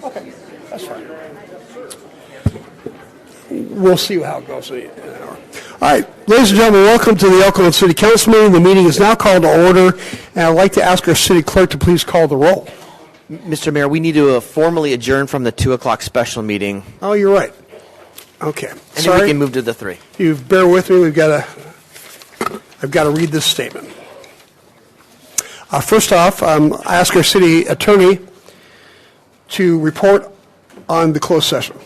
Okay, that's fine. We'll see how it goes in an hour. All right, ladies and gentlemen, welcome to the El Cajon City Council meeting. The meeting is now called to order, and I'd like to ask our city clerk to please call the roll. Mr. Mayor, we need to formally adjourn from the 2 o'clock special meeting. Oh, you're right. Okay. And then we can move to the 3. You bear with me. I've got to read this statement. First off, I ask our city attorney to report on the closed session.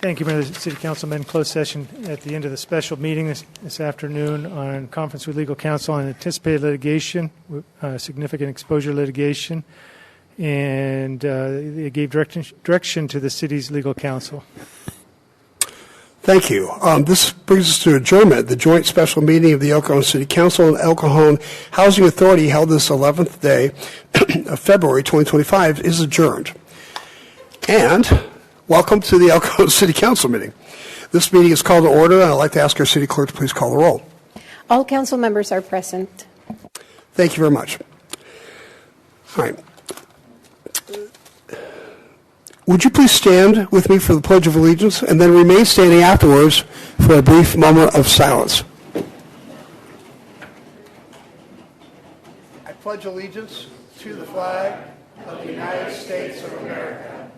Thank you, Mayor. The City Council met in closed session at the end of the special meeting this afternoon on conference with legal counsel on anticipated litigation, significant exposure litigation, and they gave direction to the city's legal counsel. Thank you. This brings us to adjournment. The joint special meeting of the El Cajon City Council and El Cajon Housing Authority held this 11th day of February 2025 is adjourned. And welcome to the El Cajon City Council meeting. This meeting is called to order, and I'd like to ask our city clerk to please call the roll. All council members are present. Thank you very much. All right. Would you please stand with me for the Pledge of Allegiance and then remain standing afterwards for a brief moment of silence? I pledge allegiance to the flag of the United States of America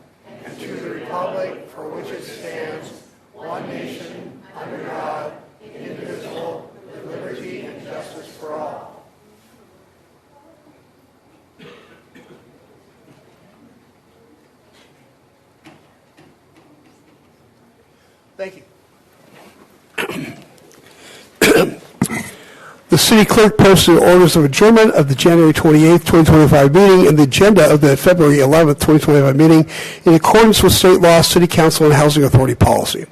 and to the republic for which it stands, one nation, under God, indivisible, with liberty and justice for all. Thank you. The city clerk posted orders of adjournment of the January 28th, 2025 meeting and the agenda of the February 11th, 2025 meeting in accordance with state law, city council, and housing authority policy.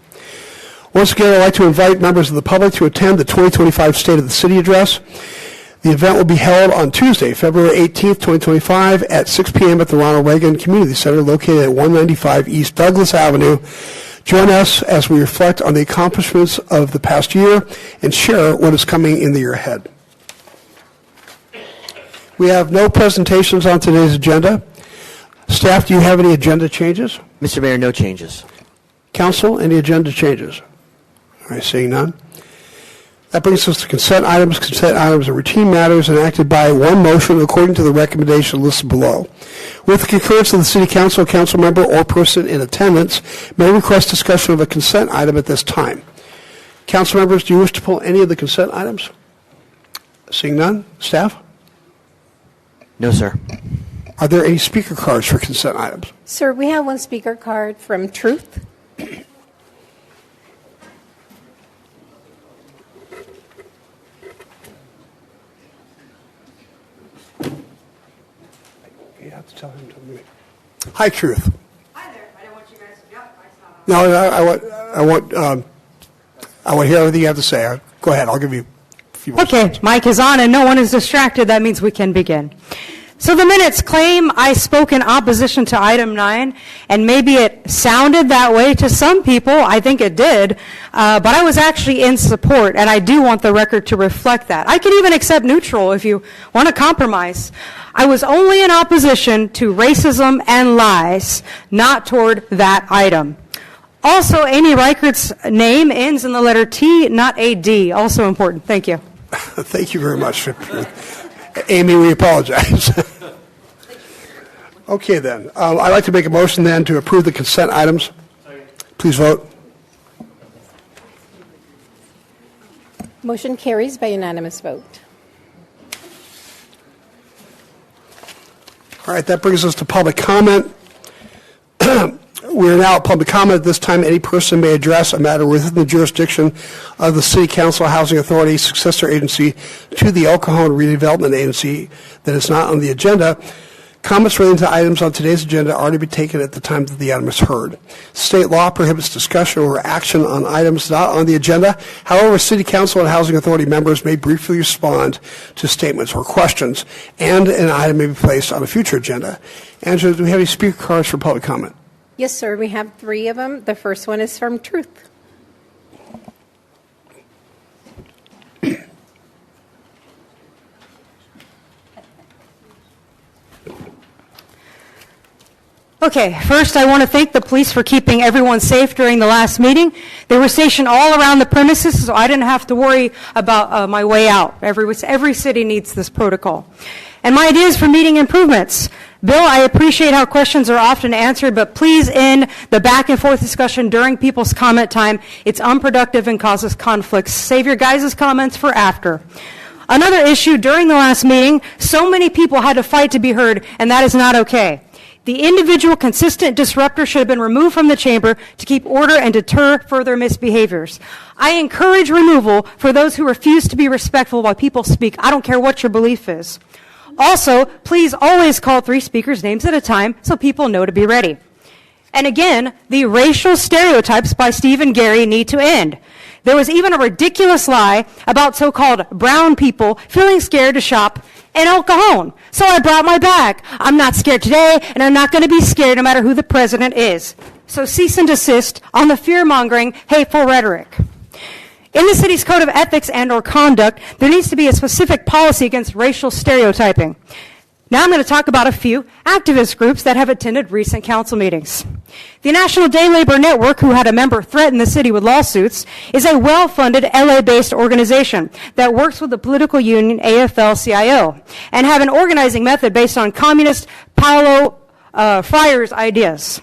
Once again, I'd like to invite members of the public to attend the 2025 State of the City Address. The event will be held on Tuesday, February 18th, 2025 at 6 p.m. at the Ronald Reagan Community Center located at 195 East Douglas Avenue. Join us as we reflect on the accomplishments of the past year and share what is coming in the year ahead. We have no presentations on today's agenda. Staff, do you have any agenda changes? Mr. Mayor, no changes. Council, any agenda changes? All right, seeing none. That brings us to consent items. Consent items are routine matters enacted by one motion according to the recommendation listed below. With the concurrence of the City Council, a council member or person in attendance may request discussion of a consent item at this time. Council members, do you wish to pull any of the consent items? Seeing none. Staff? No, sir. Are there any speaker cards for consent items? Sir, we have one speaker card from Truth. You have to tell him to me. Hi, Truth. Hi there. I don't want you guys to jump. I saw. No, I want to hear everything you have to say. Go ahead. I'll give you a few more Okay, seconds. mic is on and no one is distracted. That means we can begin. So the minutes claim I spoke in opposition to item 9, and maybe it sounded that way to some people. I think it did, but I was actually in support, and I do want the record to reflect that. I can even accept neutral if you want to compromise. I was only in opposition to racism and lies, not toward that item. Also, Amy Reichert's name ends in the letter T, not a D. Also important. Thank you. Thank you very much. Amy, we apologize. Okay, then. I'd like to make a motion then to approve the consent items. Please vote. Motion carries by unanimous vote. All right, that brings us to public comment. We are now at public comment. At this time, any person may address a matter within the jurisdiction of the City Council, Housing Authority, successor agency to the El Cajon Redevelopment Agency that is not on the agenda. Comments relating to items on today's agenda are to be taken at the time that the item is heard. State law prohibits discussion or action on items not on the agenda. However, City Council and Housing Authority members may briefly respond to statements or questions, and an item may be placed on a future agenda. Angela, do we have any speaker cards for public comment? Yes, sir. We have 3 of them. The first one is from Truth. Okay, first I want to thank the police for keeping everyone safe during the last meeting. They were stationed all around the premises, so I didn't have to worry about my way out. Every city needs this protocol. And my ideas for meeting improvements. Bill, I appreciate how questions are often answered, but please end the back and forth discussion during people's comment time. It's unproductive and causes conflicts. Save your guys' comments for after. Another issue during the last meeting, so many people had to fight to be heard, and that is not okay. The individual consistent disruptor should have been removed from the chamber to keep order and deter further misbehaviors. I encourage removal for those who refuse to be respectful while people speak. I don't care what your belief is. Also, please always call 3 speakers' names at a time so people know to be ready. And again, the racial stereotypes by Steve and Gary need to end. There was even a ridiculous lie about so-called brown people feeling scared to shop in El Cajon. So I brought my bag. I'm not scared today, and I'm not going to be scared no matter who the president is. So cease and desist on the fear-mongering, hateful rhetoric. In the city's code of ethics and or conduct, there needs to be a specific policy against racial stereotyping. Now I'm going to talk about a few activist groups that have attended recent council meetings. The National Day Labor Network, who had a member threaten the city with lawsuits, is a well-funded LA-based organization that works with the political union AFL-CIO and have an organizing method based on communist Paulo Freire's ideas.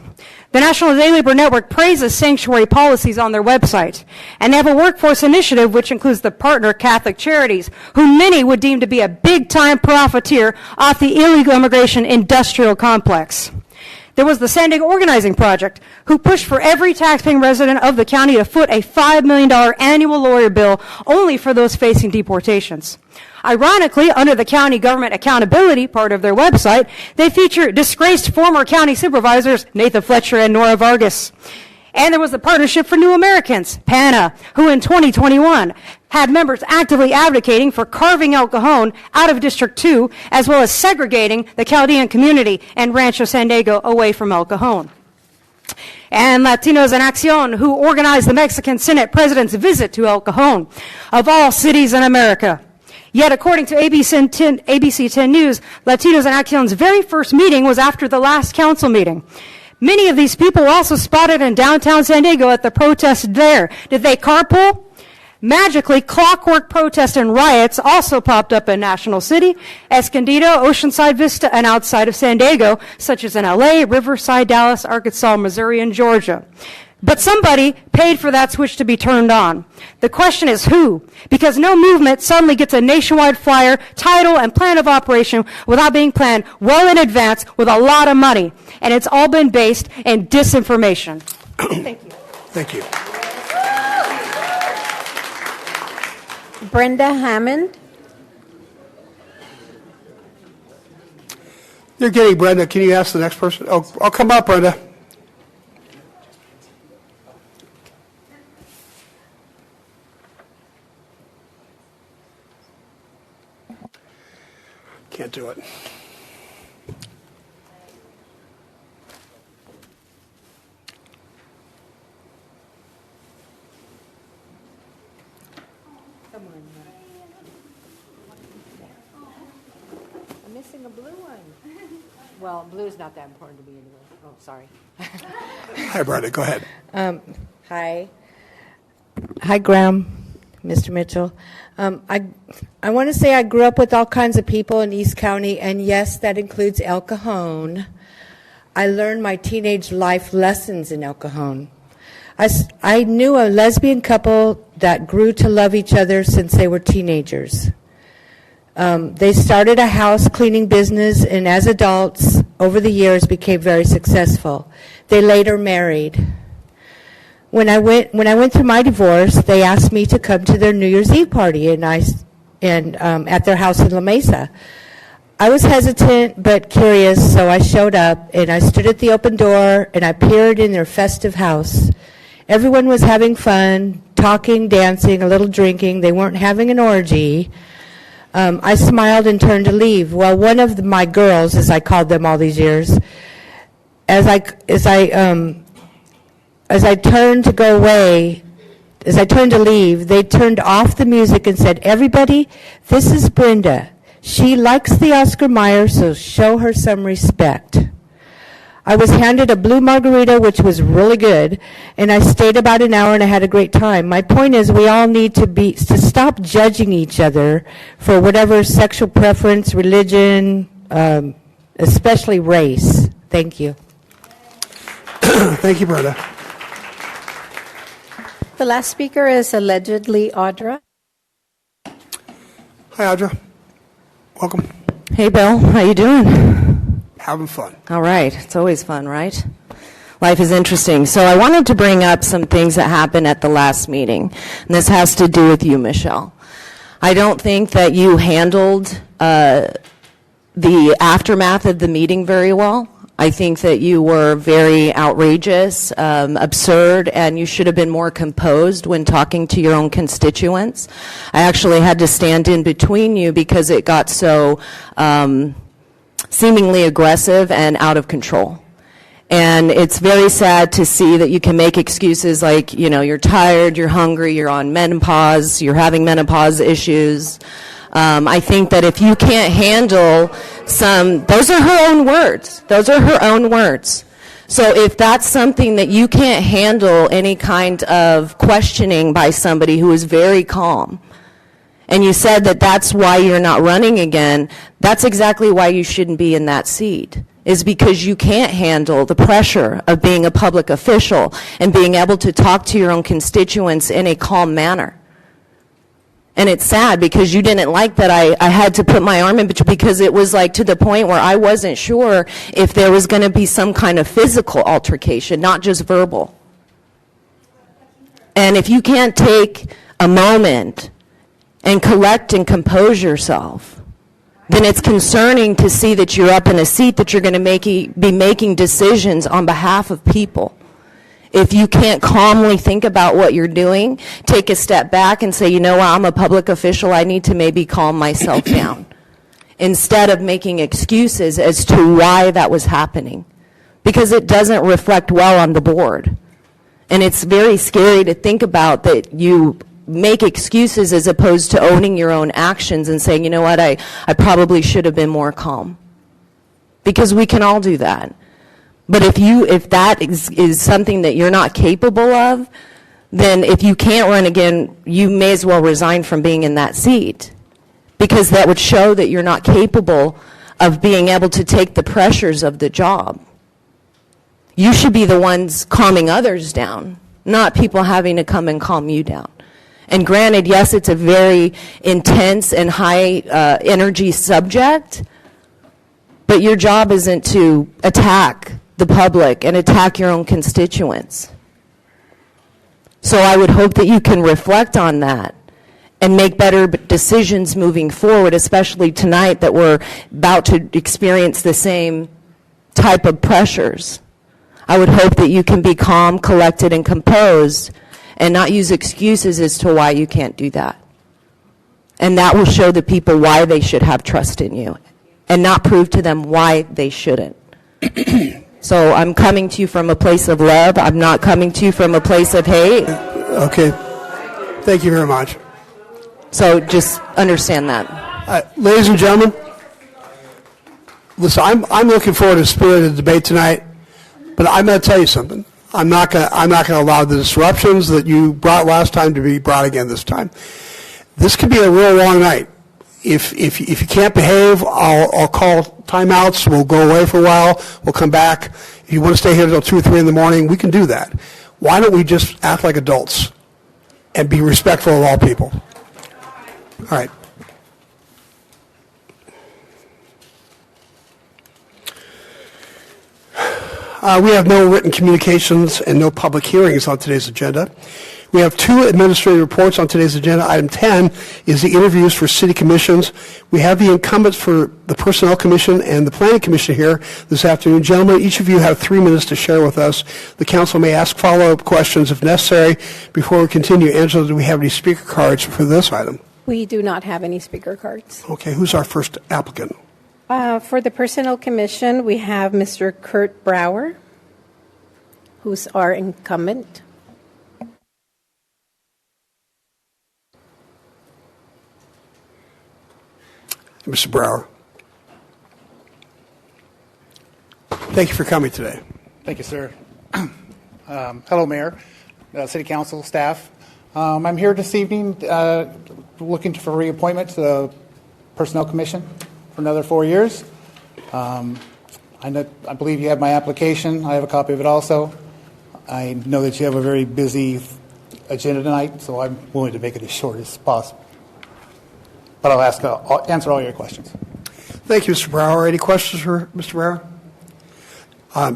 The National Day Labor Network praises sanctuary policies on their website, and they have a workforce initiative which includes the partner Catholic Charities, who many would deem to be a big-time profiteer off the illegal immigration industrial complex. There was the San Diego Organizing Project, who pushed for every taxpaying resident of the county to foot a $5 million annual lawyer bill only for those facing deportations. Ironically, under the county government accountability part of their website, they feature disgraced former county supervisors Nathan Fletcher and Nora Vargas. And there was the Partnership for New Americans, PANA, who in 2021 had members actively advocating for carving El Cajon out of District 2, as well as segregating the Chaldean community and Rancho San Diego away from El Cajon. And Latinos en Acción, who organized the Mexican Senate president's visit to El Cajon, of all cities in America. Yet, according to ABC 10 News, Latinos en Acción's very first meeting was after the last council meeting. Many of these people were also spotted in downtown San Diego at the protest there. Did they carpool? Magically, clockwork protests and riots also popped up in National City, Escondido, Oceanside Vista, and outside of San Diego, such as in LA, Riverside, Dallas, Arkansas, Missouri, and Georgia. But somebody paid for that switch to be turned on. The question is who? Because no movement suddenly gets a nationwide flyer, title, and plan of operation without being planned well in advance with a lot of money. And it's all been based in disinformation. Thank you. Thank you. Brenda Hammond. You're getting Brenda. Can you ask the next person? Oh, come up, Brenda. Can't do it. I'm missing a blue one. Well, blue's not that important to me anyway. Oh, sorry. Hi, Brenda. Go ahead. Hi. Hi, Graham, Mr. Mitchell. I want to say I grew up with all kinds of people in East County, and yes, that includes El Cajon. I learned my teenage life lessons in El Cajon. I knew a lesbian couple that grew to love each other since they were teenagers. They started a house cleaning business, and as adults, over the years, became very successful. They later married. When I went through my divorce, they asked me to come to their New Year's Eve party, and at their house in La Mesa. I was hesitant but curious, so I showed up, and I stood at the open door, and I peered in their festive house. Everyone was having fun, talking, dancing, a little drinking. They weren't having an orgy. I smiled and turned to leave. Well, one of my girls, as I called them all these years, as I turned to go away, as I turned to leave, they turned off the music and said, "Everybody, this is Brenda. She likes the Oscar Mayer, so show her some respect." I was handed a blue margarita, which was really good, and I stayed about an hour and I had a great time. My point is we all need to stop judging each other for whatever sexual preference, religion, especially race. Thank you. Thank you, Brenda. The last speaker is allegedly Audra. Hi, Audra. Welcome. Hey, Bill. How you doing? Having fun. All right. It's always fun, right? Life is interesting. So I wanted to bring up some things that happened at the last meeting. And this has to do with you, Michelle. I don't think that you handled the aftermath of the meeting very well. I think that you were very outrageous, absurd, and you should have been more composed when talking to your own constituents. I actually had to stand in between you because it got so seemingly aggressive and out of control. And it's very sad to see that you can make excuses like, you know, you're tired, you're hungry, you're on menopause, you're having menopause issues. I think that if you can't handle those are her own words. Those are her own words. So if that's something that you can't handle any kind of questioning by somebody who is very calm, and you said that that's why you're not running again, that's exactly why you shouldn't be in that seat, is because you can't handle the pressure of being a public official and being able to talk to your own constituents in a calm manner. And it's sad because you didn't like that I had to put my arm in between, because it was like to the point where I wasn't sure if there was going to be some kind of physical altercation, not just verbal. And if you can't take a moment and collect and compose yourself, then it's concerning to see that you're up in a seat that you're going to be making decisions on behalf of people. If you can't calmly think about what you're doing, take a step back and say, you know what, I'm a public official, I need to maybe calm myself down, instead of making excuses as to why that was happening, because it doesn't reflect well on the board. And it's very scary to think about that you make excuses as opposed to owning your own actions and saying, you know what, I probably should have been more calm. Because we can all do that. But if that is something that you're not capable of, then if you can't run again, you may as well resign from being in that seat, because that would show that you're not capable of being able to take the pressures of the job. You should be the ones calming others down, not people having to come and calm you down. And granted, yes, it's a very intense and high energy subject, but your job isn't to attack the public and attack your own constituents. So I would hope that you can reflect on that and make better decisions moving forward, especially tonight that we're about to experience the same type of pressures. I would hope that you can be calm, collected, and composed and not use excuses as to why you can't do that. And that will show the people why they should have trust in you and not prove to them why they shouldn't. So I'm coming to you from a place of love. I'm not coming to you from a place of hate. Okay. Thank you very much. So just understand that. Ladies and gentlemen, listen, I'm looking forward to a spirited debate tonight, but I'm going to tell you something. I'm not going to allow the disruptions that you brought last time to be brought again this time. This could be a real long night. If you can't behave, I'll call timeouts. We'll go away for a while. We'll come back. If you want to stay here until 2 or 3 in the morning, we can do that. Why don't we just act like adults and be respectful of all people? All right. We have no written communications and no public hearings on today's agenda. We have 2 administrative reports on today's agenda. Item 10 is the interviews for city commissions. We have the incumbents for the Personnel Commission and the Planning Commission here this afternoon. Gentlemen, each of you have 3 minutes to share with us. The council may ask follow-up questions if necessary. Before we continue, Angela, do we have any speaker cards for this item? We do not have any speaker cards. Okay, who's our first applicant? For the Personnel Commission, we have Mr. Kurt Brower, who's our incumbent. Mr. Brower. Thank you for coming today. Thank you, sir. Hello, Mayor, City Council, staff. I'm here this evening looking for reappointment to the Personnel Commission for another 4 years. I believe you have my application. I have a copy of it also. I know that you have a very busy agenda tonight, so I'm willing to make it as short as possible. But I'll answer all your questions. Thank you, Mr. Brower. Any questions for Mr. Brower?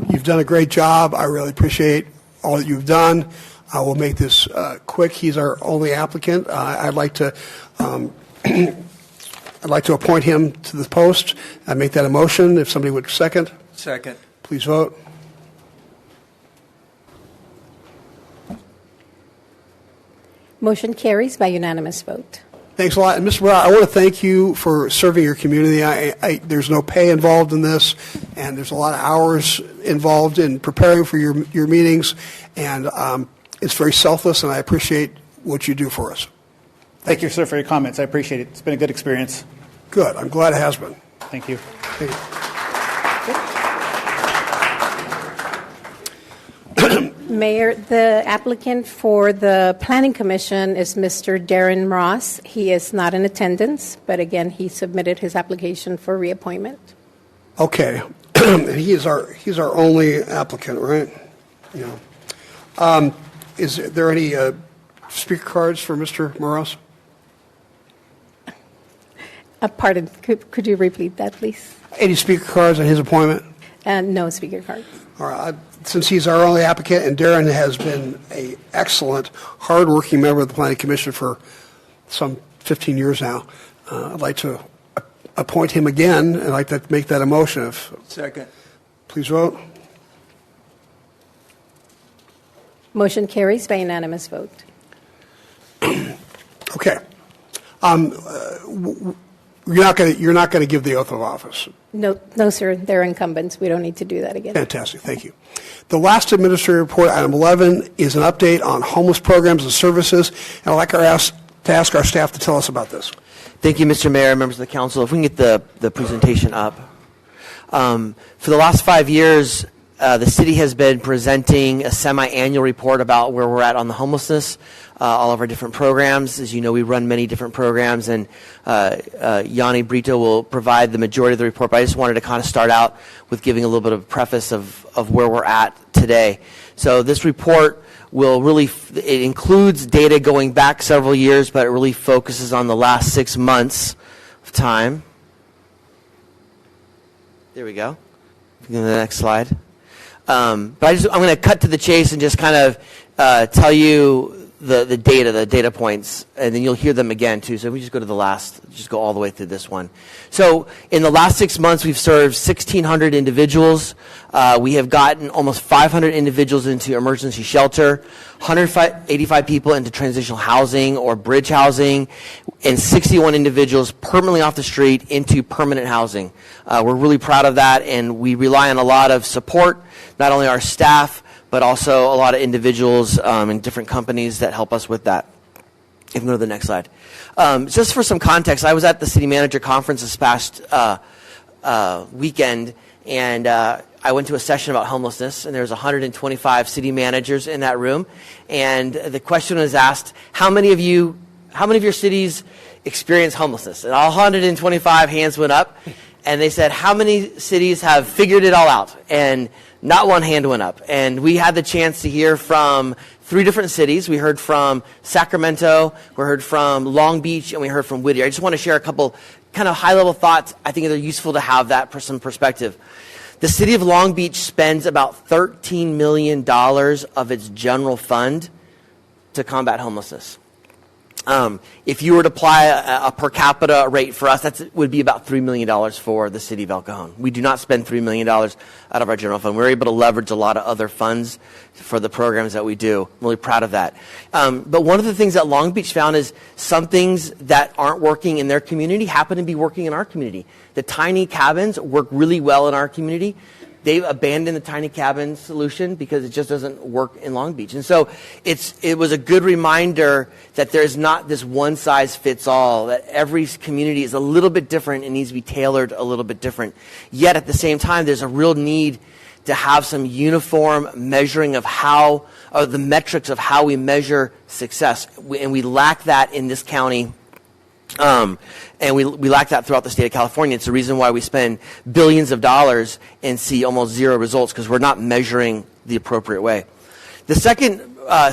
You've done a great job. I really appreciate all that you've done. I will make this quick. He's our only applicant. I'd like to appoint him to the post. I make that a motion. If somebody would second. Second. Please vote. Motion carries by unanimous vote. Thanks a lot. And Mr. Brower, I want to thank you for serving your community. There's no pay involved in this, and there's a lot of hours involved in preparing for your meetings, and it's very selfless, and I appreciate what you do for us. Thank you, sir, for your comments. I appreciate it. It's been a good experience. Good. I'm glad it has been. Thank you. Thank you. Mayor, the applicant for the Planning Commission is Mr. Darren Ross. He is not in attendance, but again, he submitted his application for reappointment. Okay. He's our only applicant, right? Yeah. Is there any speaker cards for Mr. Moros? Pardon, could you repeat that, please? Any speaker cards on his appointment? No speaker cards. All right. Since he's our only applicant, and Darren has been an excellent, hardworking member of the Planning Commission for some 15 years now, I'd like to appoint him again, and I'd like to make that a motion. Second. Please vote. Motion carries by unanimous vote. Okay. You're not going to give the oath of office. No, sir. They're incumbents. We don't need to do that again. Fantastic. Thank you. The last administrative report, item 11, is an update on homeless programs and services, and I'd like to ask our staff to tell us about this. Thank you, Mr. Mayor, members of the council. If we can get the presentation up. For the last 5 years, the city has been presenting a semi-annual report about where we're at on the homelessness, all of our different programs. As you know, we run many different programs, and Yanni Brito will provide the majority of the report, but I just wanted to kind of start out with giving a little bit of a preface of where we're at today. So this report will really, it includes data going back several years, but it really focuses on the last 6 months of time. There we go. Go to the next slide. But I'm going to cut to the chase and just kind of tell you the data points, and then you'll hear them again too. So if we just go to the last, just go all the way through this one. So in the last 6 months, we've served 1,600 individuals. We have gotten almost 500 individuals into emergency shelter, 185 people into transitional housing or bridge housing, and 61 individuals permanently off the street into permanent housing. We're really proud of that, and we rely on a lot of support, not only our staff, but also a lot of individuals and different companies that help us with that. If you can go to the next slide. Just for some context, I was at the city manager conference this past weekend, and I went to a session about homelessness, and there was 125 city managers in that room, and the question was asked, how many of your cities experience homelessness? And all 125 hands went up, and they said, how many cities have figured it all out? And not one hand went up. And we had the chance to hear from 3 different cities. We heard from Sacramento, we heard from Long Beach, and we heard from Whittier. I just want to share a couple kind of high-level thoughts. I think they're useful to have that some perspective. The city of Long Beach spends about $13 million of its general fund to combat homelessness. If you were to apply a per capita rate for us, that would be about $3 million for the city of El Cajon. We do not spend $3 million out of our general fund. We're able to leverage a lot of other funds for the programs that we do. I'm really proud of that. But one of the things that Long Beach found is some things that aren't working in their community happen to be working in our community. The tiny cabins work really well in our community. they've abandoned the tiny cabin solution because it just doesn't work in Long Beach. And so it was a good reminder that there's not this one size fits all, that every community is a little bit different and needs to be tailored a little bit different. Yet at the same time, there's a real need to have some uniform measuring of the metrics of how we measure success. And we lack that in this county. And we lack that throughout the state of California. It's the reason why we spend billions of dollars and see almost zero results, because we're not measuring the appropriate way. The second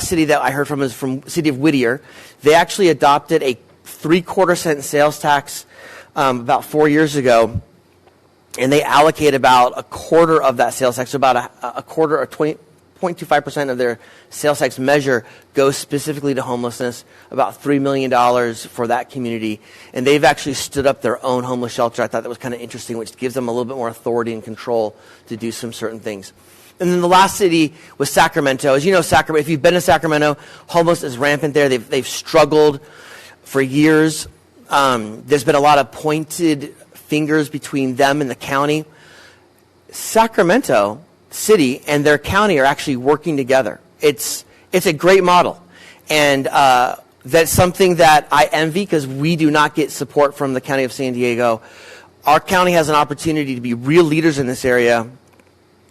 city that I heard from is from the city of Whittier. They actually adopted a 3/4 cent sales tax about 4 years ago, and they allocate about a quarter of that sales tax, so about a quarter or 0.25% of their sales tax measure goes specifically to homelessness, about $3 million for that community. And they've actually stood up their own homeless shelter. I thought that was kind of interesting, which gives them a little bit more authority and control to do some certain things. And then the last city was Sacramento. As you know, Sacramento, if you've been to Sacramento, homelessness is rampant there. They've struggled for years. There's been a lot of pointed fingers between them and the county. Sacramento City and their county are actually working together. It's a great model, and that's something that I envy, because we do not get support from the county of San Diego. Our county has an opportunity to be real leaders in this area,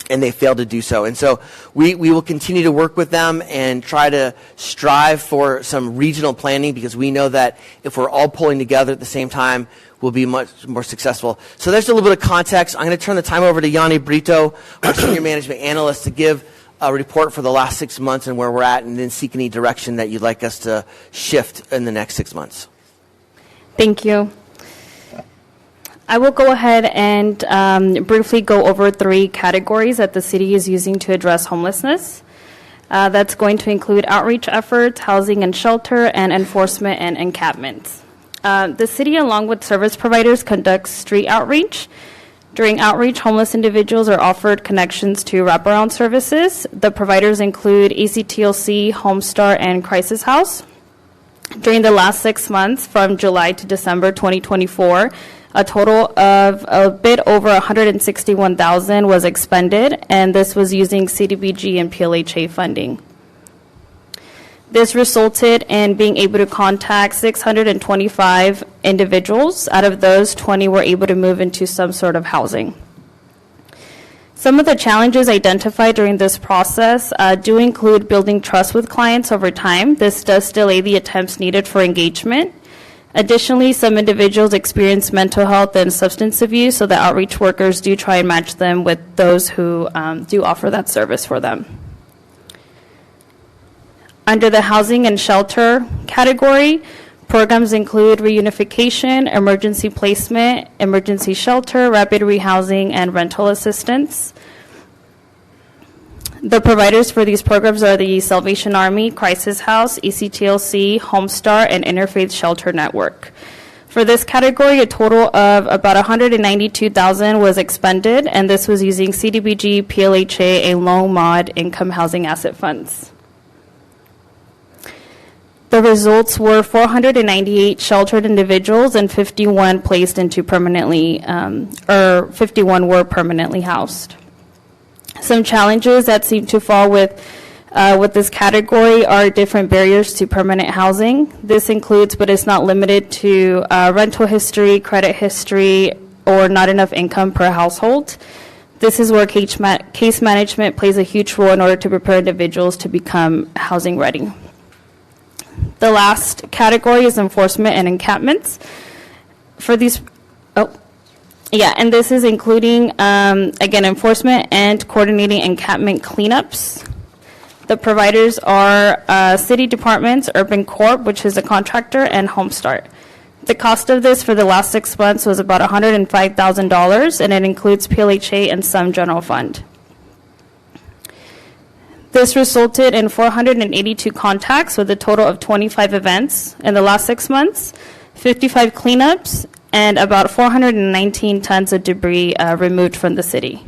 and they failed to do so. And so we will continue to work with them and try to strive for some regional planning, because we know that if we're all pulling together at the same time, we'll be much more successful. So there's a little bit of context. I'm going to turn the time over to Yanni Brito, our senior management analyst, to give a report for the last 6 months and where we're at, and then seek any direction that you'd like us to shift in the next 6 months. Thank you. I will go ahead and briefly go over 3 categories that the city is using to address homelessness. That's going to include outreach efforts, housing and shelter, and enforcement and encampments. The city, along with service providers, conducts street outreach. During outreach, homeless individuals are offered connections to wraparound services. The providers include ACTLC, Homestar, and Crisis House. During the last 6 months, from July to December 2024, a total of a bit over $161,000 was expended, and this was using CDBG and PLHA funding. This resulted in being able to contact 625 individuals. Out of those, 20 were able to move into some sort of housing. Some of the challenges identified during this process do include building trust with clients over time. This does delay the attempts needed for engagement. Additionally, some individuals experience mental health and substance abuse, so the outreach workers do try and match them with those who do offer that service for them. Under the housing and shelter category, programs include reunification, emergency placement, emergency shelter, rapid rehousing, and rental assistance. The providers for these programs are the Salvation Army, Crisis House, ECTLC, Homestar, and Interfaith Shelter Network. For this category, a total of about $192,000 was expended, and this was using CDBG, PLHA, and low mod income housing asset funds. The results were 498 sheltered individuals and 51 placed into 51 were permanently housed. Some challenges that seem to fall with this category are different barriers to permanent housing. This includes, but is not limited to, rental history, credit history, or not enough income per household. This is where case management plays a huge role in order to prepare individuals to become housing ready. The last category is enforcement and encampments. For these, and this is including, again, enforcement and coordinating encampment cleanups. The providers are city departments, Urban Corp, which is a contractor, and Homestart. The cost of this for the last 6 months was about $105,000, and it includes PLHA and some general fund. This resulted in 482 contacts with a total of 25 events in the last 6 months, 55 cleanups, and about 419 tons of debris removed from the city.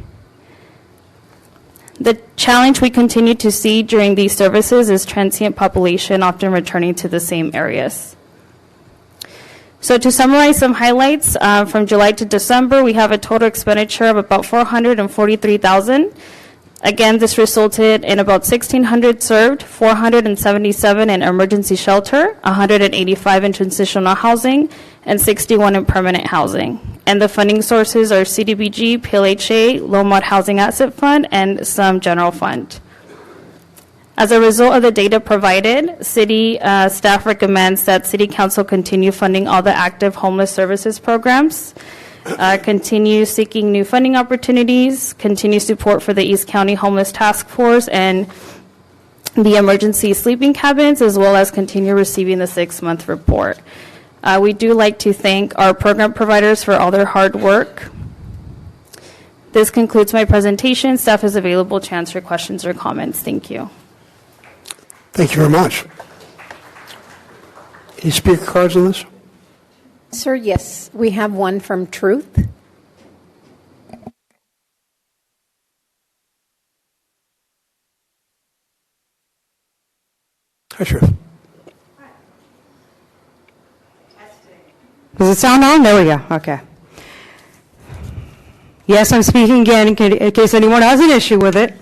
The challenge we continue to see during these services is transient population often returning to the same areas. So to summarize some highlights, from July to December, we have a total expenditure of about $443,000. Again, this resulted in about 1,600 served, 477 in emergency shelter, 185 in transitional housing, and 61 in permanent housing. And the funding sources are CDBG, PLHA, Lomond Housing Asset Fund, and some general fund. As a result of the data provided, city staff recommends that City Council continue funding all the active homeless services programs, continue seeking new funding opportunities, continue support for the East County Homeless Task Force and the emergency sleeping cabins, as well as continue receiving the 6-month report. We do like to thank our program providers for all their hard work. This concludes my presentation. Staff is available to answer questions or comments. Thank you. Thank you very much. Any speaker cards on this? Sir, yes. We have one from Truth. Hi, Truth. Does it sound on? There we go. Okay. Yes, I'm speaking again in case anyone has an issue with it,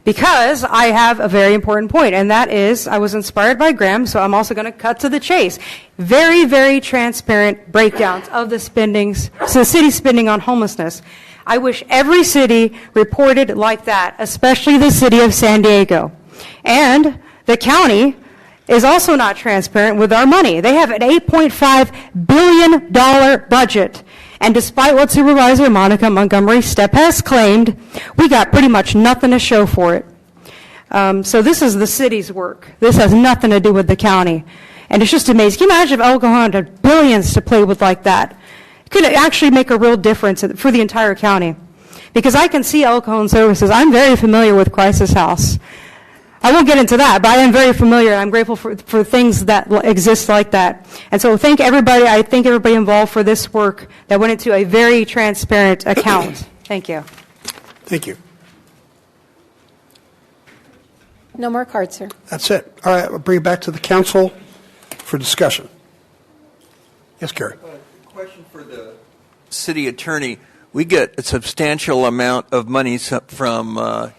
because I have a very important point, and that is I was inspired by Graham, so I'm also going to cut to the chase. Very, very transparent breakdowns of the spendings, so the city spending on homelessness. I wish every city reported like that, especially the city of San Diego. And the county is also not transparent with our money. They have an $8.5 billion budget. And despite what Supervisor Monica Montgomery Stepp has claimed, we got pretty much nothing to show for it. So this is the city's work. This has nothing to do with the county. And it's just amazing. Can you imagine if El Cajon had billions to play with like that? It could actually make a real difference for the entire county. Because I can see El Cajon services. I'm very familiar with Crisis House. I won't get into that, but I am very familiar, and I'm grateful for things that exist like that. And so thank everybody. I thank everybody involved for this work that went into a very transparent account. Thank you. Thank you. No more cards, sir. That's it. All right, I'll bring it back to the council for discussion. Yes, Gary. Question for the city attorney. We get a substantial amount of money from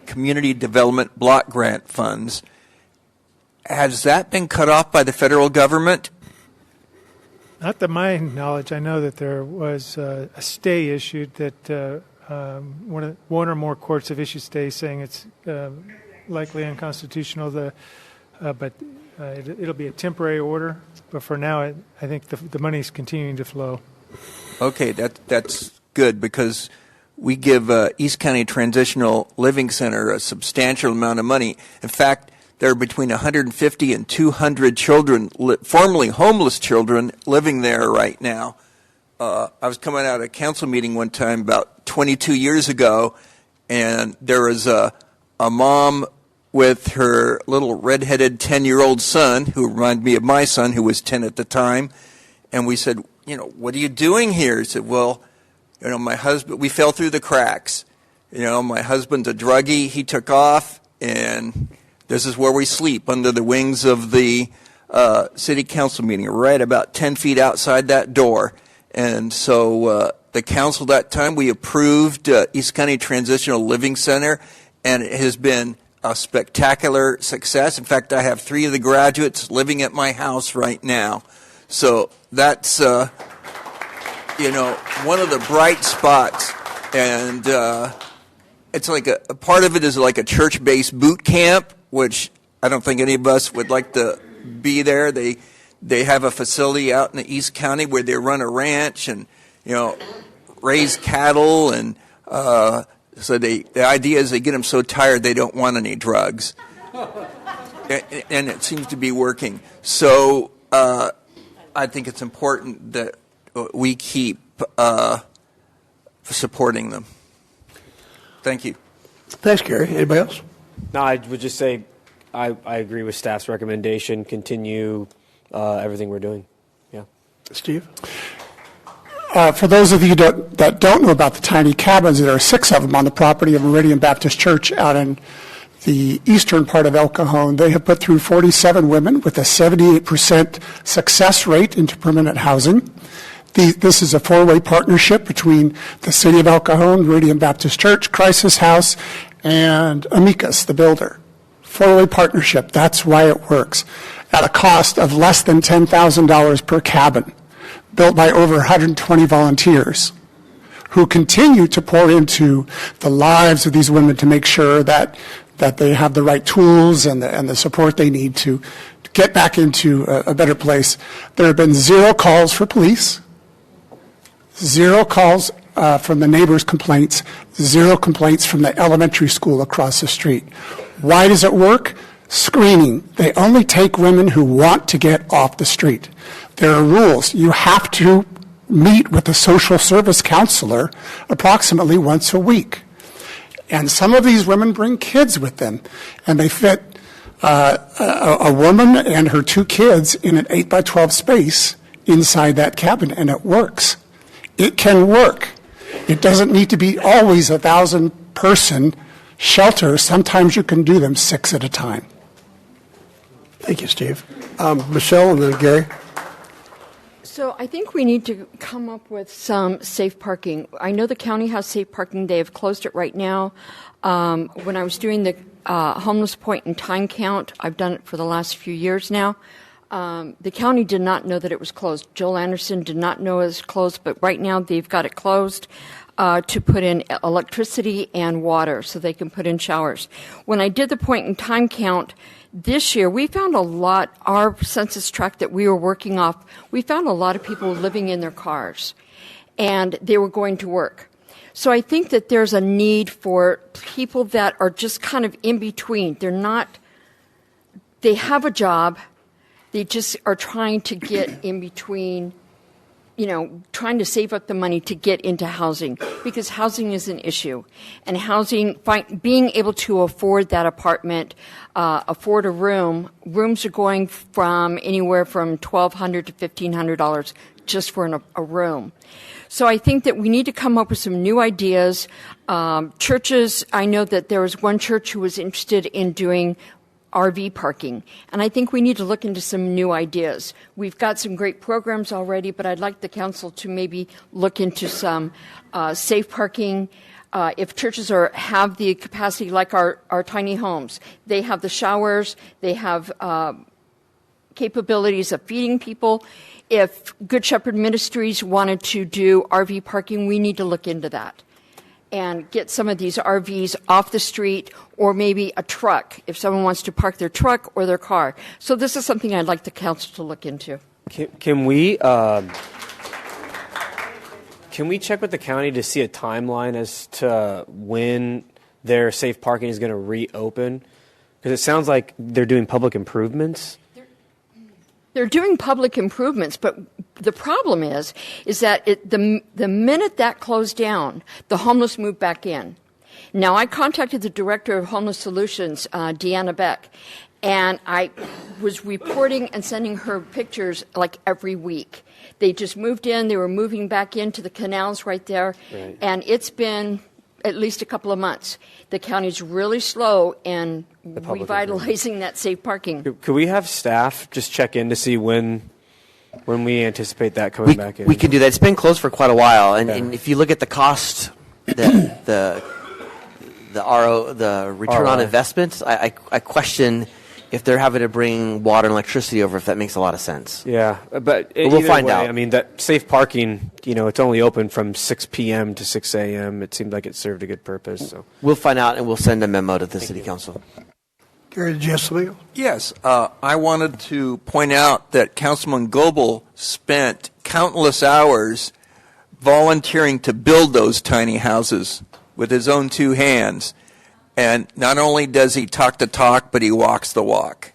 community development block grant funds. Has that been cut off by the federal government? Not to my knowledge. I know that there was a stay issued that one or more courts have issued stays saying it's likely unconstitutional. But it'll be a temporary order. But for now, I think the money is continuing to flow. Okay, that's good, because we give East County Transitional Living Center a substantial amount of money. In fact, there are between 150 and 200 children, formerly homeless children, living there right now. I was coming out of a council meeting one time about 22 years ago, and there was a mom with her little redheaded 10-year-old son, who reminded me of my son, who was 10 at the time, and we said, what are you doing here? He said, well, my husband, we fell through the cracks. My husband's a druggie. He took off, and this is where we sleep, under the wings of the city council meeting, right about 10 feet outside that door. And so the council that time, we approved East County Transitional Living Center, and it has been a spectacular success. In fact, I have 3 of the graduates living at my house right now. So that's one of the bright spots, and it's like a part of it is like a church-based boot camp, which I don't think any of us would like to be there. They have a facility out in the East County where they run a ranch and raise cattle, and so the idea is they get them so tired they don't want any drugs, and it seems to be working. So I think it's important that we keep supporting them. Thank you. Thanks, Gary. Anybody else? No, I would just say I agree with staff's recommendation. Continue everything we're doing. Yeah. Steve? For those of you that don't know about the tiny cabins, there are 6 of them on the property of Meridian Baptist Church out in the eastern part of El Cajon, they have put through 47 women with a 78% success rate into permanent housing. This is a four-way partnership between the City of El Cajon, Meridian Baptist Church, Crisis House, and Amicus, the builder. Four-way partnership, that's why it works. At a cost of less than $10,000 per cabin, built by over 120 volunteers who continue to pour into the lives of these women to make sure that they have the right tools and the support they need to get back into a better place. There have been 0 calls for police, 0 calls from the neighbors' complaints, 0 complaints from the elementary school across the street. Why does it work? Screening. They only take women who want to get off the street. There are rules. You have to meet with a social service counselor approximately once a week. And some of these women bring kids with them, and they fit a woman and her 2 kids in an 8x12 space inside that cabin, and it works. It can work. It doesn't need to be always a 1,000-person shelter. Sometimes you can do them 6 at a time. Thank you, Steve. Michelle and then Gary. So I think we need to come up with some safe parking. I know the county has safe parking. They have closed it right now. When I was doing the homeless point in time count, I've done it for the last few years now. The county did not know that it was closed. Joel Anderson did not know it was closed, but right now they've got it closed to put in electricity and water so they can put in showers. When I did the point in time count this year, we found a lot, our census tract that we were working off, we found a lot of people living in their cars, and they were going to work. So I think that there's a need for people that are just kind of in between. They have a job, they just are trying to get in between, trying to save up the money to get into housing, because housing is an issue. And being able to afford that apartment, afford a room, rooms are going from anywhere from $1,200 to $1,500 just for a room. So I think that we need to come up with some new ideas. Churches, I know that there was one church who was interested in doing RV parking, and I think we need to look into some new ideas. We've got some great programs already, but I'd like the council to maybe look into some safe parking. If churches have the capacity, like our tiny homes, they have the showers, they have capabilities of feeding people. If Good Shepherd Ministries wanted to do RV parking, we need to look into that and get some of these RVs off the street, or maybe a truck if someone wants to park their truck or their car. So this is something I'd like the council to look into. Can we check with the county to see a timeline as to when their safe parking is going to reopen? Because it sounds like they're doing public improvements. They're doing public improvements, but the problem is that the minute that closed down, the homeless moved back in. Now, I contacted the director of Homeless Solutions, Deanna Beck, and I was reporting and sending her pictures like every week. They just moved in. They were moving back into the canals right there, right. And it's been at least a couple of months. The county's really slow in revitalizing that safe parking. Could we have staff just check in to see when we anticipate that coming back in? We can do that. It's been closed for quite a while, and if you look at the cost, the return on investment, I question if they're having to bring water and electricity over, if that makes a lot of sense. Yeah, but we'll find out. I mean, that safe parking, it's only open from 6 p.m. to 6 a.m. It seemed like it served a good purpose. So we'll find out, and we'll send a memo to the City Council. Gary, did you have something? Yes. I wanted to point out that Councilman Goebel spent countless hours volunteering to build those tiny houses with his own 2 hands. And not only does he talk the talk, but he walks the walk.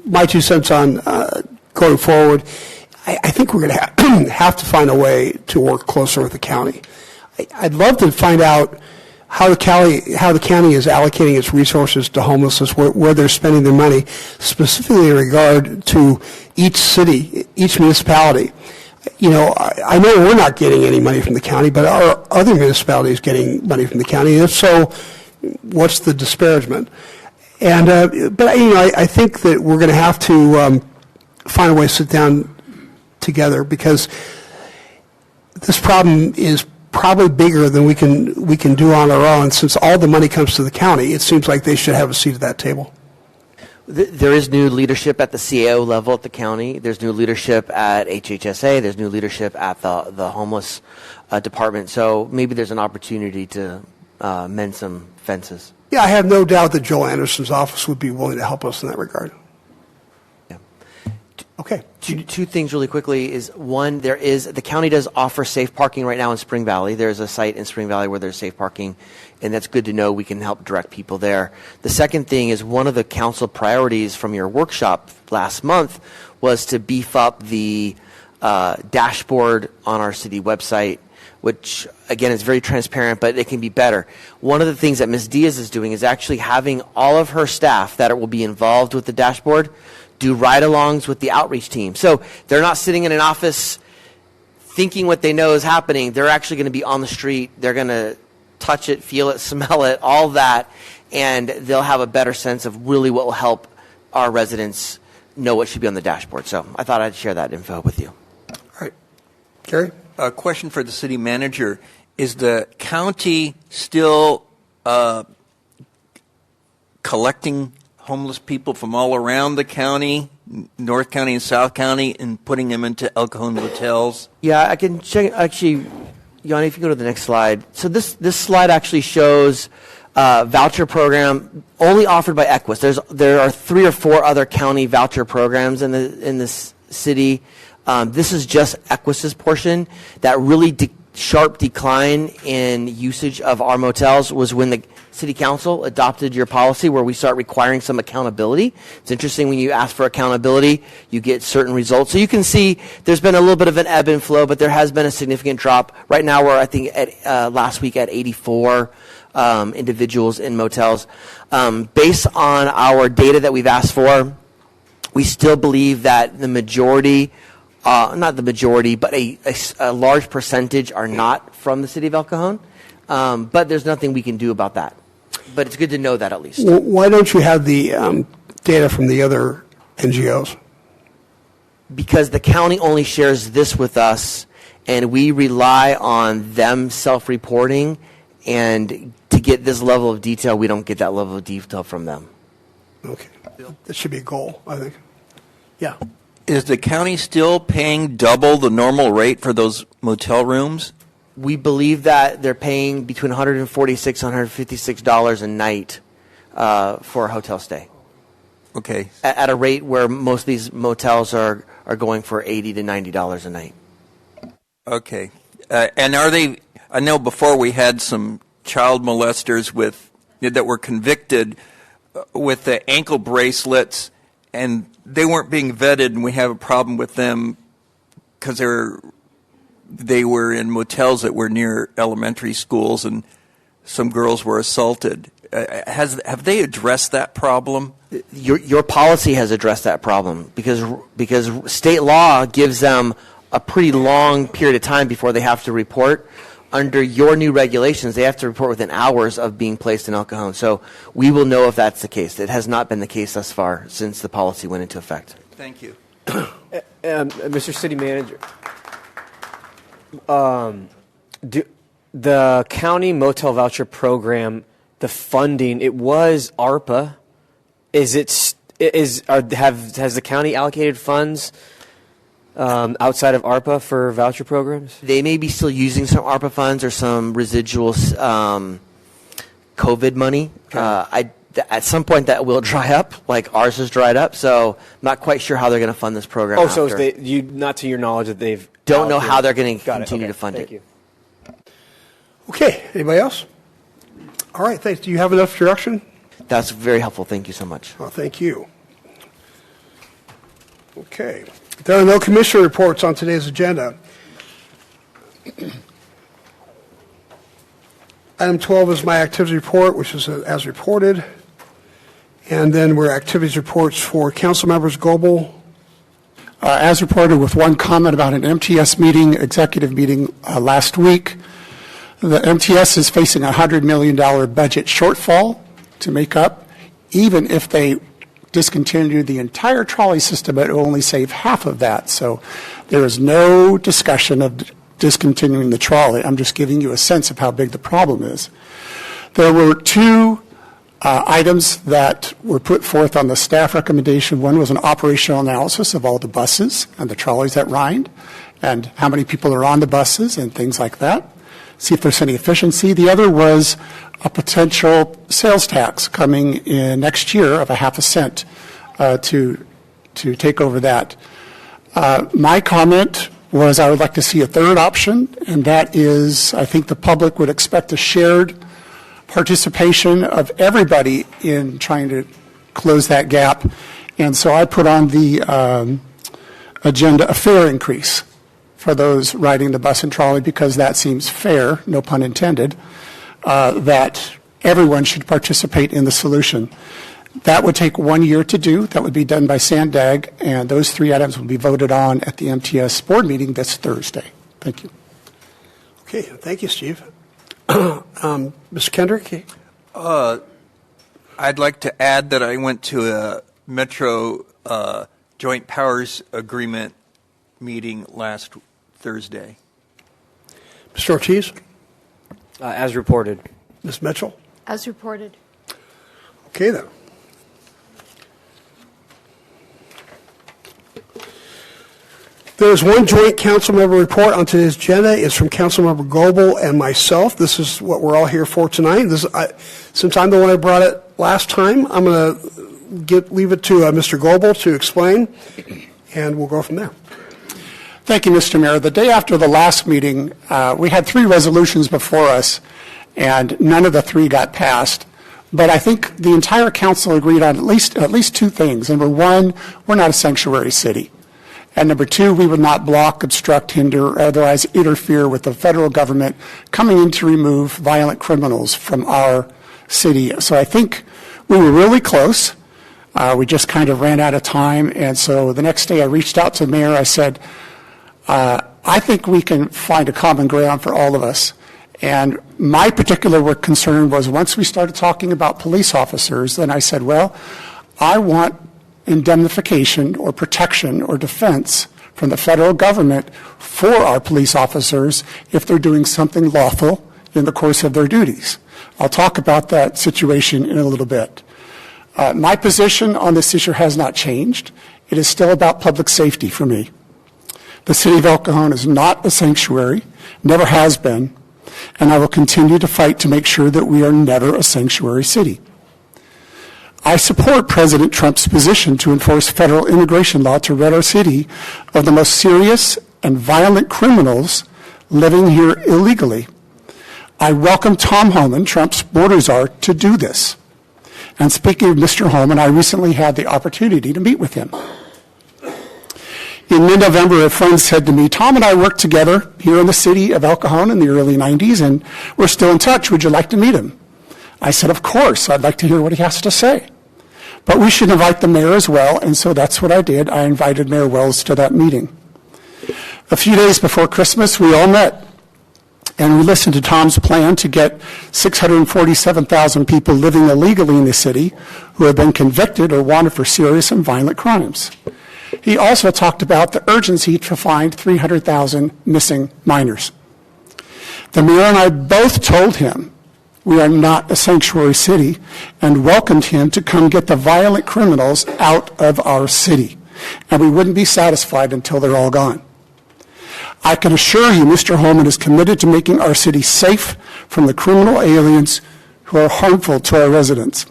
My 2 cents on going forward, I think we're going to have to find a way to work closer with the county. I'd love to find out how the county is allocating its resources to homelessness, where they're spending their money, specifically in regard to each city, each municipality. I know we're not getting any money from the county, but are other municipalities getting money from the county? If so, what's the disparagement? And but I think that we're going to have to find a way to sit down together, because this problem is probably bigger than we can do on our own. Since all the money comes to the county, it seems like they should have a seat at that table. There is new leadership at the CAO level at the county. There's new leadership at HHSA. There's new leadership at the homeless department. So maybe there's an opportunity to mend some fences. Yeah, I have no doubt that Joel Anderson's office would be willing to help us in that regard. Yeah. Okay. Two things really quickly is, one, the county does offer safe parking right now in Spring Valley. There's a site in Spring Valley where there's safe parking, and that's good to know. We can help direct people there. The second thing is, one of the council priorities from your workshop last month was to beef up the dashboard on our city website, which, again, is very transparent, but it can be better. One of the things that Ms. Diaz is doing is actually having all of her staff that will be involved with the dashboard do ride-alongs with the outreach team. So they're not sitting in an office thinking what they know is happening. They're actually going to be on the street. They're going to touch it, feel it, smell it, all that, and they'll have a better sense of really what will help our residents know what should be on the dashboard. So I thought I'd share that info with you. All right. Gary? A question for the city manager. Is the county still collecting homeless people from all around the county, North County and South County, and putting them into El Cajon hotels? Yeah, I can check. Actually, Yanni, if you go to the next slide. So this slide actually shows voucher program only offered by Equus. There are 3 or 4 other county voucher programs in this city. This is just Equus's portion. That really sharp decline in usage of our motels was when the city council adopted your policy, where we start requiring some accountability. It's interesting, when you ask for accountability, you get certain results. So you can see there's been a little bit of an ebb and flow, but there has been a significant drop. Right now we're, I think, at last week at 84 individuals in motels. Based on our data that we've asked for, we still believe that the majority, not the majority, but a large percentage are not from the city of El Cajon. But there's nothing we can do about that. But it's good to know that, at least. Why don't you have the data from the other NGOs? Because the county only shares this with us, and we rely on them self-reporting, and to get this level of detail, we don't get that level of detail from them. Okay. That should be a goal, I think. Yeah. Is the county still paying double the normal rate for those motel rooms? We believe that they're paying between $146 and $156 a night for a hotel stay. Okay. At a rate where most of these motels are going for $80 to $90 a night. Okay. And are they, I know before we had some child molesters that were convicted with the ankle bracelets, and they weren't being vetted, and we have a problem with them because they were in motels that were near elementary schools, and some girls were assaulted. Have they addressed that problem? Your policy has addressed that problem, because state law gives them a pretty long period of time before they have to report. Under your new regulations, they have to report within hours of being placed in El Cajon. So we will know if that's the case. It has not been the case thus far since the policy went into effect. Thank you. Mr. City Manager, the county motel voucher program, the funding, it was ARPA. Has the county allocated funds outside of ARPA for voucher programs? They may be still using some ARPA funds or some residual COVID money. Okay. At some point that will dry up, like ours has dried up. So I'm not quite sure how they're going to fund this program. Oh, so not to your knowledge that they've don't know how they're going to continue to fund it. Thank you. Okay. Anybody else? All right. Thanks. Do you have enough direction? That's very helpful. Thank you so much. Well, thank you. Okay. There are no commissioner reports on today's agenda. Item 12 is my activity report, which is as reported. And then we're activities reports for council members. Goebel, as reported, with one comment about an MTS meeting, executive meeting last week. The MTS is facing a $100 million budget shortfall to make up. Even if they discontinue the entire trolley system, it will only save half of that. So there is no discussion of discontinuing the trolley. I'm just giving you a sense of how big the problem is. There were two items that were put forth on the staff recommendation. One was an operational analysis of all the buses and the trolleys that ride and how many people are on the buses and things like that. See if there's any efficiency. The other was a potential sales tax coming in next year of 0.5 cent to take over that. My comment was I would like to see a third option, and that is I think the public would expect a shared participation of everybody in trying to close that gap. And so I put on the agenda a fare increase for those riding the bus and trolley, because that seems fair, no pun intended, that everyone should participate in the solution. That would take 1 year to do. That would be done by Sandag, and those three items will be voted on at the MTS board meeting this Thursday. Thank you. Okay, thank you, Steve. Mr. Kendrick? I'd like to add that I went to a Metro Joint Powers Agreement meeting last Thursday. Mr. Ortiz? As reported. Ms. Mitchell? As reported. Okay, then. There's one joint council member report on today's agenda. It's from Councilmember Goebel and myself. This is what we're all here for tonight. Since I'm the one who brought it last time, I'm going to leave it to Mr. Goebel to explain, and we'll go from there. Thank you, Mr. Mayor. The day after the last meeting, we had 3 resolutions before us, and none of the 3 got passed. But I think the entire council agreed on at least 2 things. Number 1, we're not a sanctuary city. And number 2, we would not block, obstruct, hinder, or otherwise interfere with the federal government coming in to remove violent criminals from our city. So I think we were really close. We just kind of ran out of time. And so the next day I reached out to the mayor. I said, I think we can find a common ground for all of us. And my particular concern was once we started talking about police officers, then I said, well, I want indemnification or protection or defense from the federal government for our police officers if they're doing something lawful in the course of their duties. I'll talk about that situation in a little bit. My position on this issue has not changed. It is still about public safety for me. The city of El Cajon is not a sanctuary, never has been, and I will continue to fight to make sure that we are never a sanctuary city. I support President Trump's position to enforce federal immigration law to rid our city of the most serious and violent criminals living here illegally. I welcome Tom Homan, Trump's border czar, to do this. And speaking of Mr. Homan, I recently had the opportunity to meet with him. In mid-November, a friend said to me, Tom and I worked together here in the city of El Cajon in the early 90s, and we're still in touch. Would you like to meet him? I said, of course. I'd like to hear what he has to say. But we should invite the mayor as well, and so that's what I did. I invited Mayor Wells to that meeting. A few days before Christmas, we all met, and we listened to Tom's plan to get 647,000 people living illegally in the city who have been convicted or wanted for serious and violent crimes. He also talked about the urgency to find 300,000 missing minors. The mayor and I both told him we are not a sanctuary city and welcomed him to come get the violent criminals out of our city. And we wouldn't be satisfied until they're all gone. I can assure you Mr. Homan is committed to making our city safe from the criminal aliens who are harmful to our residents.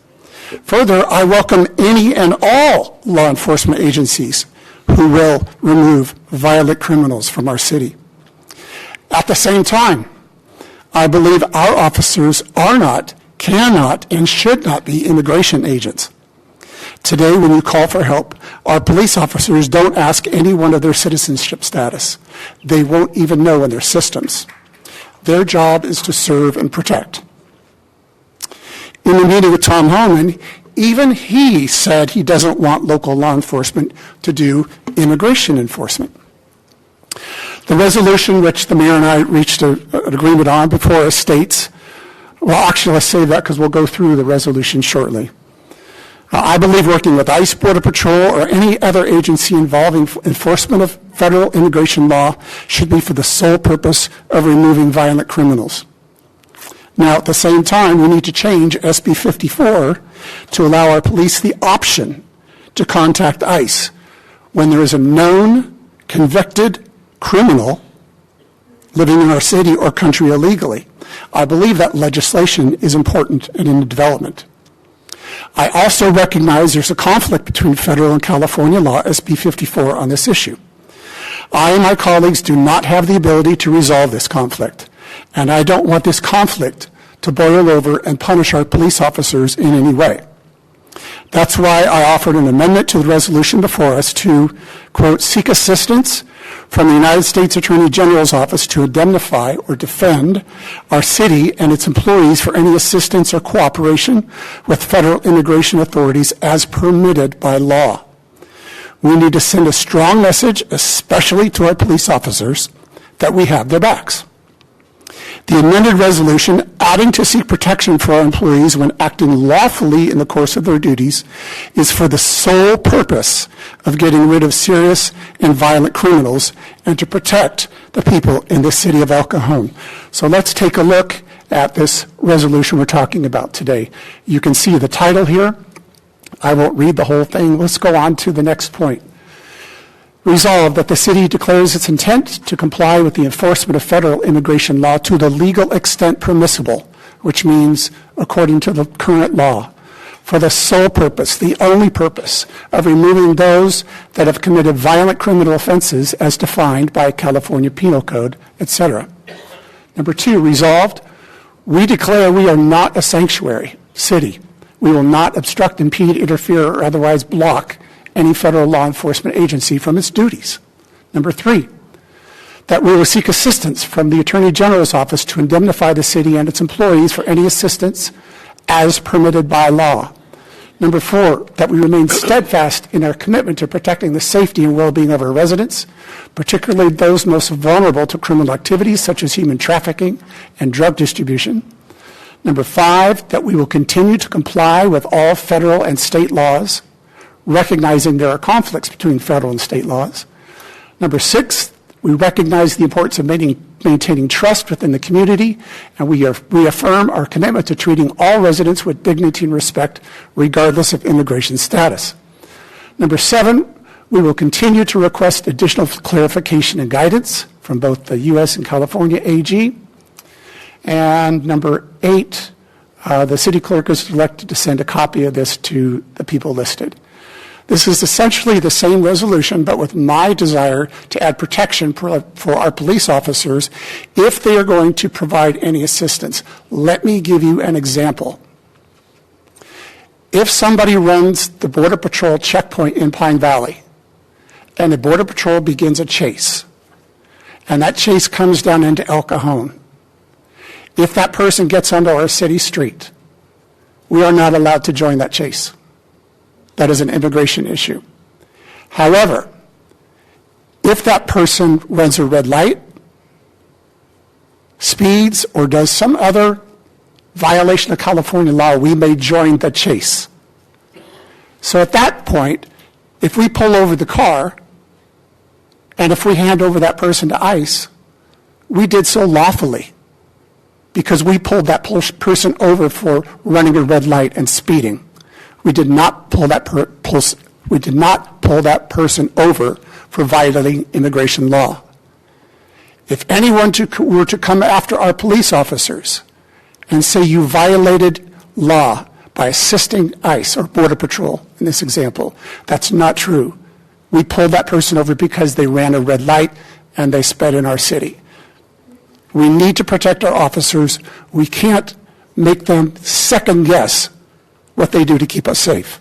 Further, I welcome any and all law enforcement agencies who will remove violent criminals from our city. At the same time, I believe our officers are not, cannot, and should not be immigration agents. Today, when you call for help, our police officers don't ask anyone of their citizenship status. They won't even know in their systems. Their job is to serve and protect. In the meeting with Tom Homan, even he said he doesn't want local law enforcement to do immigration enforcement. The resolution which the mayor and I reached an agreement on before us states, well, actually, let's save that because we'll go through the resolution shortly. I believe working with ICE, Border Patrol, or any other agency involving enforcement of federal immigration law should be for the sole purpose of removing violent criminals. Now, at the same time, we need to change SB 54 to allow our police the option to contact ICE when there is a known, convicted criminal living in our city or country illegally. I believe that legislation is important and in development. I also recognize there's a conflict between federal and California law, SB 54, on this issue. I and my colleagues do not have the ability to resolve this conflict, and I don't want this conflict to boil over and punish our police officers in any way. That's why I offered an amendment to the resolution before us to, quote, seek assistance from the United States Attorney General's office to indemnify or defend our city and its employees for any assistance or cooperation with federal immigration authorities as permitted by law. We need to send a strong message, especially to our police officers, that we have their backs. The amended resolution, adding to seek protection for our employees when acting lawfully in the course of their duties, is for the sole purpose of getting rid of serious and violent criminals and to protect the people in the city of El Cajon. So let's take a look at this resolution we're talking about today. You can see the title here. I won't read the whole thing. Let's go on to the next point. Resolved that the city declares its intent to comply with the enforcement of federal immigration law to the legal extent permissible, which means according to the current law, for the sole purpose, the only purpose, of removing those that have committed violent criminal offenses as defined by California Penal Code, etc. Number 2, resolved, we declare we are not a sanctuary city. We will not obstruct, impede, interfere, or otherwise block any federal law enforcement agency from its duties. Number 3, that we will seek assistance from the Attorney General's office to indemnify the city and its employees for any assistance as permitted by law. Number 4, that we remain steadfast in our commitment to protecting the safety and well-being of our residents, particularly those most vulnerable to criminal activities such as human trafficking and drug distribution. Number 5, that we will continue to comply with all federal and state laws, recognizing there are conflicts between federal and state laws. Number 6, we recognize the importance of maintaining trust within the community, and we reaffirm our commitment to treating all residents with dignity and respect, regardless of immigration status. Number 7, we will continue to request additional clarification and guidance from both the U.S. and California AG. And number 8, the city clerk is directed to send a copy of this to the people listed. This is essentially the same resolution, but with my desire to add protection for our police officers if they are going to provide any assistance. Let me give you an example. If somebody runs the Border Patrol checkpoint in Pine Valley, and the Border Patrol begins a chase, and that chase comes down into El Cajon, if that person gets onto our city street, we are not allowed to join that chase. That is an immigration issue. However, if that person runs a red light, speeds, or does some other violation of California law, we may join the chase. So at that point, if we pull over the car, and if we hand over that person to ICE, we did so lawfully because we pulled that person over for running a red light and speeding. We did not pull that person over for violating immigration law. If anyone were to come after our police officers and say you violated law by assisting ICE or Border Patrol in this example, that's not true. We pulled that person over because they ran a red light and they sped in our city. We need to protect our officers. We can't make them second guess what they do to keep us safe.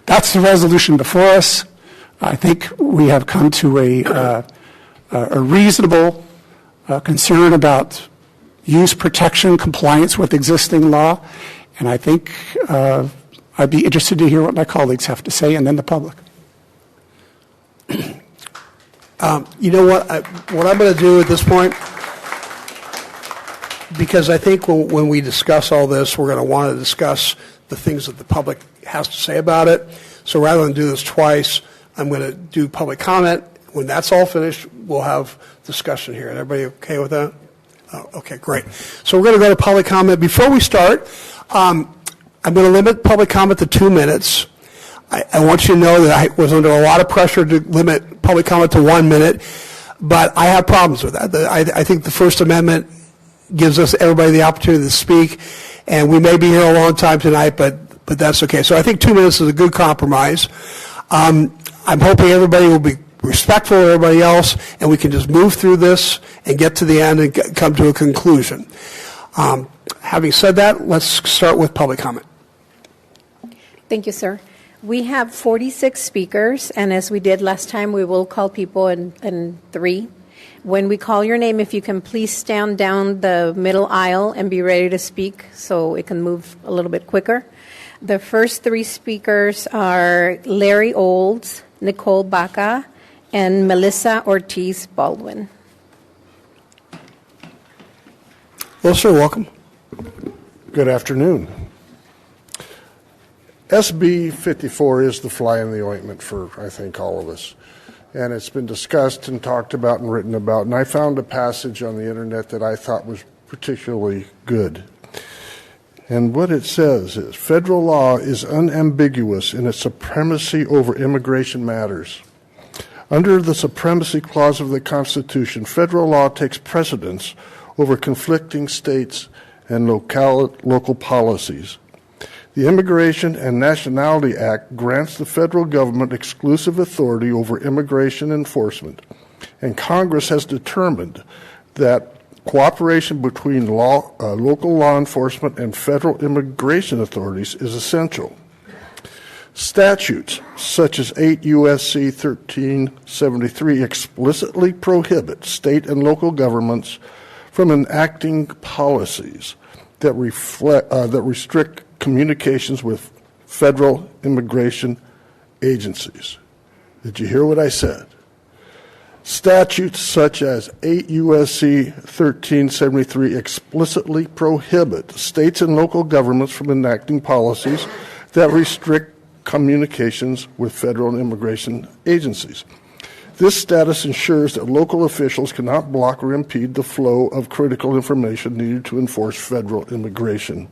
That's the resolution before us. I think we have come to a reasonable concern about use protection, compliance with existing law, and I think I'd be interested to hear what my colleagues have to say, and then the public. You know what? What I'm going to do at this point, because I think when we discuss all this, we're going to want to discuss the things that the public has to say about it. So rather than do this twice, I'm going to do public comment. When that's all finished, we'll have discussion here. Everybody okay with that? Oh, okay, great. So we're going to go to public comment. Before we start, I'm going to limit public comment to 2 minutes. I want you to know that I was under a lot of pressure to limit public comment to 1 minute, but I have problems with that. I think the First Amendment gives us everybody the opportunity to speak, and we may be here a long time tonight, but that's okay. So I think 2 minutes is a good compromise. I'm hoping everybody will be respectful of everybody else, and we can just move through this and get to the end and come to a conclusion. Having said that, let's start with public comment. Thank you, sir. We have 46 speakers, and as we did last time, we will call people in 3. When we call your name, if you can please stand down the middle aisle and be ready to speak so it can move a little bit quicker. The first 3 speakers are Larry Olds, Nicole Baca, and Melissa Ortiz Baldwin. Well, sir, welcome. Good afternoon. SB 54 is the fly in the ointment for, I think, all of us. And it's been discussed and talked about and written about. And I found a passage on the internet that I thought was particularly good. And what it says is, federal law is unambiguous in its supremacy over immigration matters. Under the Supremacy Clause of the Constitution, federal law takes precedence over conflicting states and local policies. The Immigration and Nationality Act grants the federal government exclusive authority over immigration enforcement, and Congress has determined that cooperation between local law enforcement and federal immigration authorities is essential. Statutes such as 8 U.S.C. 1373 explicitly prohibit state and local governments from enacting policies that restrict communications with federal immigration agencies. Did you hear what I said? Statutes such as 8 U.S.C. 1373 explicitly prohibit states and local governments from enacting policies that restrict communications with federal immigration agencies. This status ensures that local officials cannot block or impede the flow of critical information needed to enforce federal immigration.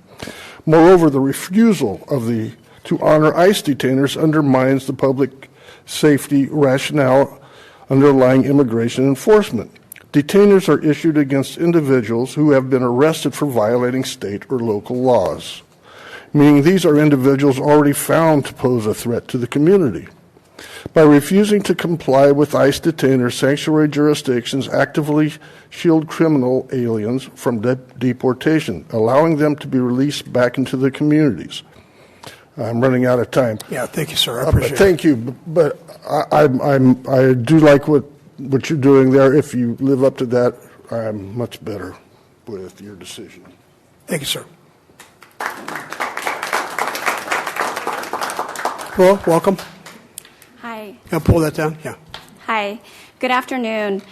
Moreover, the refusal to honor ICE detainers undermines the public safety rationale underlying immigration enforcement. Detainers are issued against individuals who have been arrested for violating state or local laws, meaning these are individuals already found to pose a threat to the community. By refusing to comply with ICE detainers, sanctuary jurisdictions actively shield criminal aliens from deportation, allowing them to be released back into the communities. I'm running out of time. Yeah, thank you, sir. I appreciate it. Thank you, but I do like what you're doing there. If you live up to that, I'm much better with your decision. Thank you, sir. Well, welcome. Hi. Can I pull that down? Yeah. Hi. Good afternoon.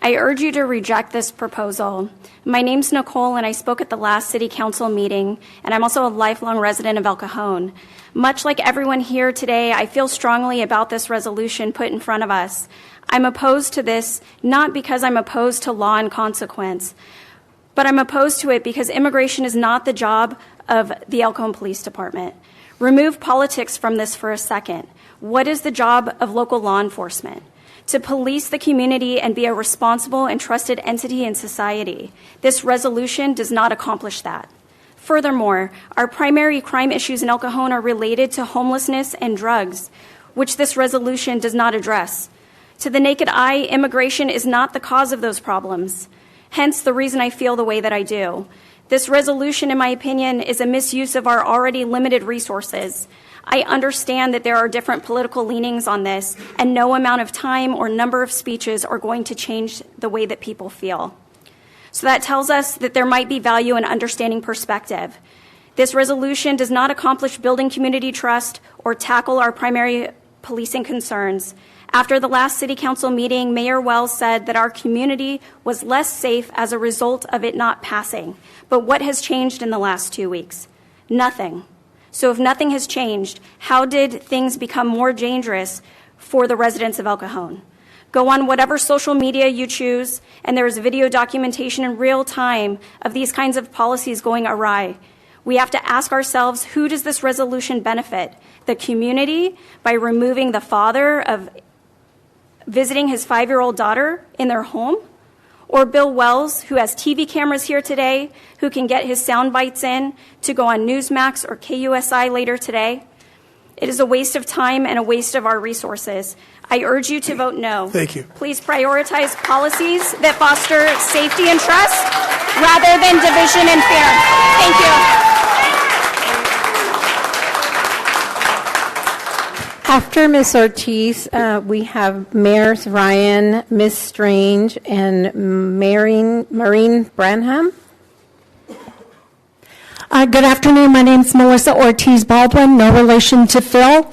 I urge you to reject this proposal. My name's Nicole, and I spoke at the last City Council meeting, and I'm also a lifelong resident of El Cajon. Much like everyone here today, I feel strongly about this resolution put in front of us. I'm opposed to this not because I'm opposed to law and consequence, but I'm opposed to it because immigration is not the job of the El Cajon Police Department. Remove politics from this for a second. What is the job of local law enforcement? To police the community and be a responsible and trusted entity in society. This resolution does not accomplish that. Furthermore, our primary crime issues in El Cajon are related to homelessness and drugs, which this resolution does not address. To the naked eye, immigration is not the cause of those problems. Hence the reason I feel the way that I do. This resolution, in my opinion, is a misuse of our already limited resources. I understand that there are different political leanings on this, and no amount of time or number of speeches are going to change the way that people feel. So that tells us that there might be value in understanding perspective. This resolution does not accomplish building community trust or tackle our primary policing concerns. After the last City Council meeting, Mayor Wells said that our community was less safe as a result of it not passing. But what has changed in the last 2 weeks? Nothing. So if nothing has changed, how did things become more dangerous for the residents of El Cajon? Go on whatever social media you choose, and there is video documentation in real time of these kinds of policies going awry. We have to ask ourselves, who does this resolution benefit? The community by removing the father of visiting his 5-year-old daughter in their home? Or Bill Wells, who has TV cameras here today, who can get his sound bites in to go on Newsmax or KUSI later today? It is a waste of time and a waste of our resources. I urge you to vote no. Thank you. Please prioritize policies that foster safety and trust rather than division and fear. Thank you. After Ms. Ortiz, we have Mayors Ryan, Ms. Strange, and Maureen Branham. Good afternoon. My name is Melissa Ortiz Baldwin, no relation to Phil.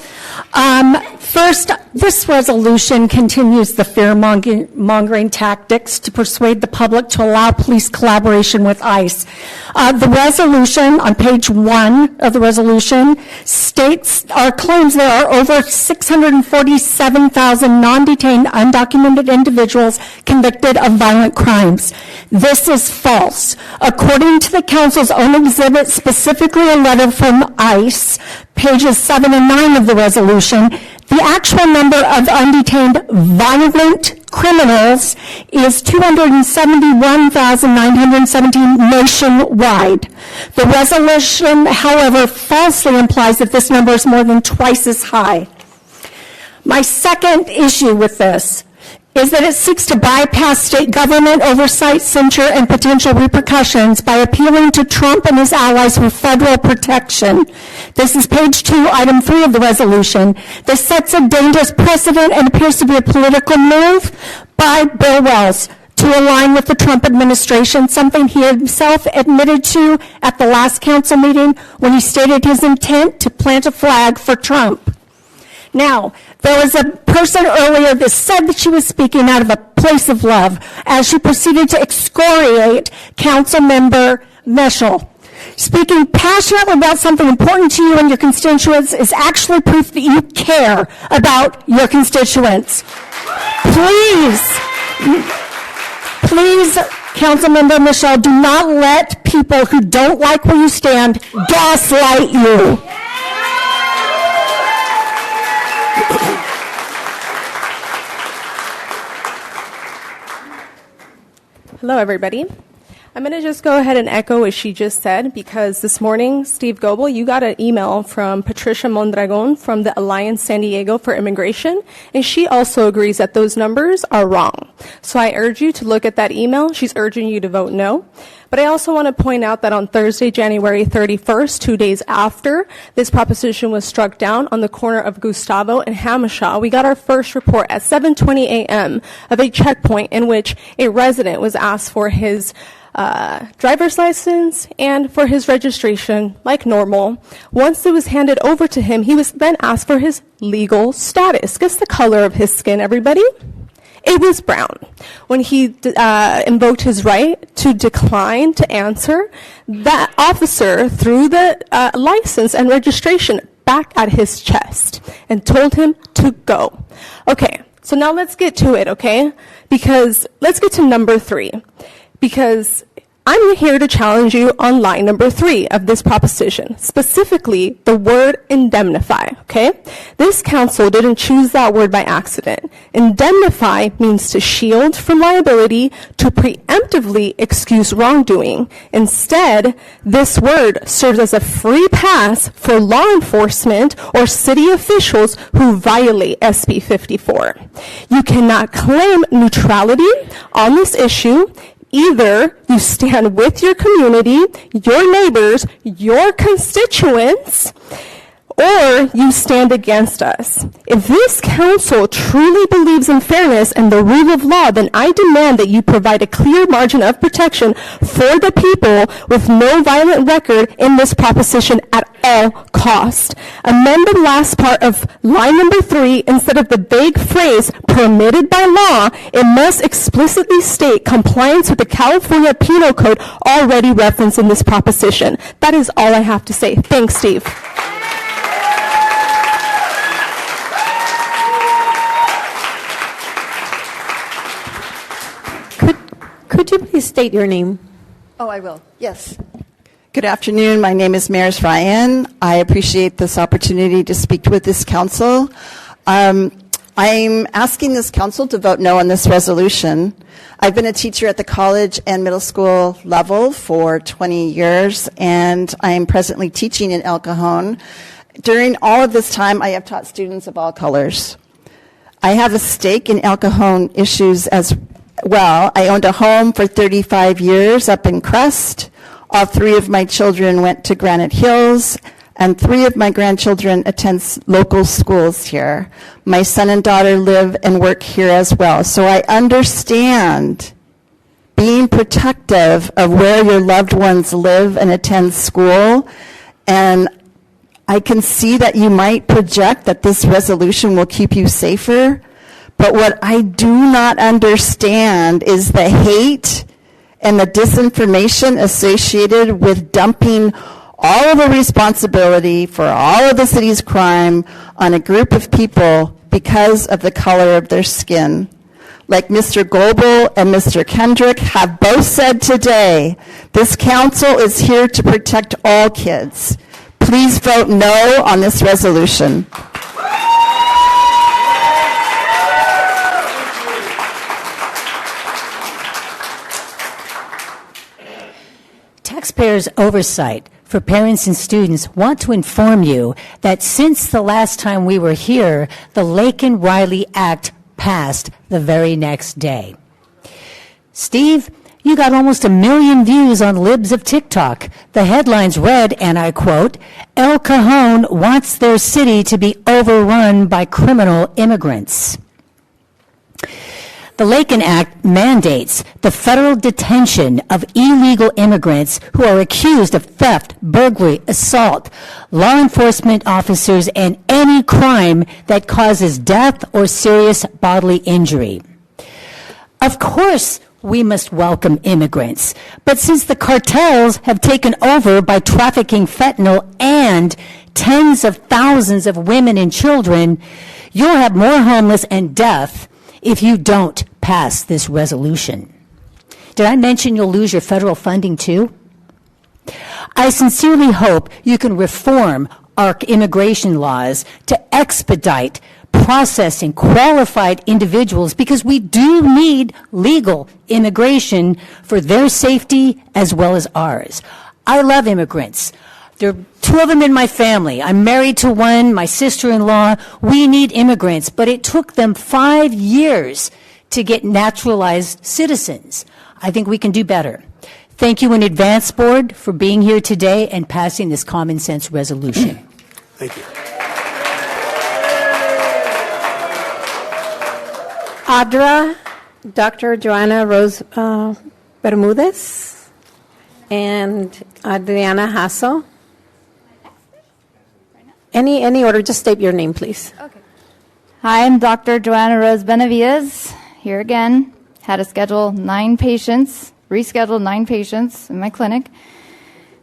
First, this resolution continues the fear-mongering tactics to persuade the public to allow police collaboration with ICE. The resolution, on page 1 of the resolution, states or claims there are over 647,000 non-detained, undocumented individuals convicted of violent crimes. This is false. According to the council's own exhibit, specifically a letter from ICE, pages 7 and 9 of the resolution, the actual number of undetained violent criminals is 271,917 nationwide. The resolution, however, falsely implies that this number is more than twice as high. My second issue with this is that it seeks to bypass state government oversight, censure, and potential repercussions by appealing to Trump and his allies for federal protection. This is page 2, item 3 of the resolution. This sets a dangerous precedent and appears to be a political move by Bill Wells to align with the Trump administration, something he himself admitted to at the last council meeting when he stated his intent to plant a flag for Trump. Now, there was a person earlier that said that she was speaking out of a place of love as she proceeded to excoriate Council Member Meshel. Speaking passionately about something important to you and your constituents is actually proof that you care about your constituents. Please, Councilmember Meshel, do not let people who don't like where you stand gaslight you. Hello, everybody. I'm going to just go ahead and echo what she just said, because this morning, Steve Goebel, you got an email from Patricia Mondragon from the Alliance San Diego for Immigration, and she also agrees that those numbers are wrong. So I urge you to look at that email. She's urging you to vote no. But I also want to point out that on Thursday, January 31st, 2 days after this proposition was struck down on the corner of Gustavo and Hamishaw, we got our first report at 7:20 a.m. of a checkpoint in which a resident was asked for his driver's license and for his registration like normal. Once it was handed over to him, he was then asked for his legal status. Guess the color of his skin, everybody? It was brown. When he invoked his right to decline to answer, that officer threw the license and registration back at his chest and told him to go. Okay, so now let's get to it, okay? Because let's get to number 3. Because I'm here to challenge you on line number 3 of this proposition, specifically the word indemnify, okay? This council didn't choose that word by accident. Indemnify means to shield from liability, to preemptively excuse wrongdoing. Instead, this word serves as a free pass for law enforcement or city officials who violate SB 54. You cannot claim neutrality on this issue. Either you stand with your community, your neighbors, your constituents, or you stand against us. If this council truly believes in fairness and the rule of law, then I demand that you provide a clear margin of protection for the people with no violent record in this proposition at all cost. Amend the last part of line number 3. Instead of the vague phrase permitted by law, it must explicitly state compliance with the California Penal Code already referenced in this proposition. That is all I have to say. Thanks, Steve. Could you please state your name? Oh, I will. Yes. Good afternoon. My name is Maris Ryan. I appreciate this opportunity to speak with this council. I'm asking this council to vote no on this resolution. I've been a teacher at the college and middle school level for 20 years, and I am presently teaching in El Cajon. During all of this time, I have taught students of all colors. I have a stake in El Cajon issues as well. I owned a home for 35 years up in Crest. All 3 of my children went to Granite Hills, and 3 of my grandchildren attend local schools here. My son and daughter live and work here as well. So I understand being protective of where your loved ones live and attend school, and I can see that you might project that this resolution will keep you safer. But what I do not understand is the hate and the disinformation associated with dumping all of the responsibility for all of the city's crime on a group of people because of the color of their skin. Like Mr. Goebel and Mr. Kendrick have both said today, this council is here to protect all kids. Please vote no on this resolution. Taxpayers' oversight for parents and students want to inform you that since the last time we were here, the Laken-Riley Act passed the very next day. Steve, you got almost 1 million views on Libs of TikTok. The headlines read, and I quote, El Cajon wants their city to be overrun by criminal immigrants. The Laken Act mandates the federal detention of illegal immigrants who are accused of theft, burglary, assault, law enforcement officers, and any crime that causes death or serious bodily injury. Of course, we must welcome immigrants, but since the cartels have taken over by trafficking fentanyl and tens of thousands of women and children, you'll have more homeless and death if you don't pass this resolution. Did I mention you'll lose your federal funding too? I sincerely hope you can reform our immigration laws to expedite processing qualified individuals, because we do need legal immigration for their safety as well as ours. I love immigrants. There are 2 of them in my family. I'm married to one, my sister-in-law. We need immigrants, but it took them 5 years to get naturalized citizens. I think we can do better. Thank you in advance, Board, for being here today and passing this common sense resolution. Thank you. Dr. Joanna Rose Bermudez and Adriana Hasso. Any order, just state your name, please. Okay. Hi, I'm Dr. Joanna Rose Benavides, here again. Had to schedule 9 patients, rescheduled 9 patients in my clinic.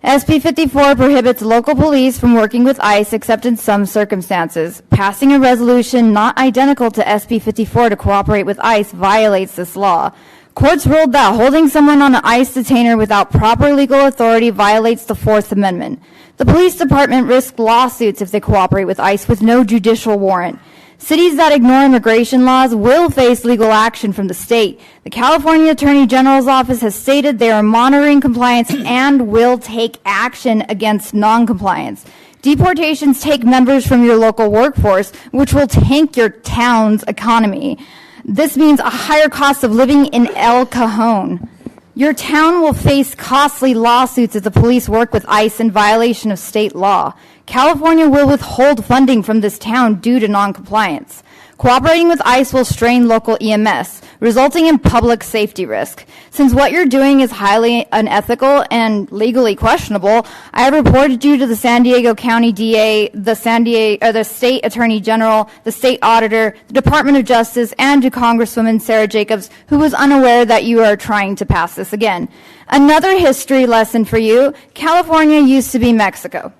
SB 54 prohibits local police from working with ICE except in some circumstances. Passing a resolution not identical to SB 54 to cooperate with ICE violates this law. Courts ruled that holding someone on an ICE detainer without proper legal authority violates the 4th Amendment. The police department risks lawsuits if they cooperate with ICE with no judicial warrant. Cities that ignore immigration laws will face legal action from the state. The California Attorney General's office has stated they are monitoring compliance and will take action against noncompliance. Deportations take members from your local workforce, which will tank your town's economy. This means a higher cost of living in El Cajon. Your town will face costly lawsuits if the police work with ICE in violation of state law. California will withhold funding from this town due to noncompliance. Cooperating with ICE will strain local EMS, resulting in public safety risk. Since what you're doing is highly unethical and legally questionable, I have reported you to the San Diego County DA, the State Attorney General, the State Auditor, the Department of Justice, and to Congresswoman Sarah Jacobs, who was unaware that you are trying to pass this again. Another history lesson for you: California used to be Mexico.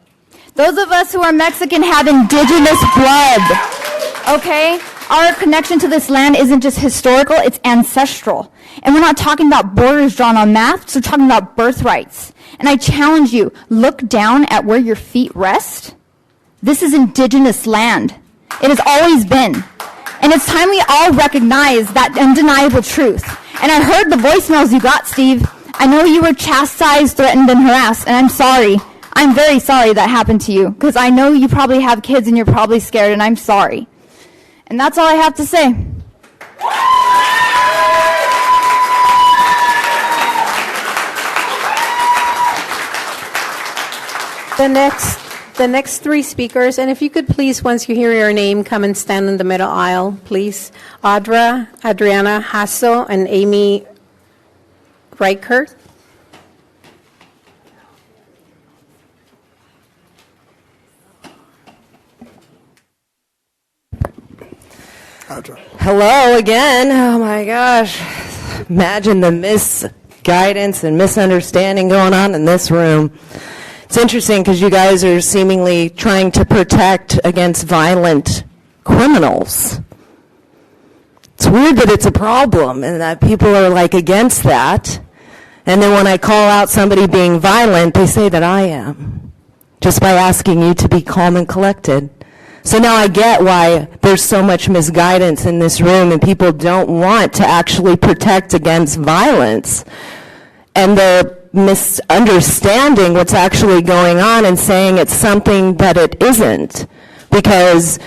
Those of us who are Mexican have indigenous blood, okay? Our connection to this land isn't just historical, it's ancestral. And we're not talking about borders drawn on maps, we're talking about birthrights. And I challenge you, look down at where your feet rest. This is indigenous land. It has always been. And it's time we all recognize that undeniable truth. And I heard the voicemails you got, Steve. I know you were chastised, threatened, and harassed, and I'm sorry. I'm very sorry that happened to you, because I know you probably have kids and you're probably scared, and I'm sorry. And that's all I have to say. The next three speakers, and if you could please, once you hear your name, come and stand in the middle aisle, please. Audra, Adriana Hasso, and Amy Reichert. Hello again. Oh my gosh. Imagine the misguidance and misunderstanding going on in this room. It's interesting because you guys are seemingly trying to protect against violent criminals. It's weird that it's a problem and that people are like against that. And then when I call out somebody being violent, they say that I am, just by asking you to be calm and collected. So now I get why there's so much misguidance in this room and people don't want to actually protect against violence. And they're misunderstanding what's actually going on and saying it's something that it isn't. Because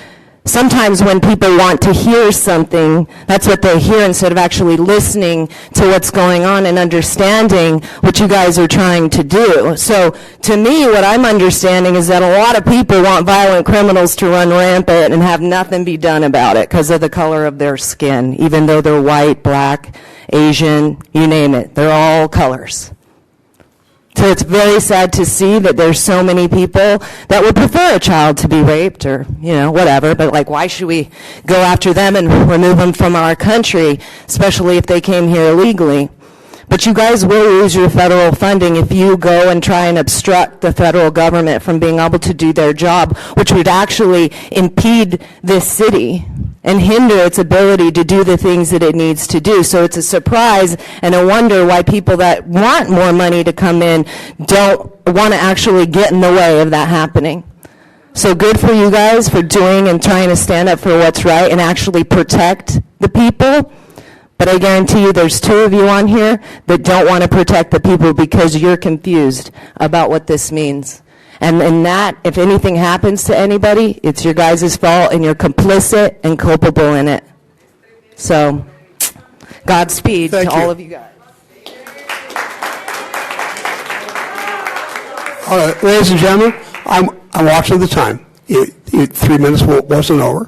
sometimes when people want to hear something, that's what they hear instead of actually listening to what's going on and understanding what you guys are trying to do. So to me, what I'm understanding is that a lot of people want violent criminals to run rampant and have nothing be done about it because of the color of their skin, even though they're white, black, Asian, you name it. They're all colors. So it's very sad to see that there's so many people that would prefer a child to be raped or, whatever. But, why should we go after them and remove them from our country, especially if they came here illegally? But you guys will lose your federal funding if you go and try and obstruct the federal government from being able to do their job, which would actually impede this city and hinder its ability to do the things that it needs to do. So it's a surprise and a wonder why people that want more money to come in don't want to actually get in the way of that happening. So good for you guys for doing and trying to stand up for what's right and actually protect the people. But I guarantee you there's two of you on here that don't want to protect the people because you're confused about what this means. And in that, if anything happens to anybody, it's your guys' fault and you're complicit and culpable in it. So, Godspeed to all of you guys. All right, ladies and gentlemen, I'm watching the time. 3 minutes wasn't over.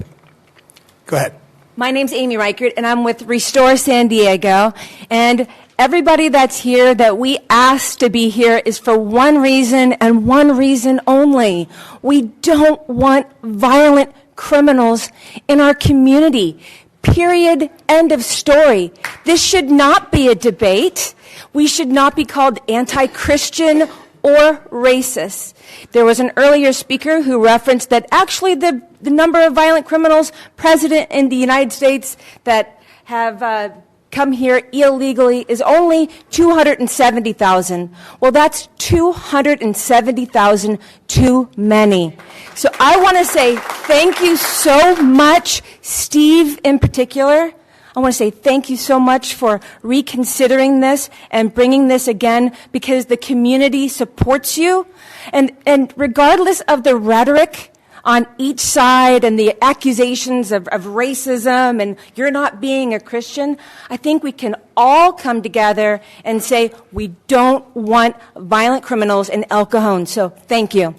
Go ahead. My name's Amy Reichert, and I'm with Restore San Diego. And everybody that's here that we asked to be here is for one reason and one reason only. We don't want violent criminals in our community. Period. End of story. This should not be a debate. We should not be called anti-Christian or racist. There was an earlier speaker who referenced that actually the number of violent criminals present in the United States that have come here illegally is only 270,000. Well, that's 270,000 too many. So I want to say thank you so much, Steve in particular. I want to say thank you so much for reconsidering this and bringing this again because the community supports you. And regardless of the rhetoric, on each side and the accusations of racism and you're not being a Christian, I think we can all come together and say we don't want violent criminals in El Cajon. So thank you.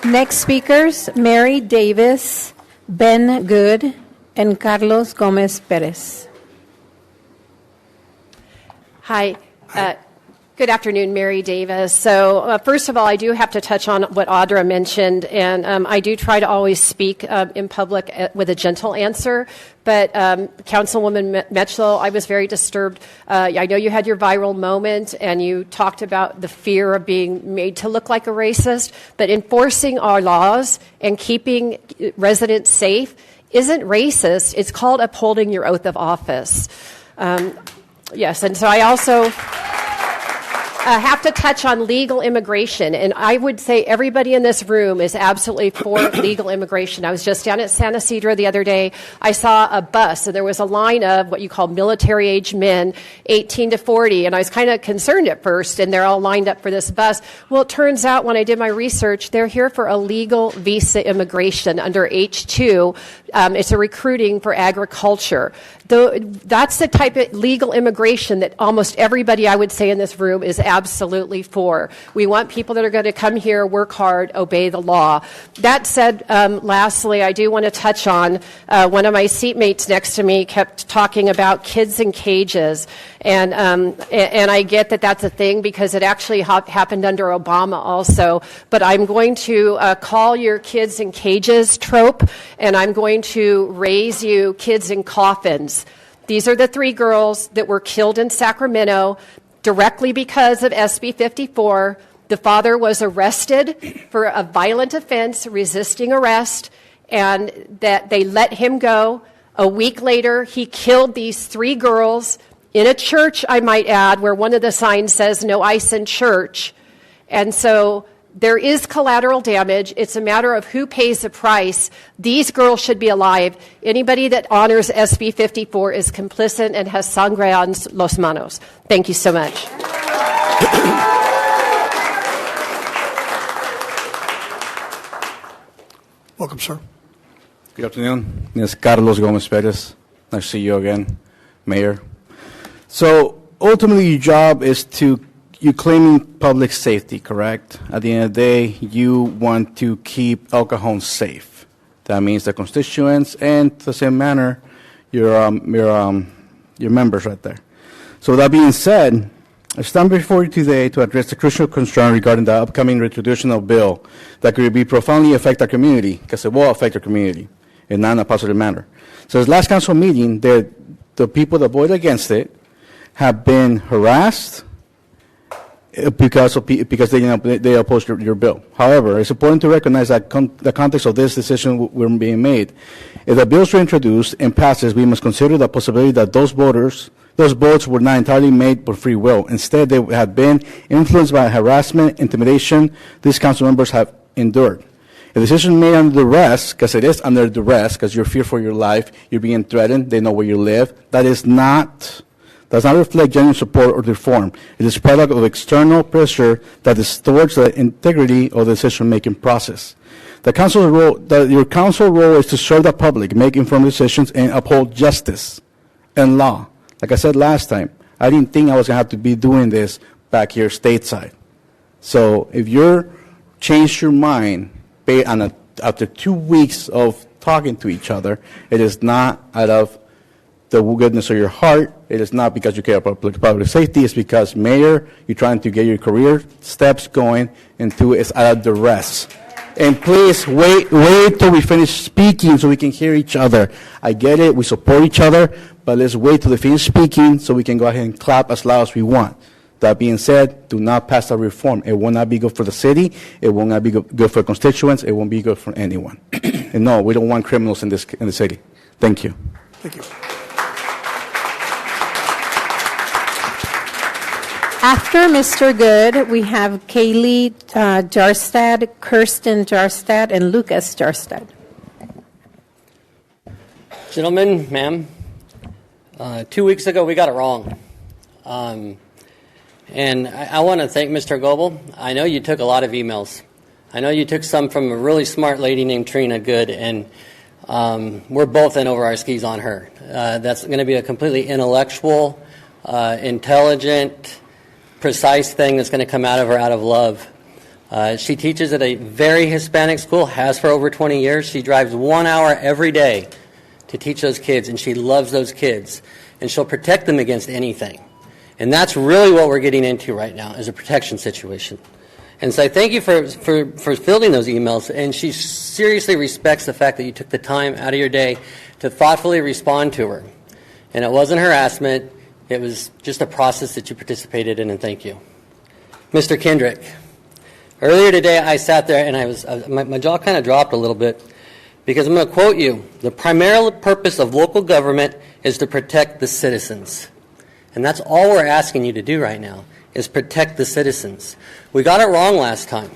Next speakers, Mary Davis, Ben Good, and Carlos Gomez Perez. Hi. Good afternoon, Mary Davis. So first of all, I do have to touch on what Audra mentioned, and I do try to always speak in public with a gentle answer. But Councilwoman Metchel, I was very disturbed. I know you had your viral moment, and you talked about the fear of being made to look like a racist, but enforcing our laws and keeping residents safe isn't racist. It's called upholding your oath of office. Yes, and so I also have to touch on legal immigration, and I would say everybody in this room is absolutely for legal immigration. I was just down at San Isidro the other day. I saw a bus, and there was a line of what you call military-age men, 18 to 40, and I was kind of concerned at first, and they're all lined up for this bus. Well, it turns out when I did my research, they're here for illegal visa immigration under H-2. It's a recruiting for agriculture. That's the type of legal immigration that almost everybody, I would say, in this room is absolutely for. We want people that are going to come here, work hard, obey the law. That said, lastly, I do want to touch on one of my seatmates next to me kept talking about kids in cages. And I get that that's a thing because it actually happened under Obama also. But I'm going to call your kids in cages trope, and I'm going to raise you kids in coffins. These are the 3 girls that were killed in Sacramento directly because of SB 54. The father was arrested for a violent offense, resisting arrest, and that they let him go. A week later, he killed these 3 girls in a church, I might add, where one of the signs says, "No ice in church." And so there is collateral damage. It's a matter of who pays the price. These girls should be alive. Anybody that honors SB 54 is complicit and has sangre en los manos. Thank you so much. Welcome, sir. Good afternoon. This is Carlos Gomez Perez. Nice to see you again, Mayor. So ultimately, your job is you're claiming public safety, correct? At the end of the day, you want to keep El Cajon safe. That means the constituents and, the same manner, your members right there. So that being said, I stand before you today to address the crucial concern regarding the upcoming constitutional bill that could be profoundly affect our community, because it will affect our community, and not in a positive manner. So this last council meeting, the people that voted against it have been harassed because they opposed your bill. However, it's important to recognize that the context of this decision we're being made. If the bills are introduced and passes, we must consider the possibility that those votes were not entirely made for free will. Instead, they have been influenced by harassment, intimidation these council members have endured. A decision made under duress, because it is under duress, because you're fearful for your life, you're being threatened, they know where you live, does not reflect genuine support or reform. It is a product of external pressure that distorts the integrity of the decision-making process. Your council role is to serve the public, make informed decisions, and uphold justice and law. Like I said last time, I didn't think I was going to have to be doing this back here stateside. So if you're changed your mind after 2 weeks of talking to each other, it is not out of the goodness of your heart. It is not because you care about public safety. It's because, Mayor, you're trying to get your career steps going, and 2, it's out of duress. And please wait till we finish speaking so we can hear each other. I get it, we support each other, but let's wait till they finish speaking so we can go ahead and clap as loud as we want. That being said, do not pass a reform. It will not be good for the city. It will not be good for constituents. It won't be good for anyone. And no, we don't want criminals in the city. Thank you. Thank you. After Mr. Good, we have Kaylee Jarstad, Kirsten Jarstad, and Lucas Jarstad. Gentlemen, ma'am, 2 weeks ago we got it wrong. And I want to thank Mr. Goebel. I know you took a lot of emails. I know you took some from a really smart lady named Trina Good, and we're both in over our skis on her. That's going to be a completely intellectual, intelligent, precise thing that's going to come out of her out of love. She teaches at a very Hispanic school, has for over 20 years. She drives 1 hour every day to teach those kids, and she loves those kids. And she'll protect them against anything. And that's really what we're getting into right now, is a protection situation. And so I thank you for fielding those emails. And she seriously respects the fact that you took the time out of your day to thoughtfully respond to her. And it wasn't harassment. It was just a process that you participated in, and thank you. Mr. Kendrick, earlier today I sat there and my jaw kind of dropped a little bit because I'm going to quote you. The primary purpose of local government is to protect the citizens. And that's all we're asking you to do right now, is protect the citizens. We got it wrong last time.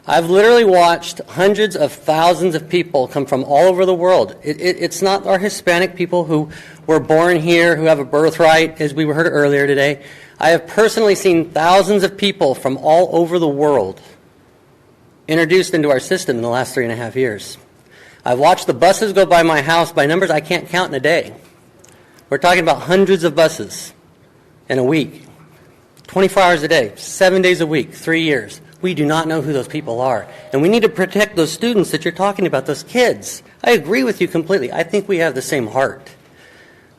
I've literally watched hundreds of thousands of people come from all over the world. It's not our Hispanic people who were born here, who have a birthright, as we heard earlier today. I have personally seen thousands of people from all over the world introduced into our system in the last 3.5 years. I've watched the buses go by my house by numbers I can't count in a day. We're talking about hundreds of buses in a week, 24 hours a day, 7 days a week, 3 years. We do not know who those people are. And we need to protect those students that you're talking about, those kids. I agree with you completely. I think we have the same heart.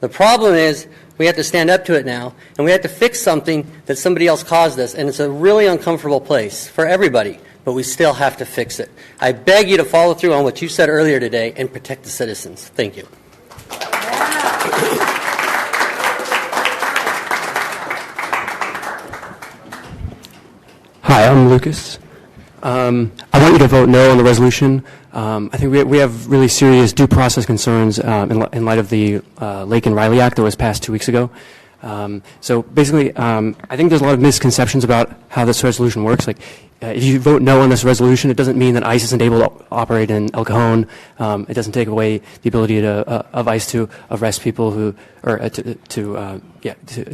The problem is we have to stand up to it now, and we have to fix something that somebody else caused us, and it's a really uncomfortable place for everybody, but we still have to fix it. I beg you to follow through on what you said earlier today and protect the citizens. Thank you. Hi, I'm Lucas. I want you to vote no on the resolution. I think we have really serious due process concerns in light of the Lake and Riley Act that was passed 2 weeks ago. So basically, I think there's a lot of misconceptions about how this resolution works. Like, if you vote no on this resolution, it doesn't mean that ICE isn't able to operate in El Cajon. It doesn't take away the ability of ICE to arrest people who, or to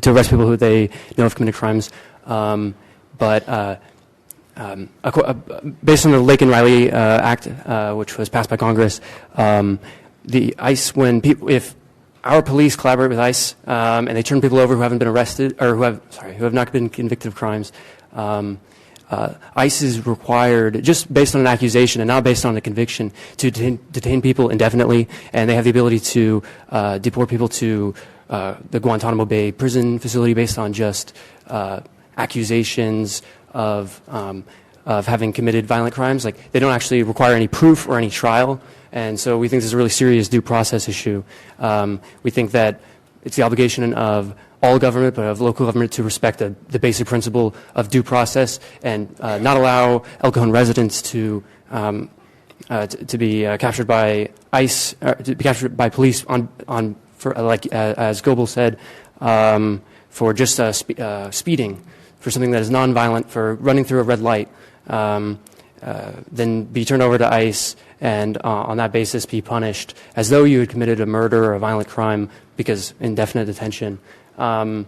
arrest people who they know have committed crimes. But based on the Lake and Riley Act, which was passed by Congress, the ICE, if our police collaborate with ICE and they turn people over who haven't been arrested or who have not been convicted of crimes, ICE is required, just based on an accusation and not based on a conviction, to detain people indefinitely, and they have the ability to deport people to the Guantanamo Bay prison facility based on just accusations of having committed violent crimes. Like, they don't actually require any proof or any trial, and so we think this is a really serious due process issue. We think that it's the obligation of all government, but of local government, to respect the basic principle of due process and not allow El Cajon residents to be captured by ICE, to be captured by police as Goebel said, for just speeding, for something that is nonviolent, for running through a red light, then be turned over to ICE and on that basis be punished as though you had committed a murder or a violent crime, because indefinite detention. I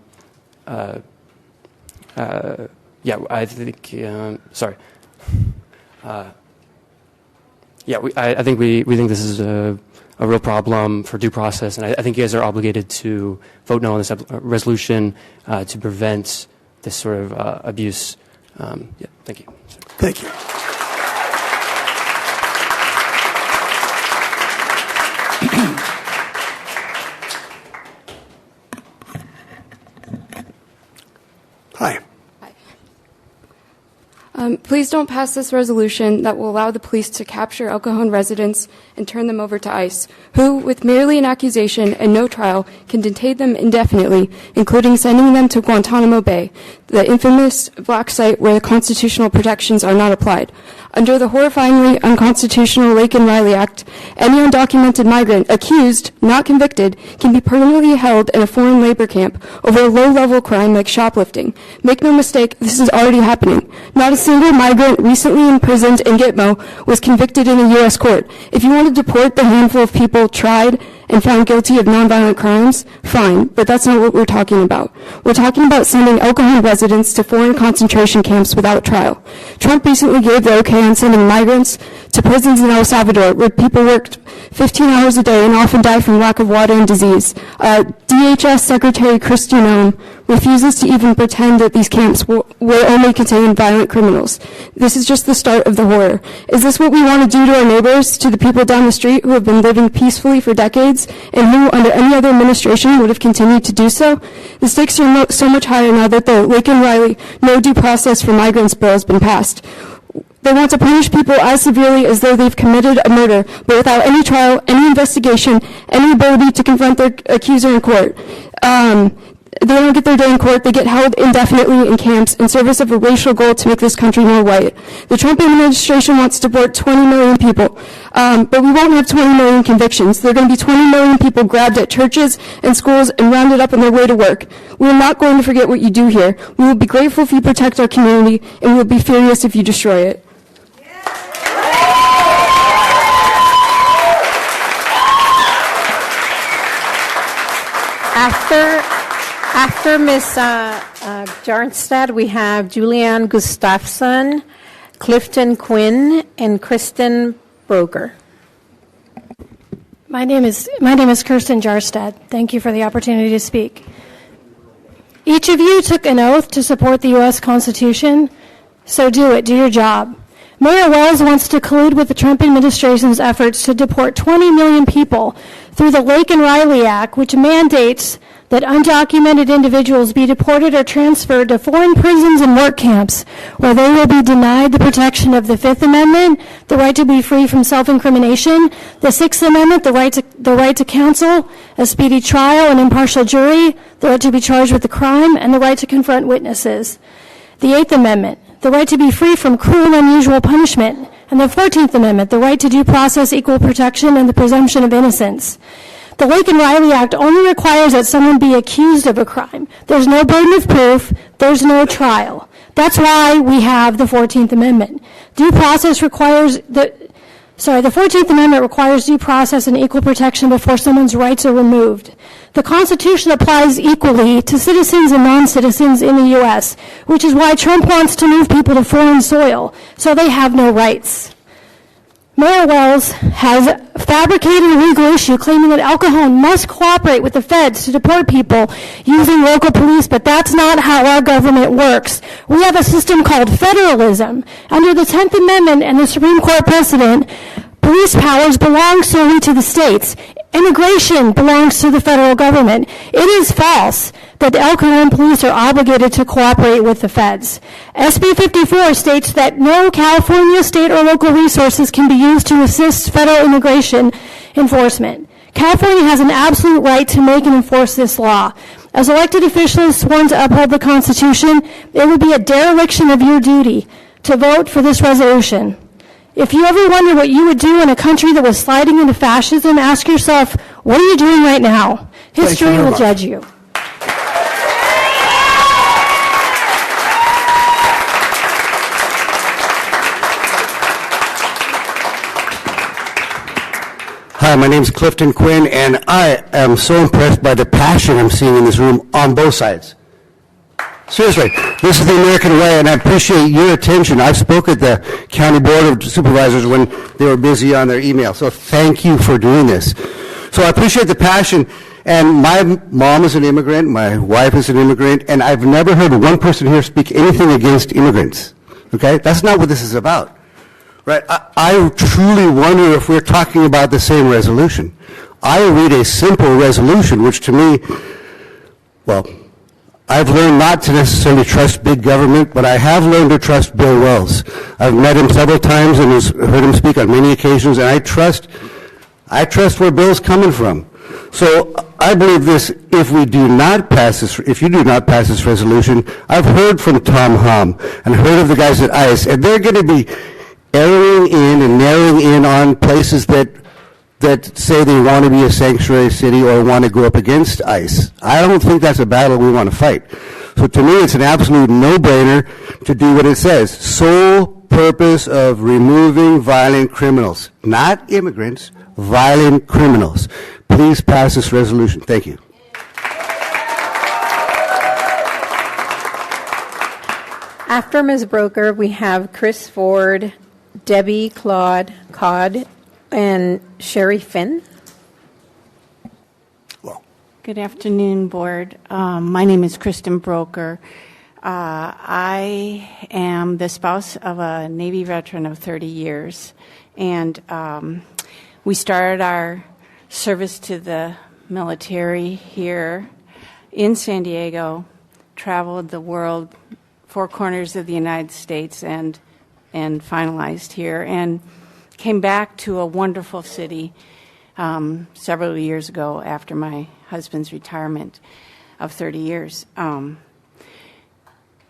think, I think we think this is a real problem for due process, and I think you guys are obligated to vote no on this resolution to prevent this sort of abuse. Thank you. Thank you. Hi. Please don't pass this resolution that will allow the police to capture El Cajon residents and turn them over to ICE, who, with merely an accusation and no trial, can detain them indefinitely, including sending them to Guantanamo Bay, the infamous black site where the constitutional protections are not applied. Under the horrifyingly unconstitutional Lake and Riley Act, any undocumented migrant accused, not convicted, can be permanently held in a foreign labor camp over a low-level crime like shoplifting. Make no mistake, this is already happening. Not a single migrant recently imprisoned in Gitmo was convicted in a U.S. court. If you want to deport the handful of people tried and found guilty of nonviolent crimes, fine, but that's not what we're talking about. We're talking about sending El Cajon residents to foreign concentration camps without trial. Trump recently gave the okay on sending migrants to prisons in El Salvador, where people worked 15 hours a day and often die from lack of water and disease. DHS Secretary Kristi Noem refuses to even pretend that these camps will only contain violent criminals. This is just the start of the horror. Is this what we want to do to our neighbors, to the people down the street who have been living peacefully for decades and who, under any other administration, would have continued to do so? The stakes are so much higher now that the Laken-Riley no due process for migrants bill has been passed. They want to punish people as severely as though they've committed a murder, but without any trial, any investigation, any ability to confront their accuser in court. They don't get their day in court. They get held indefinitely in camps in service of a racial goal to make this country more white. The Trump administration wants to deport 20 million people, but we won't have 20 million convictions. There are going to be 20 million people grabbed at churches and schools and rounded up on their way to work. We are not going to forget what you do here. We will be grateful if you protect our community, and we will be furious if you destroy it. After Ms. Jarnstad, we have Julianne Gustafson, Clifton Quinn, and Kristen Broker. My name is Kirsten Jarstad. Thank you for the opportunity to speak. Each of you took an oath to support the U.S. Constitution, so do it. Do your job. Mayor Wells wants to collude with the Trump administration's efforts to deport 20 million people through the Laken-Riley Act, which mandates that undocumented individuals be deported or transferred to foreign prisons and work camps, where they will be denied the protection of the Fifth Amendment, the right to be free from self-incrimination, the Sixth Amendment, the right to counsel, a speedy trial, an impartial jury, the right to be charged with a crime, and the right to confront witnesses. The Eighth Amendment, the right to be free from cruel and unusual punishment, and the 14th Amendment, the right to due process, equal protection, and the presumption of innocence. The Laken-Riley Act only requires that someone be accused of a crime. There's no burden of proof. There's no trial. That's why we have the 14th Amendment. The 14th Amendment requires due process and equal protection before someone's rights are removed. The Constitution applies equally to citizens and non-citizens in the U.S., which is why Trump wants to move people to foreign soil, so they have no rights. Mayor Wells has fabricated a legal issue claiming that El Cajon must cooperate with the feds to deport people using local police, but that's not how our government works. We have a system called federalism. Under the 10th Amendment and the Supreme Court precedent, police powers belong solely to the states. Immigration belongs to the federal government. It is false that the El Cajon police are obligated to cooperate with the feds. SB 54 states that no California state or local resources can be used to assist federal immigration enforcement. California has an absolute right to make and enforce this law. As elected officials sworn to uphold the Constitution, it would be a dereliction of your duty to vote for this resolution. If you ever wonder what you would do in a country that was sliding into fascism, ask yourself, what are you doing right now? History will judge you. Hi, my name is Clifton Quinn, and I am so impressed by the passion I'm seeing in this room on both sides. Seriously, this is the American way, and I appreciate your attention. I spoke at the County Board of Supervisors when they were busy on their email, so thank you for doing this. So I appreciate the passion, and my mom is an immigrant, my wife is an immigrant, and I've never heard one person here speak anything against immigrants, okay? That's not what this is about, right? I truly wonder if we're talking about the same resolution. I read a simple resolution, which to me, well, I've learned not to necessarily trust big government, but I have learned to trust Bill Wells. I've met him several times and heard him speak on many occasions, and I trust where Bill's coming from. So I believe this, if you do not pass this resolution, I've heard from Tom Hom and heard of the guys at ICE, and they're going to be narrowing in on places that say they want to be a sanctuary city or want to go up against ICE. I don't think that's a battle we want to fight. So to me, it's an absolute no-brainer to do what it says. Sole purpose of removing violent criminals, not immigrants, violent criminals. Please pass this resolution. Thank you. After Ms. Broker, we have Chris Ford, Debbie Codd, and Sherry Finn. Good afternoon, Board. My name is Kristen Broker. I am the spouse of a Navy veteran of 30 years, and we started our service to the military here in San Diego, traveled the world, 4 corners of the United States, and finalized here, and came back to a wonderful city several years ago after my husband's retirement of 30 years.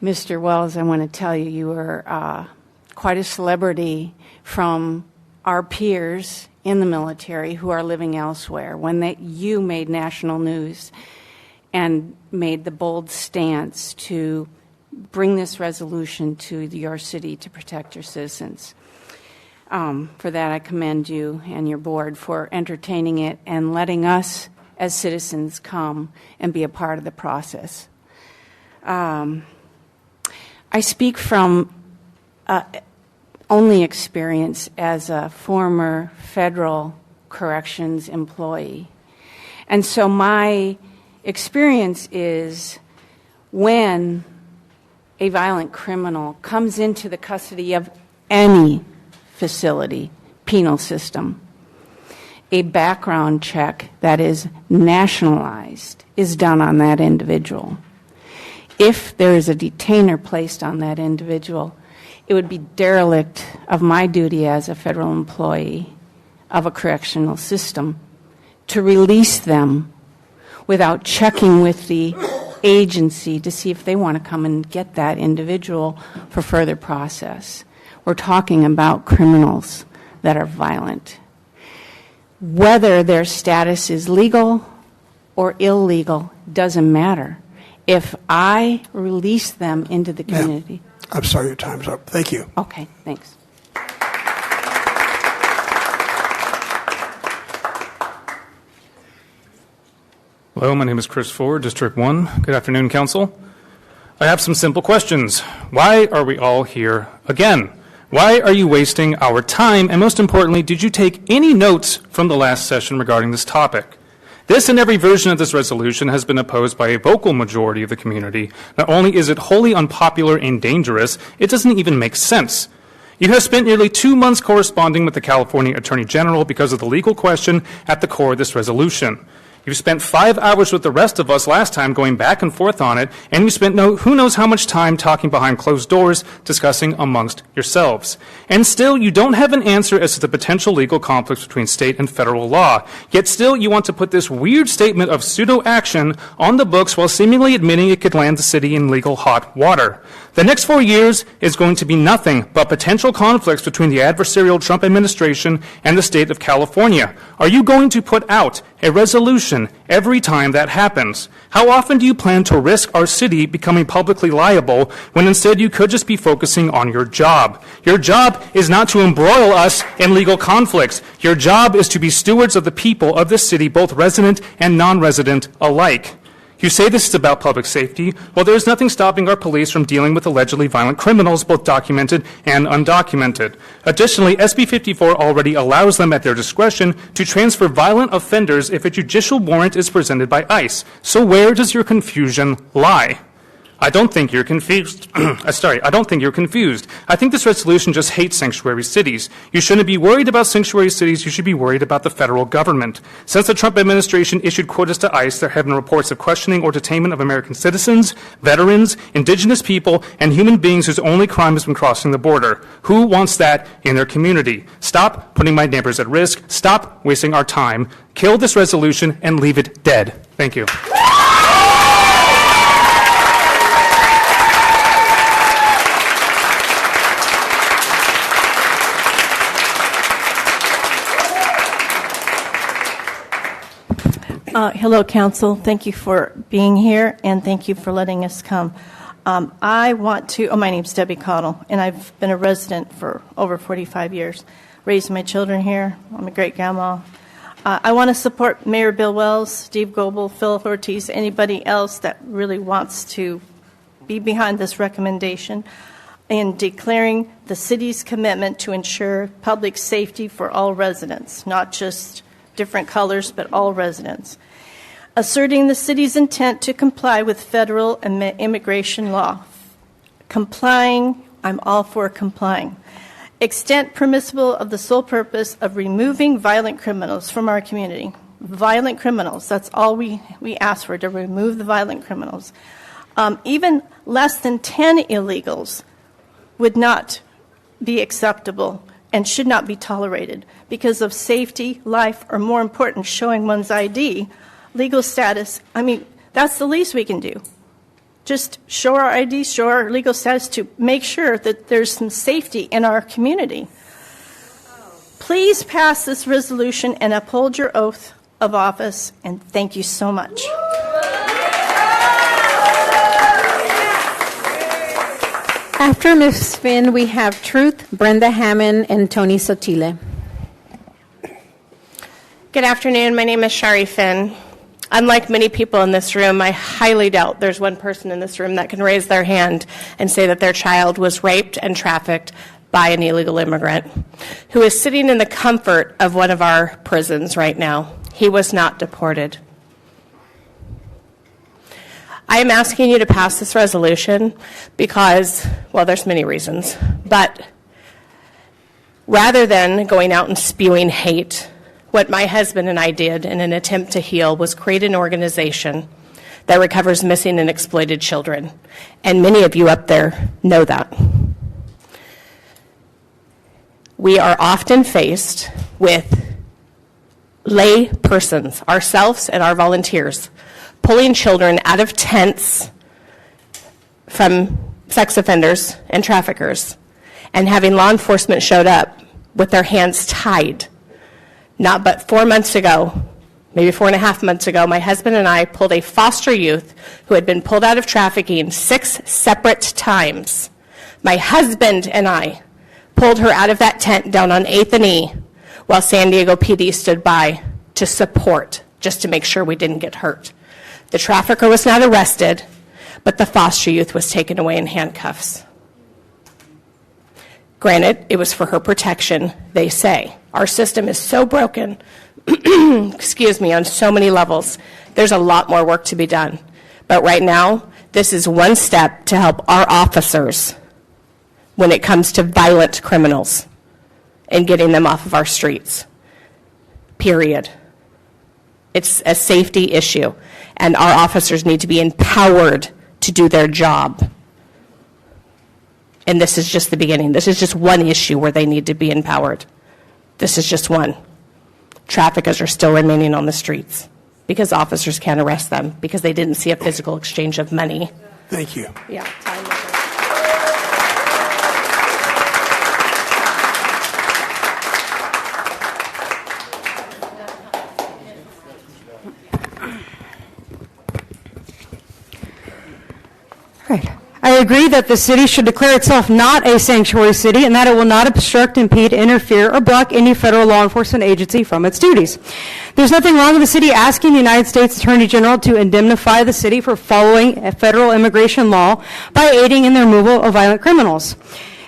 Mr. Wells, I want to tell you, you were quite a celebrity from our peers in the military who are living elsewhere when you made national news and made the bold stance to bring this resolution to your city to protect your citizens. For that, I commend you and your board for entertaining it and letting us as citizens come and be a part of the process. I speak from only experience as a former federal corrections employee. And so my experience is when a violent criminal comes into the custody of any facility, penal system, a background check that is nationalized is done on that individual. If there is a detainer placed on that individual, it would be derelict of my duty as a federal employee of a correctional system to release them without checking with the agency to see if they want to come and get that individual for further process. We're talking about criminals that are violent. Whether their status is legal or illegal doesn't matter. If I release them into the community. I'm sorry, your time's up. Thank you. Okay, thanks. Hello, my name is Chris Ford, District 1. Good afternoon, Council. I have some simple questions. Why are we all here again? Why are you wasting our time? And most importantly, did you take any notes from the last session regarding this topic? This and every version of this resolution has been opposed by a vocal majority of the community. Not only is it wholly unpopular and dangerous, it doesn't even make sense. You have spent nearly 2 months corresponding with the California Attorney General because of the legal question at the core of this resolution. You spent 5 hours with the rest of us last time going back and forth on it, and you spent who knows how much time talking behind closed doors, discussing amongst yourselves. And still, you don't have an answer as to the potential legal conflicts between state and federal law. Yet still, you want to put this weird statement of pseudo-action on the books while seemingly admitting it could land the city in legal hot water. The next 4 years is going to be nothing but potential conflicts between the adversarial Trump administration and the state of California. Are you going to put out a resolution every time that happens? How often do you plan to risk our city becoming publicly liable when instead you could just be focusing on your job? Your job is not to embroil us in legal conflicts. Your job is to be stewards of the people of this city, both resident and non-resident alike. You say this is about public safety. Well, there's nothing stopping our police from dealing with allegedly violent criminals, both documented and undocumented. Additionally, SB 54 already allows them at their discretion to transfer violent offenders if a judicial warrant is presented by ICE. So where does your confusion lie? I don't think you're confused. I don't think you're confused. I think this resolution just hates sanctuary cities. You shouldn't be worried about sanctuary cities. You should be worried about the federal government. Since the Trump administration issued quotas to ICE, there have been reports of questioning or detainment of American citizens, veterans, indigenous people, and human beings whose only crime has been crossing the border. Who wants that in their community? Stop putting my neighbors at risk. Stop wasting our time. Kill this resolution and leave it dead. Thank you. Hello, Council. Thank you for being here, and thank you for letting us come. My name's Debbie Cottle, and I've been a resident for over 45 years. Raised my children here. I'm a great-grandma. I want to support Mayor Bill Wells, Steve Goebel, Phil Ortiz, anybody else that really wants to be behind this recommendation in declaring the city's commitment to ensure public safety for all residents, not just different colors, but all residents. Asserting the city's intent to comply with federal immigration law. Complying, I'm all for complying. Extent permissible of the sole purpose of removing violent criminals from our community. Violent criminals, that's all we ask for, to remove the violent criminals. Even less than 10 illegals would not be acceptable and should not be tolerated because of safety, life, or more important, showing one's ID, legal status. I mean, that's the least we can do. Just show our ID, show our legal status to make sure that there's some safety in our community. Please pass this resolution and uphold your oath of office, and thank you so much. After Ms. Finn, we have Truth, Brenda Hammond, and Tony Sotile. Good afternoon. My name is Shari Finn. Unlike many people in this room, I highly doubt there's one person in this room that can raise their hand and say that their child was raped and trafficked by an illegal immigrant who is sitting in the comfort of one of our prisons right now. He was not deported. I am asking you to pass this resolution because, well, there's many reasons, but rather than going out and spewing hate, what my husband and I did in an attempt to heal was create an organization that recovers missing and exploited children. And many of you up there know that. We are often faced with lay persons, ourselves and our volunteers, pulling children out of tents from sex offenders and traffickers and having law enforcement showed up with their hands tied. Not but 4 months ago, maybe 4.5 months ago, my husband and I pulled a foster youth who had been pulled out of trafficking 6 separate times. My husband and I pulled her out of that tent down on 8th and E while San Diego PD stood by to support, just to make sure we didn't get hurt. The trafficker was not arrested, but the foster youth was taken away in handcuffs. Granted, it was for her protection, they say. Our system is so broken, excuse me, on so many levels. There's a lot more work to be done. But right now, this is one step to help our officers when it comes to violent criminals and getting them off of our streets. Period. It's a safety issue, and our officers need to be empowered to do their job. And this is just the beginning. This is just one issue where they need to be empowered. This is just one. Traffickers are still remaining on the streets because officers can't arrest them because they didn't see a physical exchange of money. Thank you. Yeah, time is up. Right. I agree that the city should declare itself not a sanctuary city and that it will not obstruct, impede, interfere, or block any federal law enforcement agency from its duties. There's nothing wrong with the city asking the United States Attorney General to indemnify the city for following a federal immigration law by aiding in the removal of violent criminals.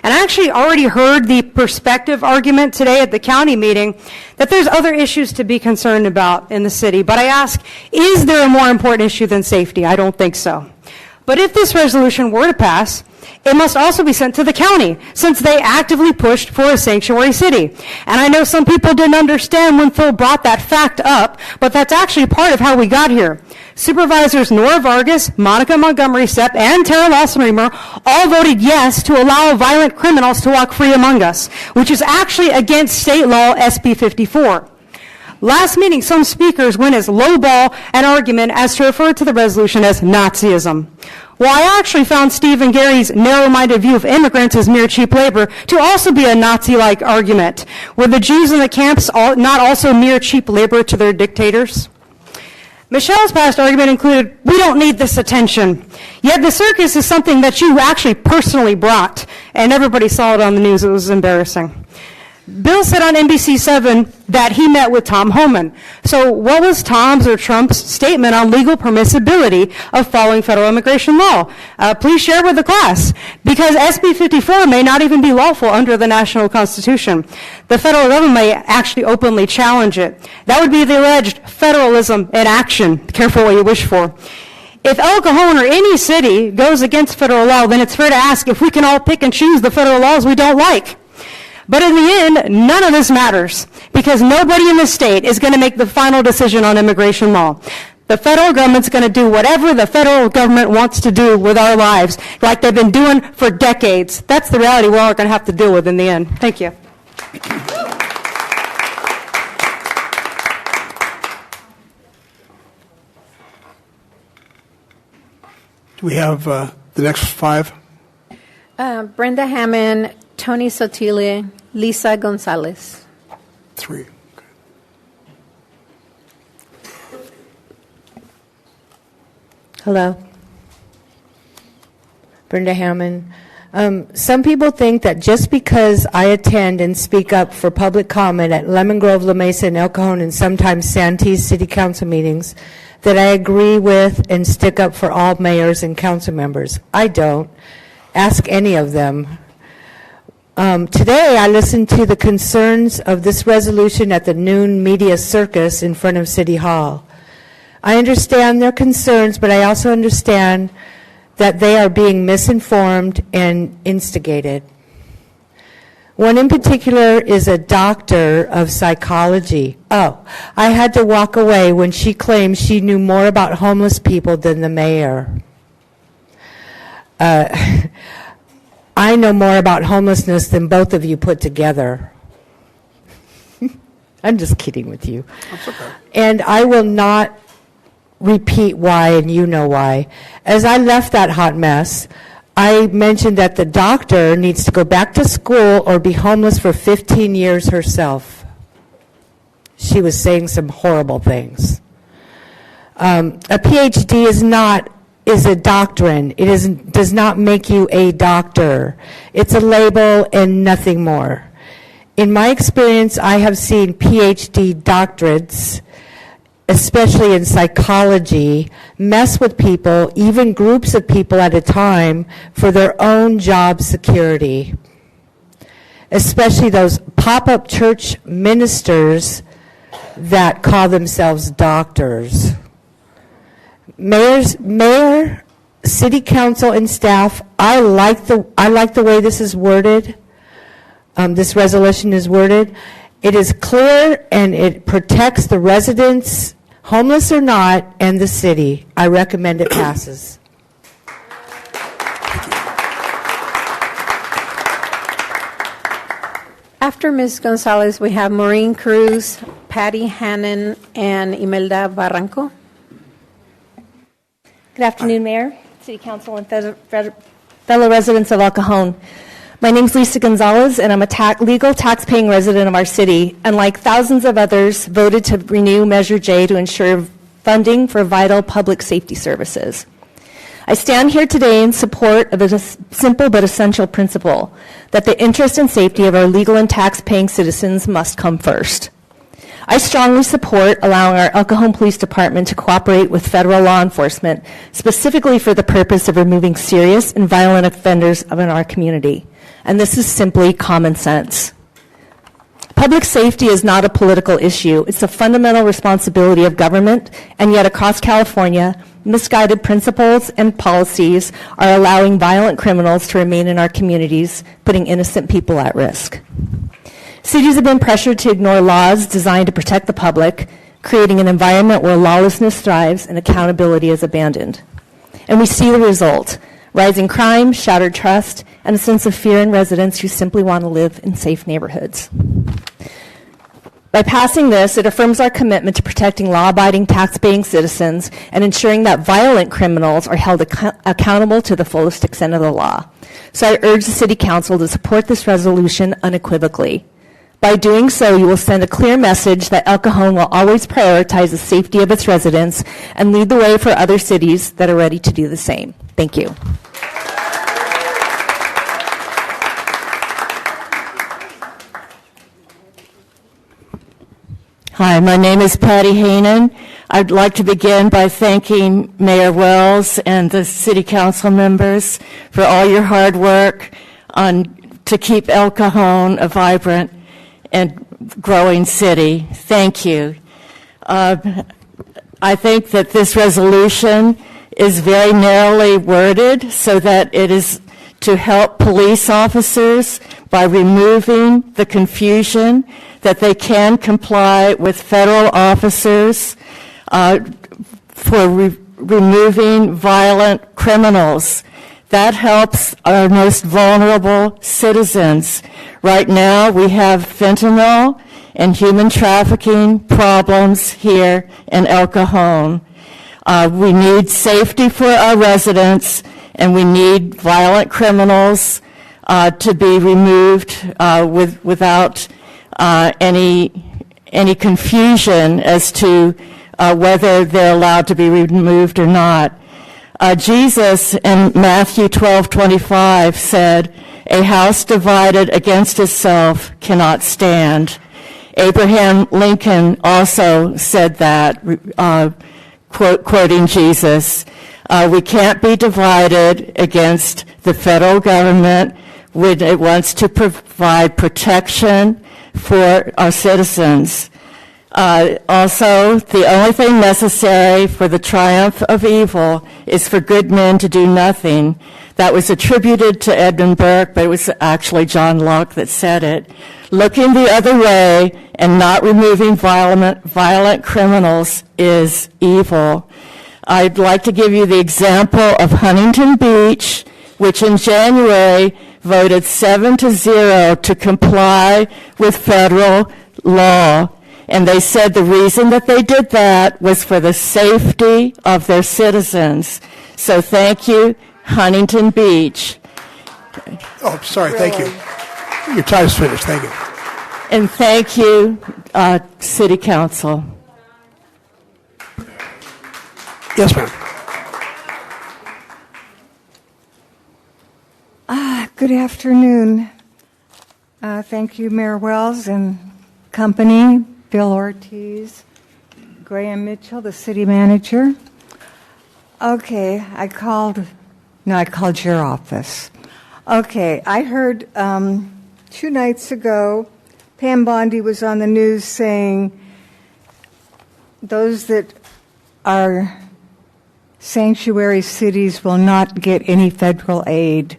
And I actually already heard the perspective argument today at the county meeting that there's other issues to be concerned about in the city. But I ask, is there a more important issue than safety? I don't think so. But if this resolution were to pass, it must also be sent to the county, since they actively pushed for a sanctuary city. And I know some people didn't understand when Phil brought that fact up, but that's actually part of how we got here. Supervisors Nora Vargas, Monica Montgomery Sepp, and Tara Lawson-Reamer all voted yes to allow violent criminals to walk free among us, which is actually against state law SB 54. Last meeting, some speakers went as lowball an argument as to refer to the resolution as Nazism. Well, I actually found Steve and Gary's narrow-minded view of immigrants as mere cheap labor to also be a Nazi-like argument. Were the Jews in the camps not also mere cheap labor to their dictators? Michelle's past argument included, we don't need this attention. Yet the circus is something that you actually personally brought, and everybody saw it on the news. It was embarrassing. Bill said on NBC7 that he met with Tom Homan. So what was Tom's or Trump's statement on legal permissibility of following federal immigration law? Please share with the class, because SB 54 may not even be lawful under the national constitution. The federal government may actually openly challenge it. That would be the alleged federalism in action. Careful what you wish for. If El Cajon or any city goes against federal law, then it's fair to ask if we can all pick and choose the federal laws we don't like. But in the end, none of this matters, because nobody in the state is going to make the final decision on immigration law. The federal government's going to do whatever the federal government wants to do with our lives, like they've been doing for decades. That's the reality we're all going to have to deal with in the end. Thank you. Do we have the next five? Brenda Hammond, Tony Sotile, Lisa Gonzalez. Three. Hello. Brenda Hammond. Some people think that just because I attend and speak up for public comment at Lemon Grove, La Mesa, and El Cajon, and sometimes Santee City Council meetings, that I agree with and stick up for all mayors and council members. I don't. Ask any of them. Today, I listened to the concerns of this resolution at the noon media circus in front of City Hall. I understand their concerns, but I also understand that they are being misinformed and instigated. One in particular is a doctor of psychology. Oh, I had to walk away when she claimed she knew more about homeless people than the mayor. I know more about homelessness than both of you put together. I'm just kidding with you. That's okay. And I will not repeat why, and you know why. As I left that hot mess, I mentioned that the doctor needs to go back to school or be homeless for 15 years herself. She was saying some horrible things. A PhD is a doctrine. It does not make you a doctor. It's a label and nothing more. In my experience, I have seen PhD doctorates, especially in psychology, mess with people, even groups of people at a time, for their own job security. Especially those pop-up church ministers that call themselves doctors. Mayor, city council, and staff, I like the way this is worded. This resolution is worded. It is clear and it protects the residents, homeless or not, and the city. I recommend it passes. After Ms. Gonzalez, we have Maureen Cruz, Patty Hannon, and Imelda Barranco. Good afternoon, Mayor, City Council, and fellow residents of El Cajon. My name is Lisa Gonzalez, and I'm a legal tax-paying resident of our city, and like thousands of others, voted to renew Measure J to ensure funding for vital public safety services. I stand here today in support of a simple but essential principle, that the interest and safety of our legal and tax-paying citizens must come first. I strongly support allowing our El Cajon Police Department to cooperate with federal law enforcement, specifically for the purpose of removing serious and violent offenders in our community. And this is simply common sense. Public safety is not a political issue. It's a fundamental responsibility of government, and yet across California, misguided principles and policies are allowing violent criminals to remain in our communities, putting innocent people at risk. Cities have been pressured to ignore laws designed to protect the public, creating an environment where lawlessness thrives and accountability is abandoned. And we see the result: rising crime, shattered trust, and a sense of fear in residents who simply want to live in safe neighborhoods. By passing this, it affirms our commitment to protecting law-abiding, tax-paying citizens and ensuring that violent criminals are held accountable to the fullest extent of the law. So I urge the City Council to support this resolution unequivocally. By doing so, you will send a clear message that El Cajon will always prioritize the safety of its residents and lead the way for other cities that are ready to do the same. Thank you. Hi, my name is Patty Haanen. I'd like to begin by thanking Mayor Wells and the City Council members for all your hard work to keep El Cajon a vibrant and growing city. Thank you. I think that this resolution is very narrowly worded so that it is to help police officers by removing the confusion that they can comply with federal officers for removing violent criminals. That helps our most vulnerable citizens. Right now, we have fentanyl and human trafficking problems here in El Cajon. We need safety for our residents, and we need violent criminals to be removed without any confusion as to whether they're allowed to be removed or not. Jesus in Matthew 12:25 said, "A house divided against itself cannot stand." Abraham Lincoln also said that, quoting Jesus. We can't be divided against the federal government when it wants to provide protection for our citizens. Also, the only thing necessary for the triumph of evil is for good men to do nothing. That was attributed to Edmund Burke, but it was actually John Locke that said it. Looking the other way and not removing violent criminals is evil. I'd like to give you the example of Huntington Beach, which in January voted 7-0 to comply with federal law. And they said the reason that they did that was for the safety of their citizens. So thank you, Huntington Beach. Oh, sorry, thank you. Your time's finished, thank you. And thank you, City Council. Yes, ma'am. Good afternoon. Thank you, Mayor Wells and company, Bill Ortiz, Graham Mitchell, the city manager. Okay, I called your office. Okay, I heard 2 nights ago, Pam Bondi was on the news saying those that are sanctuary cities will not get any federal aid.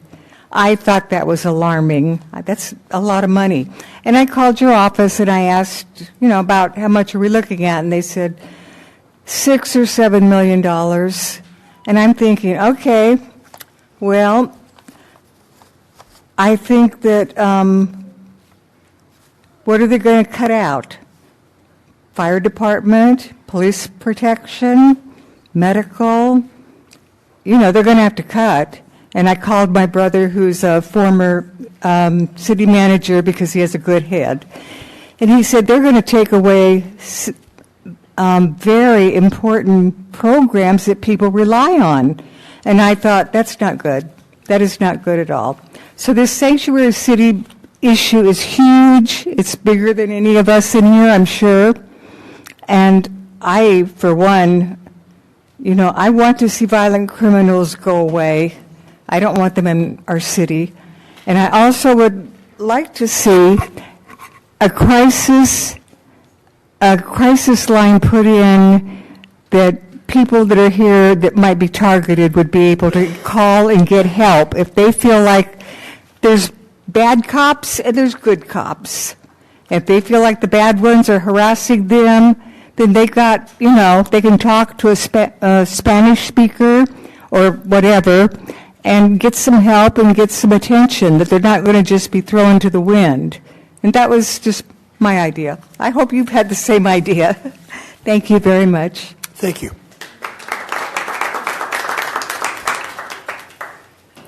I thought that was alarming. That's a lot of money. And I called your office and I asked, about how much are we looking at? And they said $6 or $7 million. And I'm thinking, okay, well, I think that, what are they going to cut out? Fire department, police protection, medical, they're going to have to cut. And I called my brother, who's a former city manager, because he has a good head. And he said they're going to take away very important programs that people rely on. And I thought, that's not good. That is not good at all. So this sanctuary city issue is huge. It's bigger than any of us in here, I'm sure. And I, for one, I want to see violent criminals go away. I don't want them in our city. And I also would like to see a crisis line put in that people that are here that might be targeted would be able to call and get help if they feel like there's bad cops and there's good cops. If they feel like the bad ones are harassing them, then they got, they can talk to a Spanish speaker or whatever and get some help and get some attention, that they're not going to just be thrown to the wind. And that was just my idea. I hope you've had the same idea. Thank you very much. Thank you.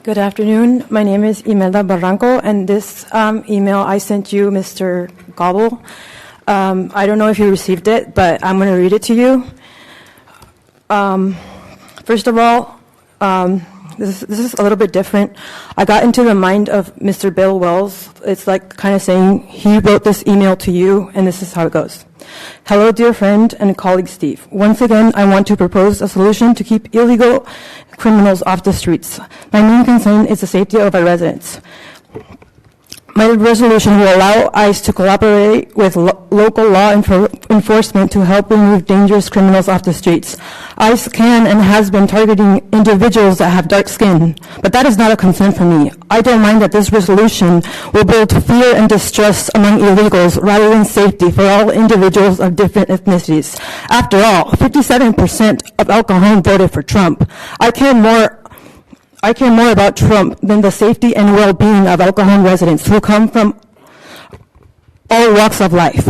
Good afternoon. My name is Imelda Barranco, and this email I sent you, Mr. Gobble. I don't know if you received it, but I'm going to read it to you. First of all, this is a little bit different. I got into the mind of Mr. Bill Wells. It's like kind of saying he wrote this email to you, and this is how it goes. Hello, dear friend and colleague Steve. Once again, I want to propose a solution to keep illegal criminals off the streets. My main concern is the safety of our residents. My resolution will allow ICE to collaborate with local law enforcement to help remove dangerous criminals off the streets. ICE can and has been targeting individuals that have dark skin, but that is not a concern for me. I don't mind that this resolution will build fear and distrust among illegals rather than safety for all individuals of different ethnicities. After all, 57% of El Cajon voted for Trump. I care more about Trump than the safety and well-being of El Cajon residents who come from all walks of life.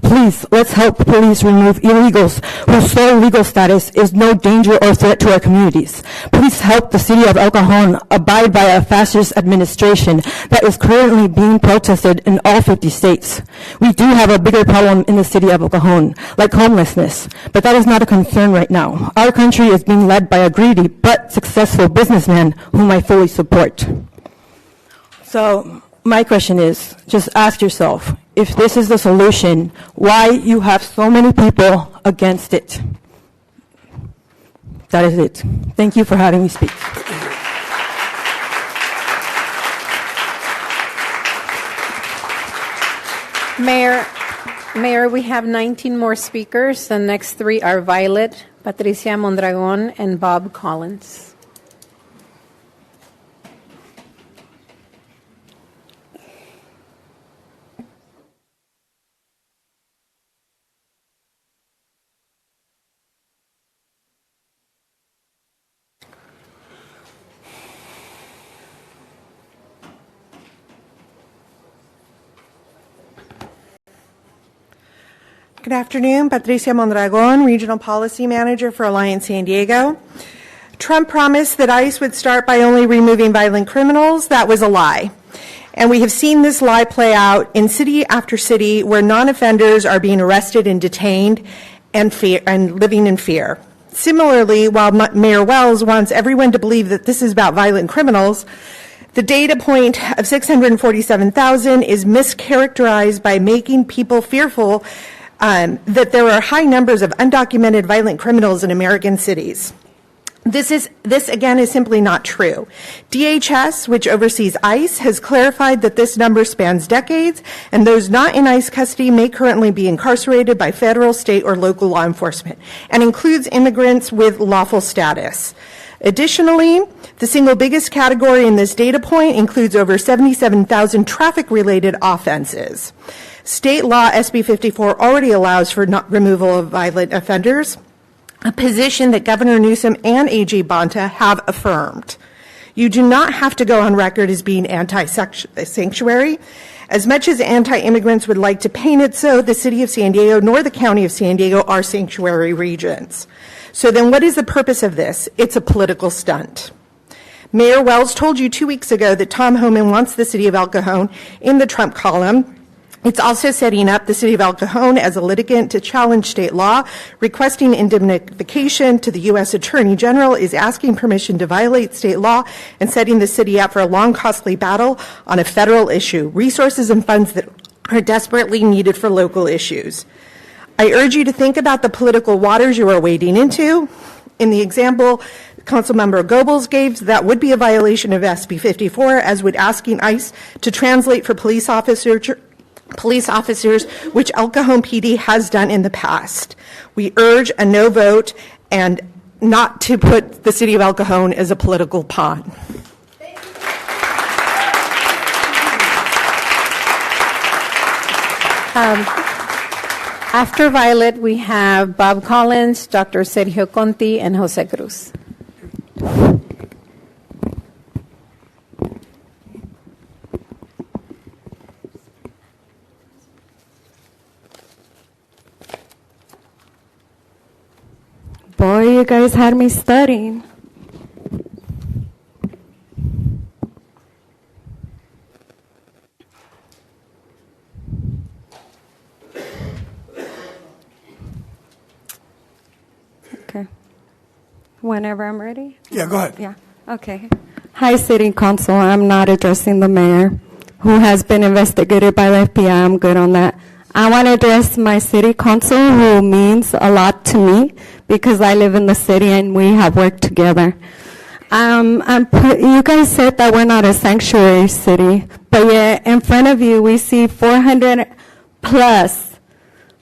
Please, let's help police remove illegals whose sole legal status is no danger or threat to our communities. Please help the city of El Cajon abide by a fascist administration that is currently being protested in all 50 states. We do have a bigger problem in the city of El Cajon, like homelessness, but that is not a concern right now. Our country is being led by a greedy but successful businessman whom I fully support. So, my question is, just ask yourself, if this is the solution, why you have so many people against it? That is it. Thank you for having me speak. Mayor, we have 19 more speakers. The next three are Violet, Patricia Mondragon, and Bob Collins. Good afternoon, Patricia Mondragon, Regional Policy Manager for Alliance San Diego. Trump promised that ICE would start by only removing violent criminals. That was a lie. And we have seen this lie play out in city after city where non-offenders are being arrested and detained and living in fear. Similarly, while Mayor Wells wants everyone to believe that this is about violent criminals, the data point of 647,000 is mischaracterized by making people fearful that there are high numbers of undocumented violent criminals in American cities. This again is simply not true. DHS, which oversees ICE, has clarified that this number spans decades, and those not in ICE custody may currently be incarcerated by federal, state, or local law enforcement, and includes immigrants with lawful status. Additionally, the single biggest category in this data point includes over 77,000 traffic-related offenses. State law SB 54 already allows for removal of violent offenders, a position that Governor Newsom and AG Bonta have affirmed. You do not have to go on record as being anti-sanctuary. As much as anti-immigrants would like to paint it so, the City of San Diego nor the County of San Diego are sanctuary regions. So then what is the purpose of this? It's a political stunt. Mayor Wells told you 2 weeks ago that Tom Homan wants the City of El Cajon in the Trump column. It's also setting up the City of El Cajon as a litigant to challenge state law, requesting indemnification to the U.S. Attorney General, is asking permission to violate state law, and setting the city up for a long, costly battle on a federal issue, resources and funds that are desperately needed for local issues. I urge you to think about the political waters you are wading into. In the example Councilmember Goebbels gave, that would be a violation of SB 54, as would asking ICE to translate for police officers, which El Cajon PD has done in the past. We urge a no vote and not to put the city of El Cajon as a political pawn. After Violet, we have Bob Collins, Dr. Sergio Conti, and Jose Cruz. Boy, you guys had me studying. Okay. Whenever I'm ready? Yeah, go ahead. Yeah, okay. Hi, City Council. I'm not addressing the mayor, who has been investigated by the FBI. I'm good on that. I want to address my City Council, who means a lot to me because I live in the city and we have worked together. You guys said that we're not a sanctuary city, but yet in front of you we see 400 plus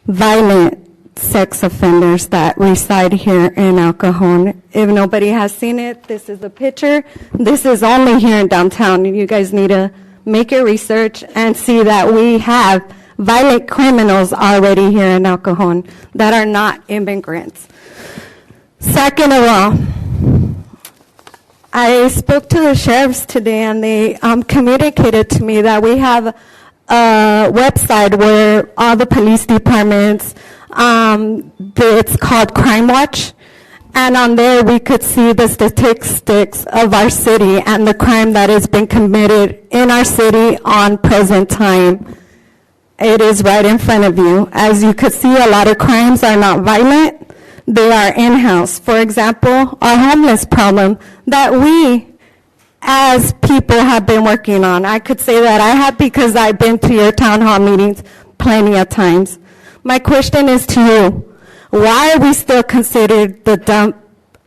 violent sex offenders that reside here in El Cajon. If nobody has seen it, this is a picture. This is only here in downtown. You guys need to make your research and see that we have violent criminals already here in El Cajon that are not immigrants. Second of all, I spoke to the sheriffs today, and they communicated to me that we have a website where all the police departments, it's called Crime Watch, and on there we could see the statistics of our city and the crime that has been committed in our city on present time. It is right in front of you. As you could see, a lot of crimes are not violent. They are in-house. For example, our homeless problem that we as people have been working on. I could say that I have because I've been to your town hall meetings plenty of times. My question is to you. Why are we still considered the dump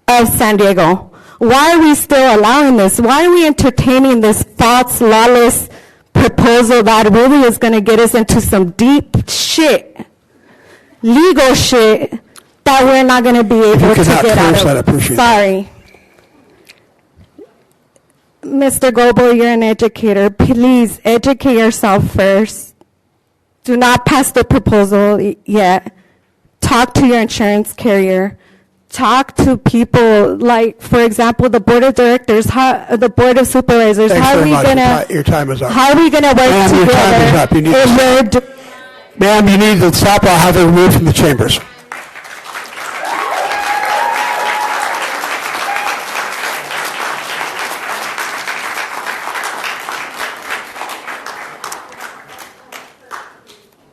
of San Diego? Why are we still allowing this? Why are we entertaining this false, lawless proposal that really is going to get us into some deep shit, legal shit, that we're not going to be able to get out of? Sorry. Mr. Goebel, you're an educator. Please educate yourself first. Do not pass the proposal yet. Talk to your insurance carrier. Talk to people like, for example, the board of directors, the board of supervisors. Thanks how are very we much. gonna? Your time is up. How are we gonna work Ma'am, together? your time is up. You need to stop. Ma'am, you need to stop. I'll have it removed from the chambers.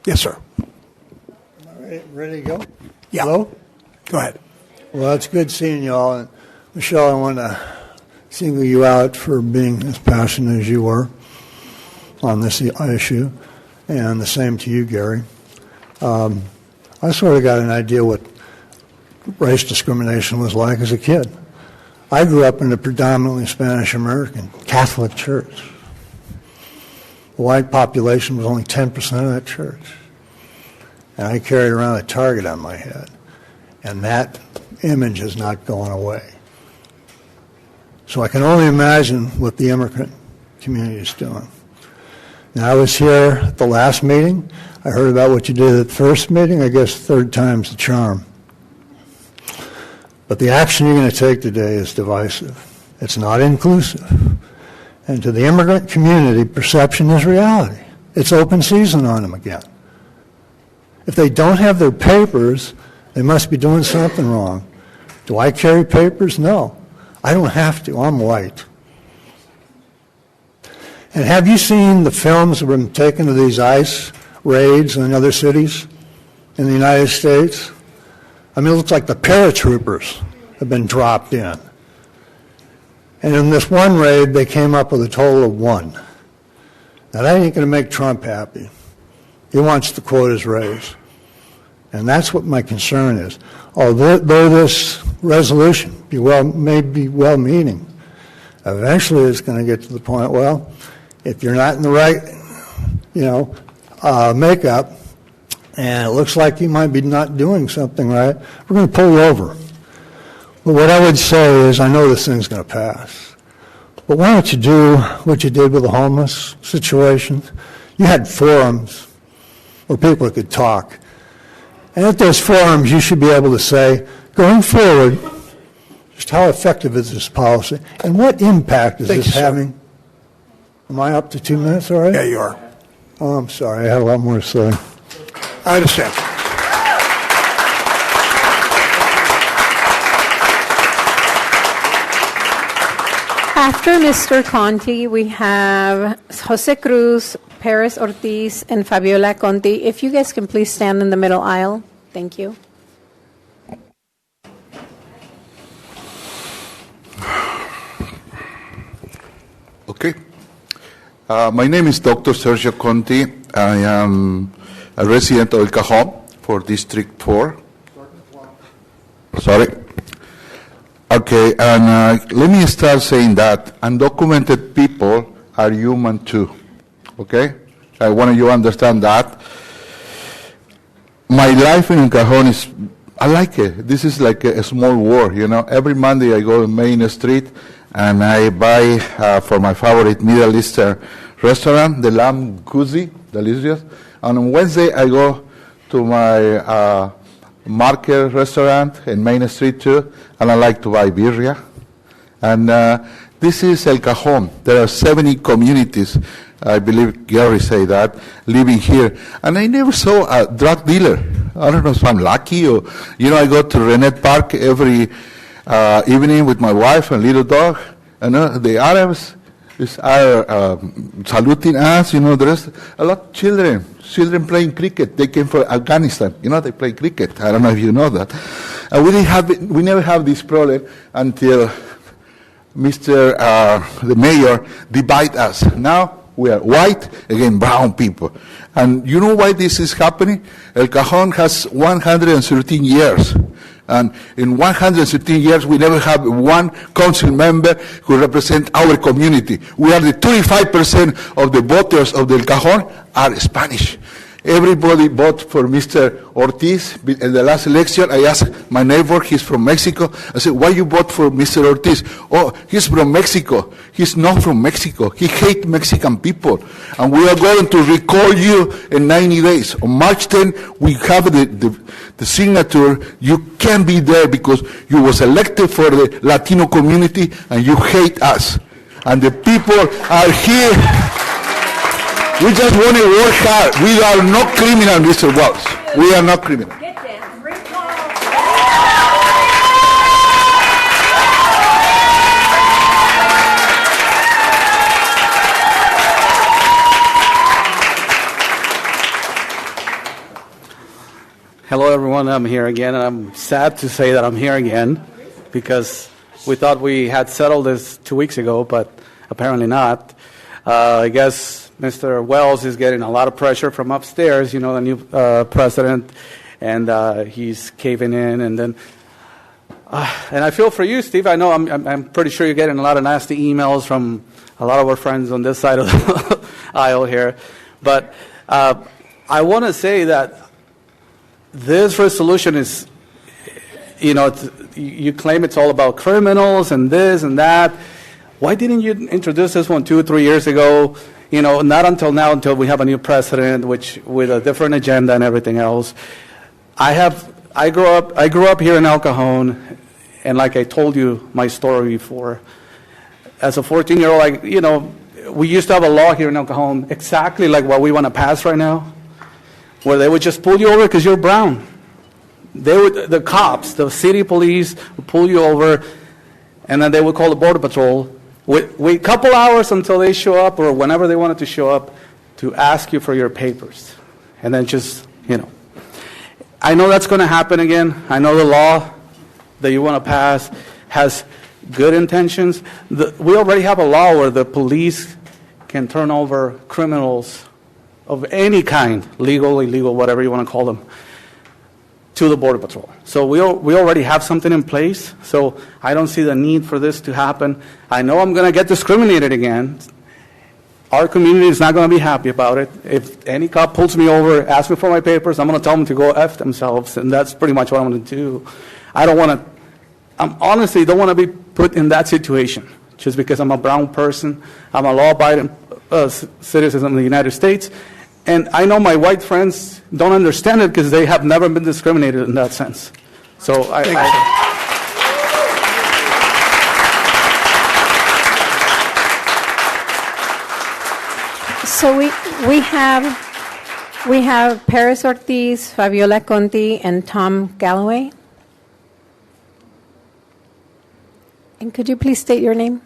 Yes, sir. Ready to go? Yeah. Hello? Go ahead. Well, it's good seeing you all. And Michelle, I want to single you out for being as passionate as you were on this issue, and the same to you, Gary. I sort of got an idea what race discrimination was like as a kid. I grew up in a predominantly Spanish-American Catholic church. The white population was only 10% of that church. And I carried around a target on my head. And that image is not going away. So I can only imagine what the immigrant community is doing. Now, I was here at the last meeting. I heard about what you did at the first meeting. I guess third time's the charm. But the action you're going to take today is divisive. It's not inclusive. And to the immigrant community, perception is reality. It's open season on them again. If they don't have their papers, they must be doing something wrong. Do I carry papers? No. I don't have to. I'm white. And have you seen the films that have been taken of these ICE raids in other cities in the United States? I mean, it looks like the paratroopers have been dropped in. And in this one raid, they came up with a total of 1. Now, that ain't going to make Trump happy. He wants the quotas raised. And that's what my concern is. Although this resolution may be well-meaning, eventually it's going to get to the point, well, if you're not in the right, makeup, and it looks like you might be not doing something right, we're going to pull you over. But what I would say is, I know this thing's going to pass. But why don't you do what you did with the homeless situation? You had forums where people could talk. And at those forums, you should be able to say, going forward, just how effective is this policy? And what impact is this having? Am I up to 2 minutes already? Yeah, you are. Oh, I'm sorry. I had a lot more to say. I understand. After Mr. Conti, we have Jose Cruz, Perez Ortiz, and Fabiola Conti. If you guys can please stand in the middle aisle. Thank you. My name is Dr. Sergio Conti. I am a resident of El Cajon for District 4. Sorry. Okay, and let me start saying that undocumented people are human too. Okay? I want you to understand that. My life in El Cajon is, I like it. This is like a small war, you know. Every Monday I go to Main Street and I buy for my favorite Middle Eastern restaurant, the lamb kuzi, delicious. And on Wednesday I go to my market restaurant in Main Street too, and I like to buy birria. And this is El Cajon. There are 70 communities, I believe Gary said that, living here. And I never saw a drug dealer. I don't know if I'm lucky or, you know, I go to Renette Park every evening with my wife and little dog. And the Arabs are saluting us, you know, there's a lot of children playing cricket. They came from Afghanistan, you know, they play cricket. I don't know if you know that. And we never have this problem until the mayor divide us. Now we are white against brown people. And you know why this is happening? El Cajon has 113 years. And in 113 years, we never have one council member who represent our community. We are the 25% of the voters of the El Cajon are Spanish. Everybody voted for Mr. Ortiz in the last election. I asked my neighbor, he's from Mexico. I said, why you vote for Mr. Ortiz? Oh, he's from Mexico. He's not from Mexico. He hates Mexican people. And we are going to recall you in 90 days. On March 10, we have the signature. You can't be there because you was elected for the Latino community and you hate us. And the people are here. We just want to work hard. We are not criminal, Mr. Wells. We are not criminal. Hello, everyone. I'm here again, and I'm sad to say that I'm here again because we thought we had settled this 2 weeks ago, but apparently not. I guess Mr. Wells is getting a lot of pressure from upstairs, you know, the new president, and he's caving in. And then, and I feel for you, Steve. I know I'm pretty sure you're getting a lot of nasty emails from a lot of our friends on this side of the aisle here. But I want to say that this resolution is, you know, you claim it's all about criminals and this and that. Why didn't you introduce this one 2 or 3 years ago? You know, not until now, until we have a new president, which with a different agenda and everything else. I grew up here in El Cajon, and like I told you my story before, as a 14-year-old, you know, we used to have a law here in El Cajon exactly like what we want to pass right now, where they would just pull you over because you're brown. The cops, the city police would pull you over, and then they would call the Border Patrol. Wait a couple hours until they show up or whenever they wanted to show up to ask you for your papers. And then just, you know. I know that's going to happen again. I know the law that you want to pass has good intentions. We already have a law where the police can turn over criminals of any kind, legal, illegal, whatever you want to call them, to the Border Patrol. So we already have something in place, so I don't see the need for this to happen. I know I'm going to get discriminated again. Our community is not going to be happy about it. If any cop pulls me over, asks me for my papers, I'm going to tell them to go F themselves, and that's pretty much what I'm going to do. I honestly don't want to be put in that situation just because I'm a brown person. I'm a law-abiding citizen of the United States. And I know my white friends don't understand it because they have never been discriminated in that sense. So So we have Paris Ortiz, Fabiola Conti, and Tom Galloway. And could you please state your name?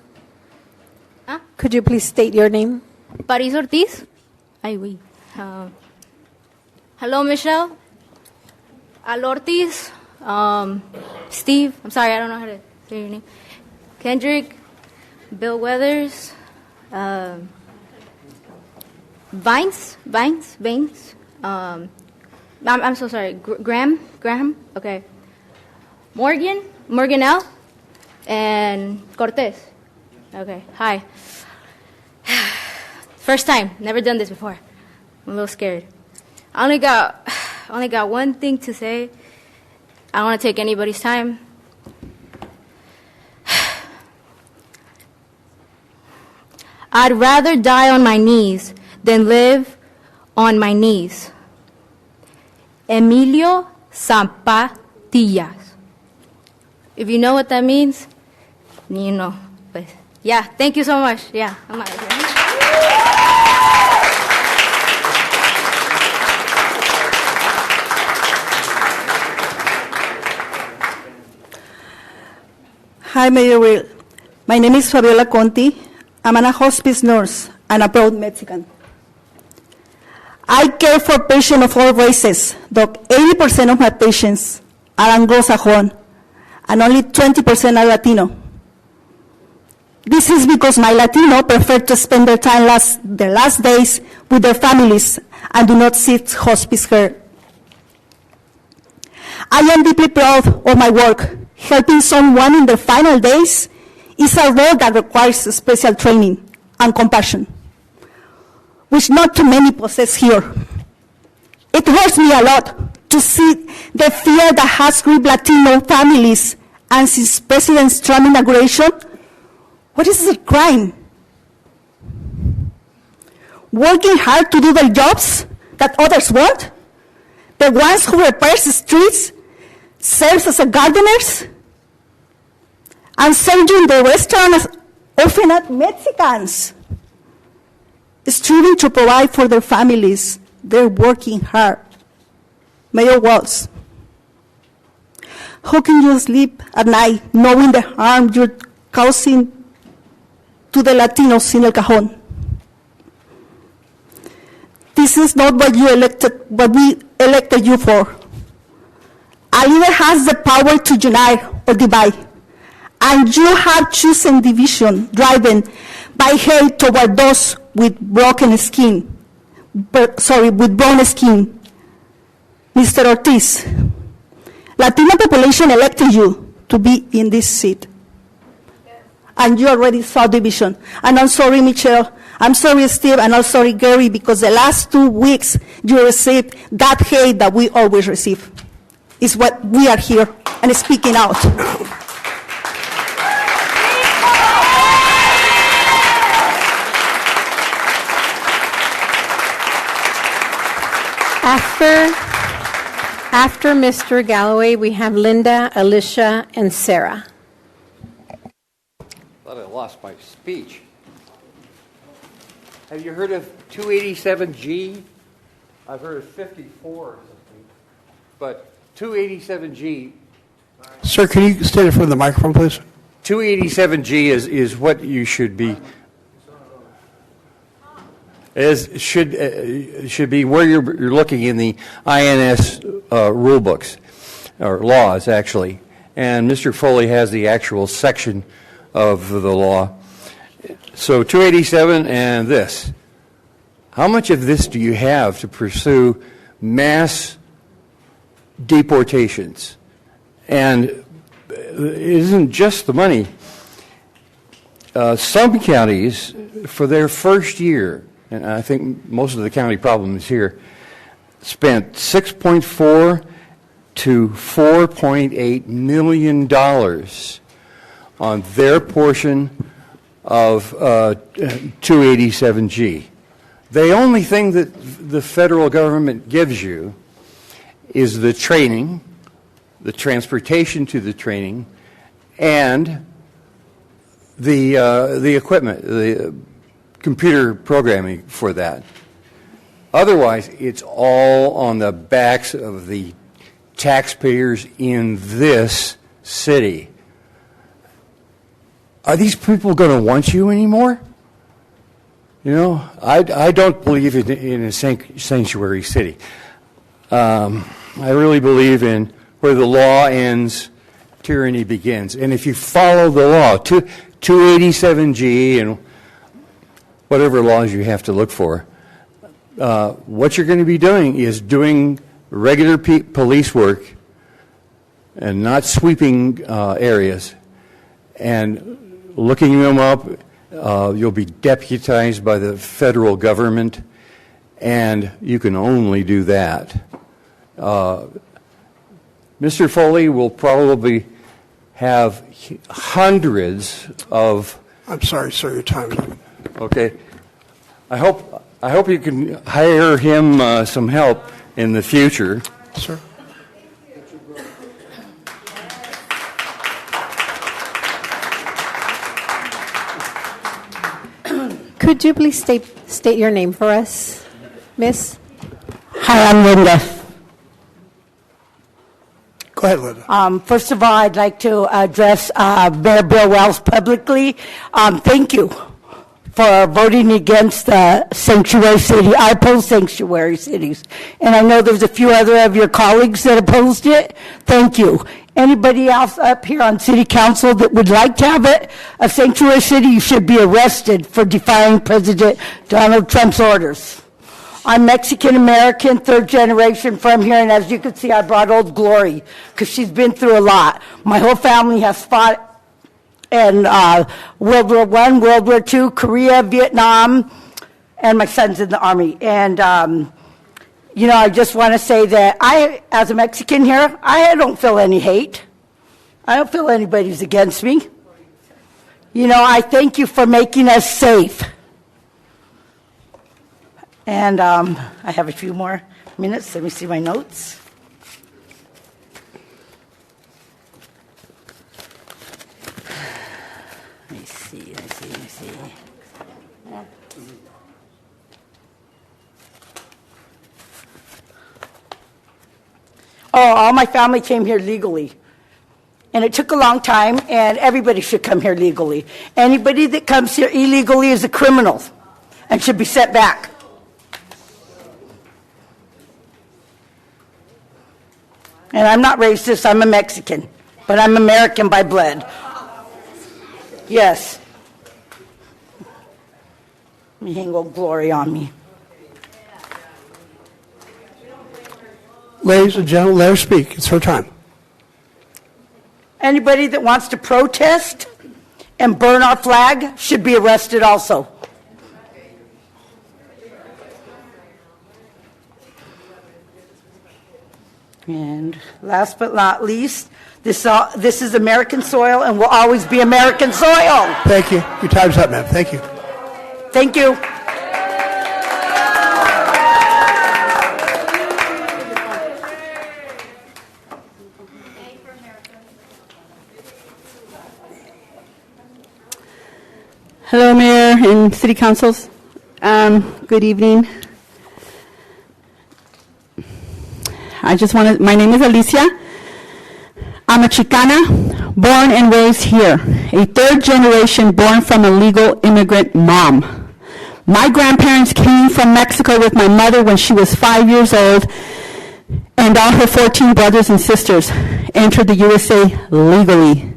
Huh? Could you please state your name? Paris Ortiz. Ay, oui. Hello, Michelle. Al Ortiz. Steve. I'm sorry, I don't know how to say your name. Kendrick. Bill Weathers. Vines. I'm so sorry. Graham. Okay. Morgan L. And Cortez. Okay. Hi. First time. Never done this before. I'm a little scared. I only got one thing to say. I don't want to take anybody's time. I'd rather die on my knees than live on my knees. Emilio Zapatillas. If you know what that means, you know. But yeah, thank you so much. Yeah, I'm out of here. Hi, Mayor Will. My name is Fabiola Conti. I'm a hospice nurse and a proud Mexican. I care for patients of all races, though 80% of my patients are Anglo-Sajon and only 20% are Latino. This is because my Latino prefer to spend their last days with their families and do not seek hospice care. I am deeply proud of my work. Helping someone in their final days is a role that requires special training and compassion, which not too many possess here. It hurts me a lot to see the fear that has gripped Latino families, and since President Trump's inauguration, what is the crime? Working hard to do their jobs that others want? The ones who repair the streets, serves as a gardeners, and serving the restaurants often at Mexicans. Striving to provide for their families, they're working hard. Mayor Walz, how can you sleep at night knowing the harm you're causing to the Latinos in El Cajon? This is not what we elected you for. A leader has the power to unite or divide, and you have chosen division, driven by hate toward those with brown skin. Mr. Ortiz, Latino population elected you to be in this seat. And you already saw division. And I'm sorry, Michelle. I'm sorry, Steve. And I'm sorry, Gary, because the last 2 weeks you received that hate that we always receive. Is what we are here and speaking out. After Mr. Galloway, we have Linda, Alicia, and Sarah. I thought I lost my speech. Have you heard of 287G? I've heard of 54 or something. But 287G. Sir, can you stand in front of the microphone, please? 287G is what you should be. Should be where you're looking in the INS rule books or laws actually, and Mr. Foley has the actual section of the law. So 287 and this. How much of this do you have to pursue mass deportations? And it isn't just the money. Some counties, for their first year, and I think most of the county problem is here, spent $6.4 to $4.8 million on their portion of 287G. The only thing that the federal government gives you is the training, the transportation to the training, and the equipment, the computer programming for that. Otherwise, it's all on the backs of the taxpayers in this city. Are these people going to want you anymore? You know, I don't believe in a sanctuary city. I really believe in where the law ends, tyranny begins. And if you follow the law, 287G and whatever laws you have to look for, what you're going to be doing is doing regular police work and not sweeping areas and looking them up. You'll be deputized by the federal government, and you can only do that. Mr. Foley will probably have hundreds of... I'm sorry, sir, your time is up. Okay. I hope you can hire him some help in the future. Sir. Could you please state your name for us, Miss? Hi, I'm Linda. Go ahead, Linda. First of all, I'd like to address Mayor Bill Wells publicly. Thank you for voting against the sanctuary city. I oppose sanctuary cities. And I know there's a few other of your colleagues that opposed it. Thank you. Anybody else up here on city council that would like to have a sanctuary city, you should be arrested for defying President Donald Trump's orders. I'm Mexican-American, third generation from here, and as you can see, I brought Old Glory because she's been through a lot. My whole family has fought in World War I, World War II, Korea, Vietnam, and my son's in the Army. And, I just want to say that I, as a Mexican here, I don't feel any hate. I don't feel anybody's against me. I thank you for making us safe. And I have a few more minutes. Let me see my notes. Let me see. Oh, all my family came here legally. And it took a long time, and everybody should come here legally. Anybody that comes here illegally is a criminal and should be sent back. And I'm not racist, I'm a Mexican, but I'm American by blood. Yes. Let me hang Old Glory on me. Ladies and gentlemen, let her speak. It's her time. Anybody that wants to protest and burn our flag should be arrested also. And last but not least, this is American soil and will always be American soil. Thank you. Your time's up, ma'am. Thank you. Thank you. Hello, Mayor and City Councils. Good evening. My name is Alicia. I'm a Chicana, born and raised here, a third generation born from a legal immigrant mom. My grandparents came from Mexico with my mother when she was 5 years old, and all her 14 brothers and sisters entered the USA legally.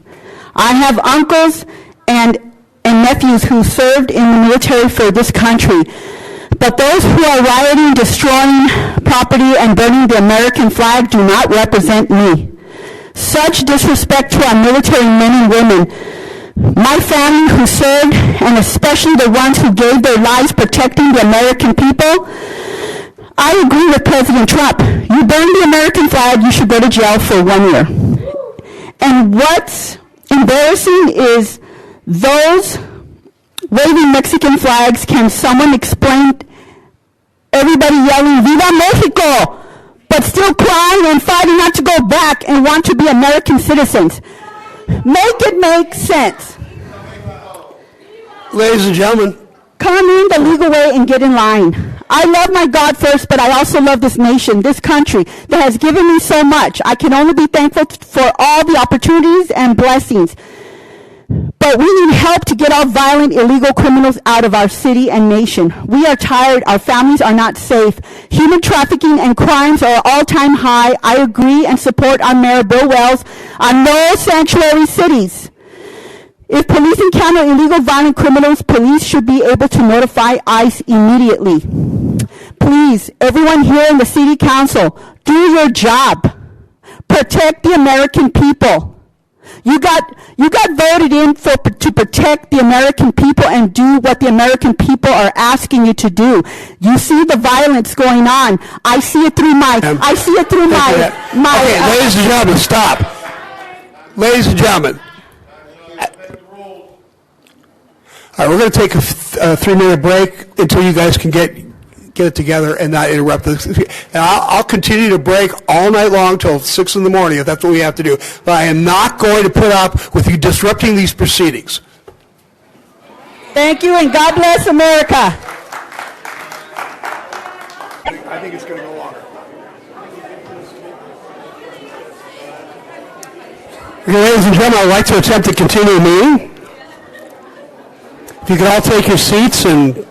I have uncles and nephews who served in the military for this country. But those who are rioting, destroying property, and burning the American flag do not represent me. Such disrespect to our military men and women. My family who served, and especially the ones who gave their lives protecting the American people, I agree with President Trump. You burn the American flag, you should go to jail for 1 year. And what's embarrassing is those waving Mexican flags. Can someone explain everybody yelling, Viva Mexico, but still crying and fighting not to go back and want to be American citizens? Make it make sense. Ladies and gentlemen. Come in the legal way and get in line. I love my God first, but I also love this nation, this country that has given me so much. I can only be thankful for all the opportunities and blessings. But we need help to get all violent, illegal criminals out of our city and nation. We are tired. Our families are not safe. Human trafficking and crimes are all-time high. I agree and support our Mayor Bill Wells on no sanctuary cities. If police encounter illegal violent criminals, police should be able to notify ICE immediately. Please, everyone here in the city council, do your job. Protect the American people. You got voted in to protect the American people and do what the American people are asking you to do. You see the violence going on. I see it through my. Okay, ladies and gentlemen, stop. Ladies and gentlemen. All right, we're going to take a 3-minute break until you guys can get it together and not interrupt this. And I'll continue to break all night long till 6 in the morning if that's what we have to do. But I am not going to put up with you disrupting these proceedings. Thank you, and God bless America. I think it's going to go longer. Okay, ladies and gentlemen, I'd like to attempt to continue the meeting. If you could all take your seats and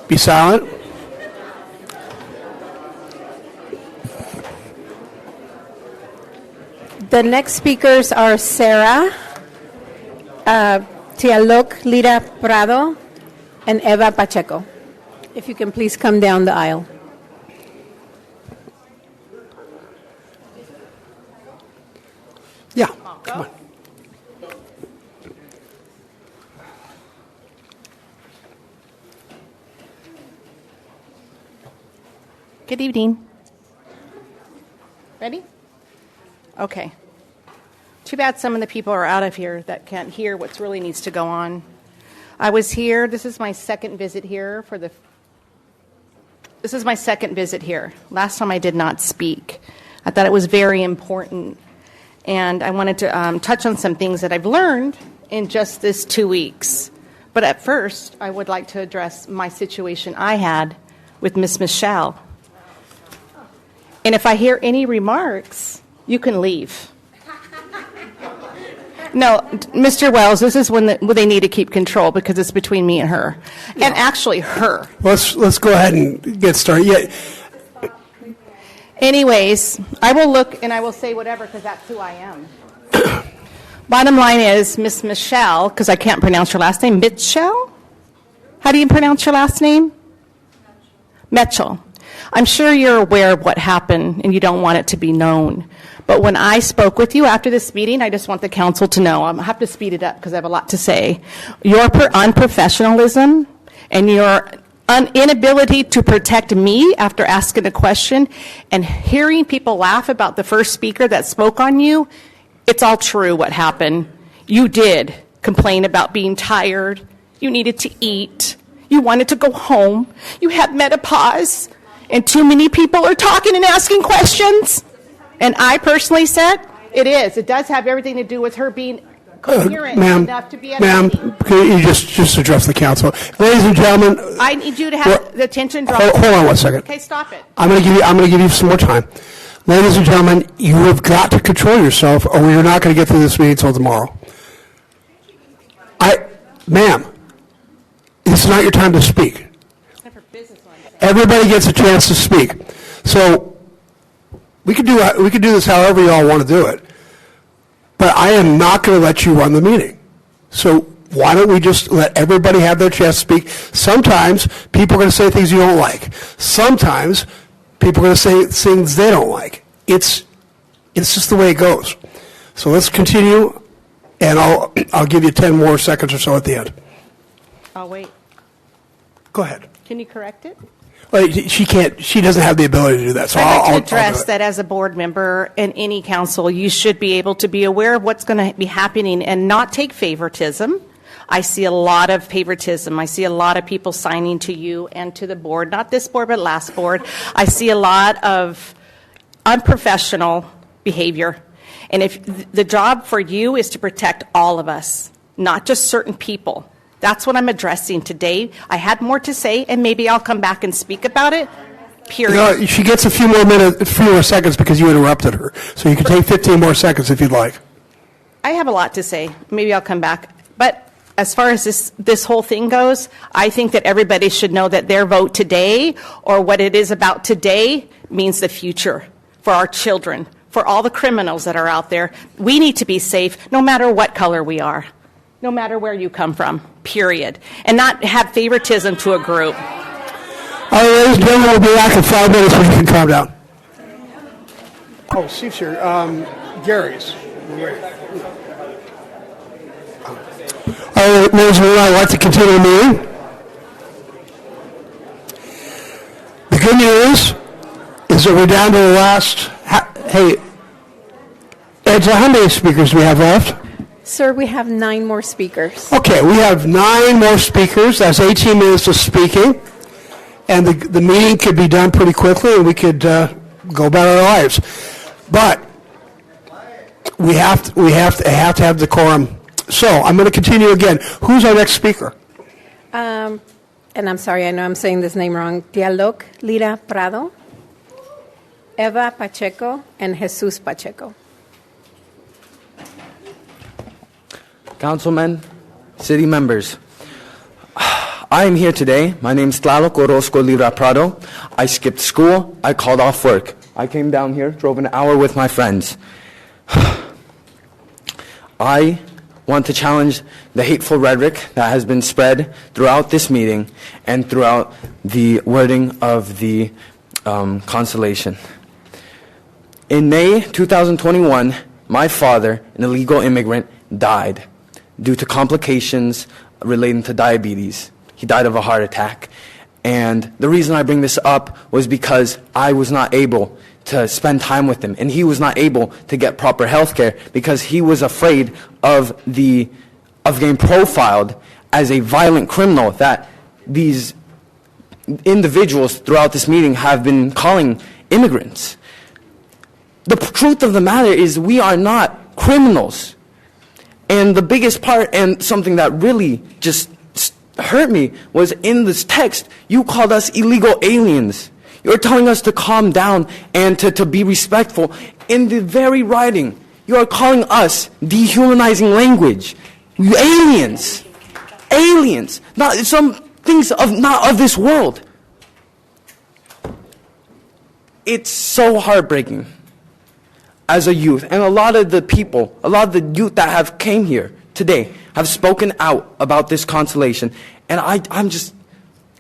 be silent. The next speakers are Sarah, Tialok Lira Prado, and Eva Pacheco. If you can please come down the aisle. Yeah, come on. Good evening. Ready? Okay. Too bad some of the people are out of here that can't hear what really needs to go on. I was here. This is my second visit here This is my second visit here. Last time I did not speak. I thought it was very important. And I wanted to touch on some things that I've learned in just this 2 weeks. But at first, I would like to address my situation I had with Miss Michelle. And if I hear any remarks, you can leave. No, Mr. Wells, this is when they need to keep control because it's between me and her. Yeah. And actually her. Let's go ahead and get started. Yeah. Anyways, I will look and I will say whatever because that's who I am. Bottom line is, Miss Michelle, because I can't pronounce your last name, Mitchell? How do you pronounce your last name? Mitchell. I'm sure you're aware of what happened and you don't want it to be known. But when I spoke with you after this meeting, I just want the council to know, I have to speed it up because I have a lot to say. Your unprofessionalism and your inability to protect me after asking a question and hearing people laugh about the first speaker that spoke on you, it's all true what happened. You did complain about being tired. You needed to eat. You wanted to go home. You had menopause. And too many people are talking and asking questions. And I personally said, it is. It does have everything to do with her being coherent enough to be at a meeting. Can you just address the council? Ladies and gentlemen. I need you to have the attention drawn. Hold on 1 second. Okay, stop it. I'm going to give you some more time. Ladies and gentlemen, you have got to control yourself or we're not going to get through this meeting until tomorrow. Ma'am, this is not your time to speak. Everybody gets a chance to speak. So we could do this however you all want to do it. But I am not going to let you run the meeting. So why don't we just let everybody have their chance to speak? Sometimes people are going to say things you don't like. Sometimes people are going to say things they don't like. It's just the way it goes. So let's continue, and I'll give you 10 more seconds or so at the end. I'll wait. Go ahead. Can you correct it? Well, she can't. She doesn't have the ability to do that. So I'd like to address that as a board member in any council, you should be able to be aware of what's going to be happening and not take favoritism. I see a lot of favoritism. I see a lot of people signing to you and to the board, not this board, but last board. I see a lot of unprofessional behavior. And if the job for you is to protect all of us, not just certain people. That's what I'm addressing today. I had more to say, and maybe I'll come back and speak about it. Period. She gets a few more seconds because you interrupted her. So you can take 15 more seconds if you'd like. I have a lot to say. Maybe I'll come back. But as far as this whole thing goes, I think that everybody should know that their vote today, or what it is about today, means the future for our children, for all the criminals that are out there. We need to be safe no matter what color we are. no matter where you come from, period, and not have favoritism to a group. All right, ladies and gentlemen, we'll be back in 5 minutes when you can calm down. Oh, Steve's here. Gary's. All right, ladies and gentlemen, I'd like to continue the meeting. The good news is that we're down to the last. Hey, Ed, how many speakers do we have left? Sir, we have 9 more speakers. Okay, we have 9 more speakers. That's 18 minutes of speaking. And the meeting could be done pretty quickly, and we could go about our lives. But we have to have decorum. So I'm going to continue again. Who's our next speaker? And I'm sorry, I know I'm saying this name wrong. Dialog Lira Prado, Eva Pacheco, and Jesus Pacheco. Councilmen, city members, I am here today. My name is Tlaloc Orozco Lira Prado. I skipped school. I called off work. I came down here, drove an hour with my friends. I want to challenge the hateful rhetoric that has been spread throughout this meeting and throughout the wording of the constellation. In May 2021, my father, an illegal immigrant, died due to complications relating to diabetes. He died of a heart attack. And the reason I bring this up was because I was not able to spend time with him, and he was not able to get proper health care because he was afraid of getting profiled as a violent criminal that these individuals throughout this meeting have been calling immigrants. The truth of the matter is we are not criminals. And the biggest part, and something that really just hurt me, was in this text, you called us illegal aliens. You're telling us to calm down and to be respectful. In the very writing, you are calling us dehumanizing language. Aliens. Aliens. Not some things not of this world. It's so heartbreaking as a youth. And a lot of the people, a lot of the youth that have came here today have spoken out about this constellation. And I'm just,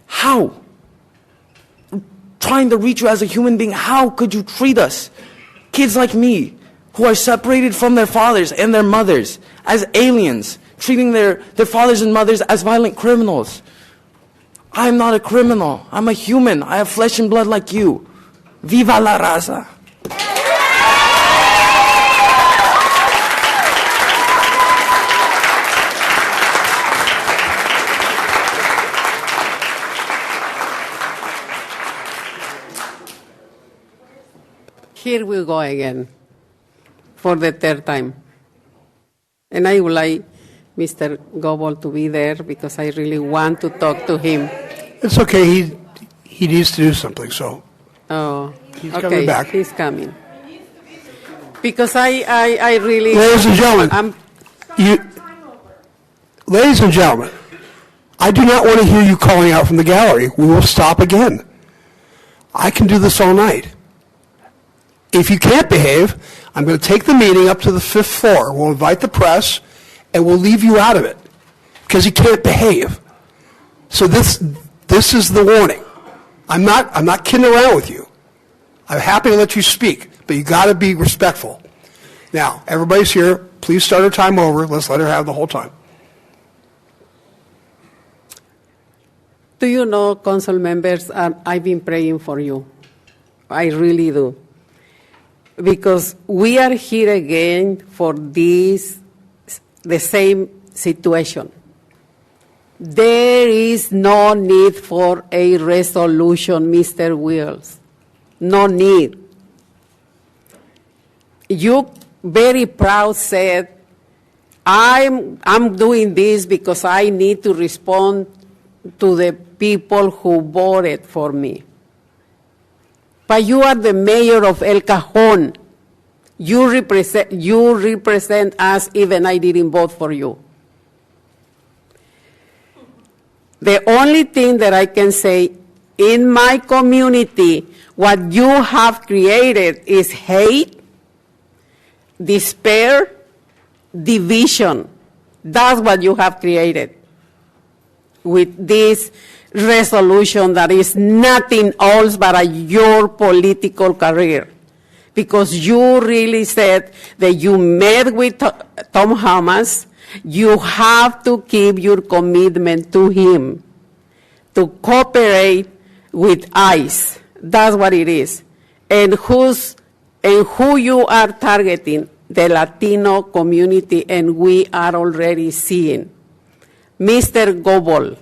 how? Trying to reach you as a human being, how could you treat us, kids like me, who are separated from their fathers and their mothers, as aliens, treating their fathers and mothers as violent criminals? I'm not a criminal. I'm a human. I have flesh and blood like you. Viva la raza. Here we go again, for the 3rd time. And I would like Mr. Goebel to be there because I really want to talk to him. It's okay. He needs to do something, so. Oh, he's okay, coming back. He's coming. Because I really... Ladies and gentlemen, ladies and gentlemen, I do not want to hear you calling out from the gallery. We will stop again. I can do this all night. If you can't behave, I'm going to take the meeting up to the 5th floor. We'll invite the press, and we'll leave you out of it because you can't behave. So this is the warning. I'm not kidding around with you. I'm happy to let you speak, but you got to be respectful. Now, everybody's here. Please start our time over. Let's let her have the whole time. Do you know, council members, I've been praying for you. I really do. Because we are here again for the same situation. There is no need for a resolution, Mr. Wills. No need. You very proud said, I'm doing this because I need to respond to the people who voted for me. But you are the mayor of El Cajon. You represent us, even I didn't vote for you. The only thing that I can say, in my community, what you have created is hate, despair, division. That's what you have created with this resolution that is nothing else but your political career. Because you really said that you met with Tom Hamas, you have to keep your commitment to him, to cooperate with ICE. That's what it is. And who you are targeting, the Latino community, and we are already seeing. Mr. Gobel,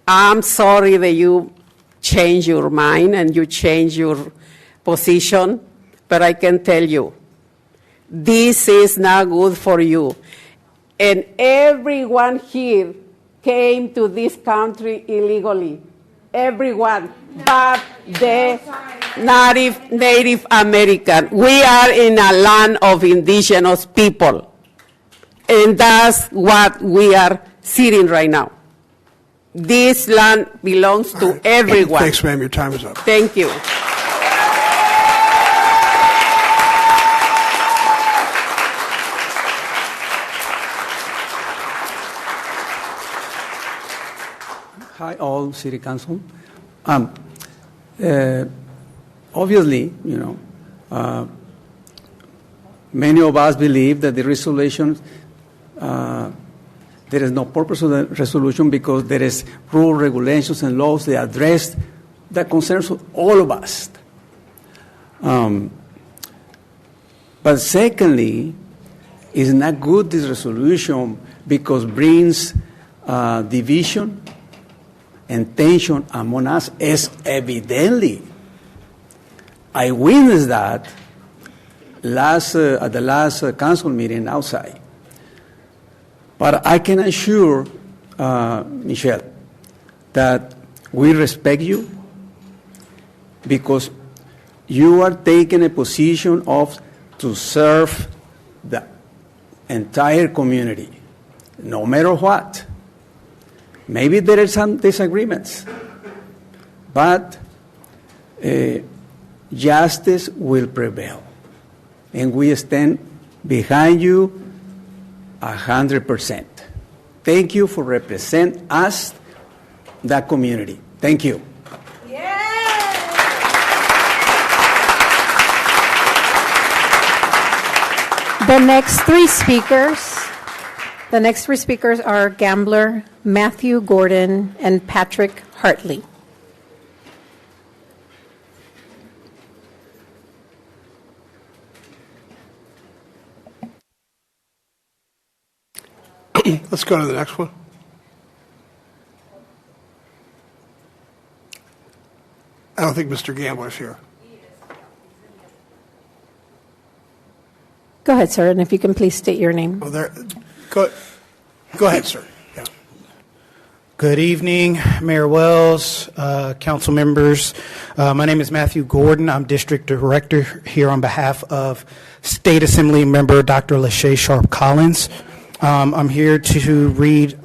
I'm sorry that you changed your mind and you changed your position, but I can tell you, this is not good for you. And everyone here came to this country illegally. Everyone, but the Native American. We are in a land of indigenous people. And that's what we are seeing right now. This land belongs to everyone. Thanks, ma'am. Your time is up. Thank you. Hi, all City Council. Obviously, many of us believe that the resolution, there is no purpose of the resolution because there is rule, regulations, and laws that address the concerns of all of us. But secondly, it's not good, this resolution, because brings division and tension among us, as evidently I witnessed that at the last council meeting outside. But I can assure Michelle that we respect you because you are taking a position to serve the entire community, no matter what. Maybe there are some disagreements, but justice will prevail. And we stand behind you 100%. Thank you for representing us, the community. Thank you. The next three speakers are Gambler, Matthew Gordon, and Patrick Hartley. Let's go to the next one. I don't think Mr. Gambler's here. Go ahead, sir, and if you can please state your name. Oh, there. Go ahead, sir. Yeah. Good evening, Mayor Wells, council members. My name is Matthew Gordon. I'm district director here on behalf of State Assembly member Dr. Lachey Sharp Collins. I'm here to read.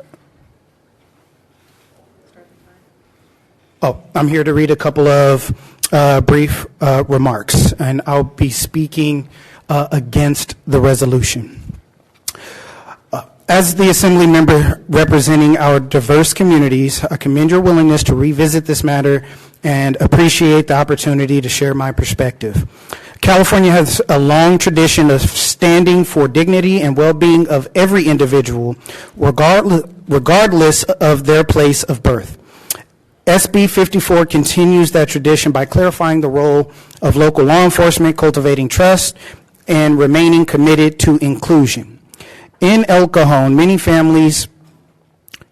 I'm here to read a couple of brief remarks, and I'll be speaking against the resolution. As the Assembly member representing our diverse communities, I commend your willingness to revisit this matter and appreciate the opportunity to share my perspective. California has a long tradition of standing for dignity and well-being of every individual, regardless of their place of birth. SB 54 continues that tradition by clarifying the role of local law enforcement, cultivating trust, and remaining committed to inclusion. In El Cajon, many families,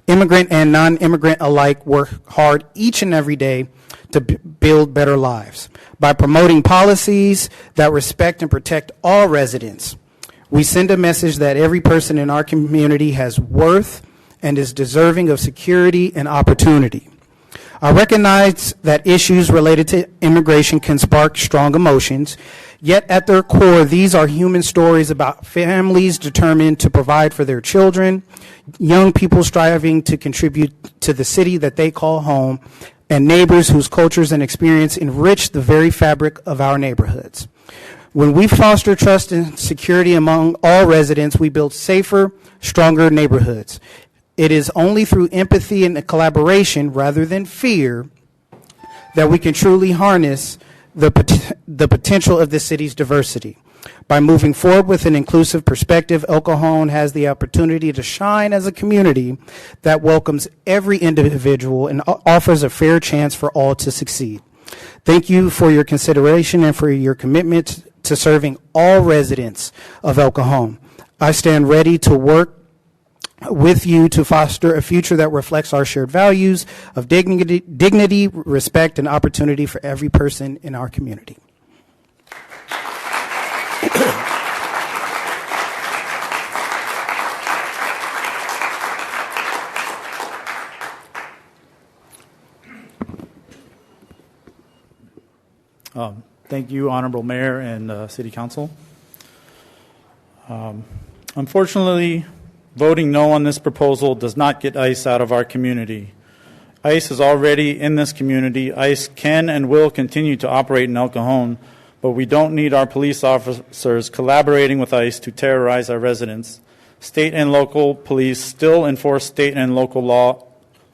immigrant and non-immigrant alike, work hard each and every day to build better lives. By promoting policies that respect and protect all residents, we send a message that every person in our community has worth and is deserving of security and opportunity. I recognize that issues related to immigration can spark strong emotions, yet at their core, these are human stories about families determined to provide for their children, young people striving to contribute to the city that they call home, and neighbors whose cultures and experience enrich the very fabric of our neighborhoods. When we foster trust and security among all residents, we build safer, stronger neighborhoods. It is only through empathy and collaboration rather than fear that we can truly harness the potential of the city's diversity. By moving forward with an inclusive perspective, El Cajon has the opportunity to shine as a community that welcomes every individual and offers a fair chance for all to succeed. Thank you for your consideration and for your commitment to serving all residents of El Cajon. I stand ready to work with you to foster a future that reflects our shared values of dignity, respect, and opportunity for every person in our community. Thank you, Honorable Mayor and City Council. Unfortunately, voting no on this proposal does not get ICE out of our community. ICE is already in this community. ICE can and will continue to operate in El Cajon, but we don't need our police officers collaborating with ICE to terrorize our residents. State and local police still enforce state and local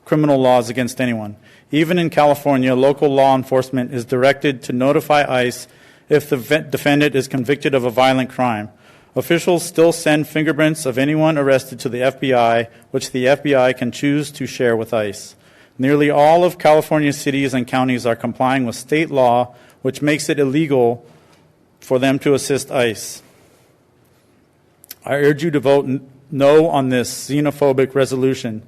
criminal laws against anyone. Even in California, local law enforcement is directed to notify ICE if the defendant is convicted of a violent crime. Officials still send fingerprints of anyone arrested to the FBI, which the FBI can choose to share with ICE. Nearly all of California's cities and counties are complying with state law, which makes it illegal for them to assist ICE. I urge you to vote no on this xenophobic resolution.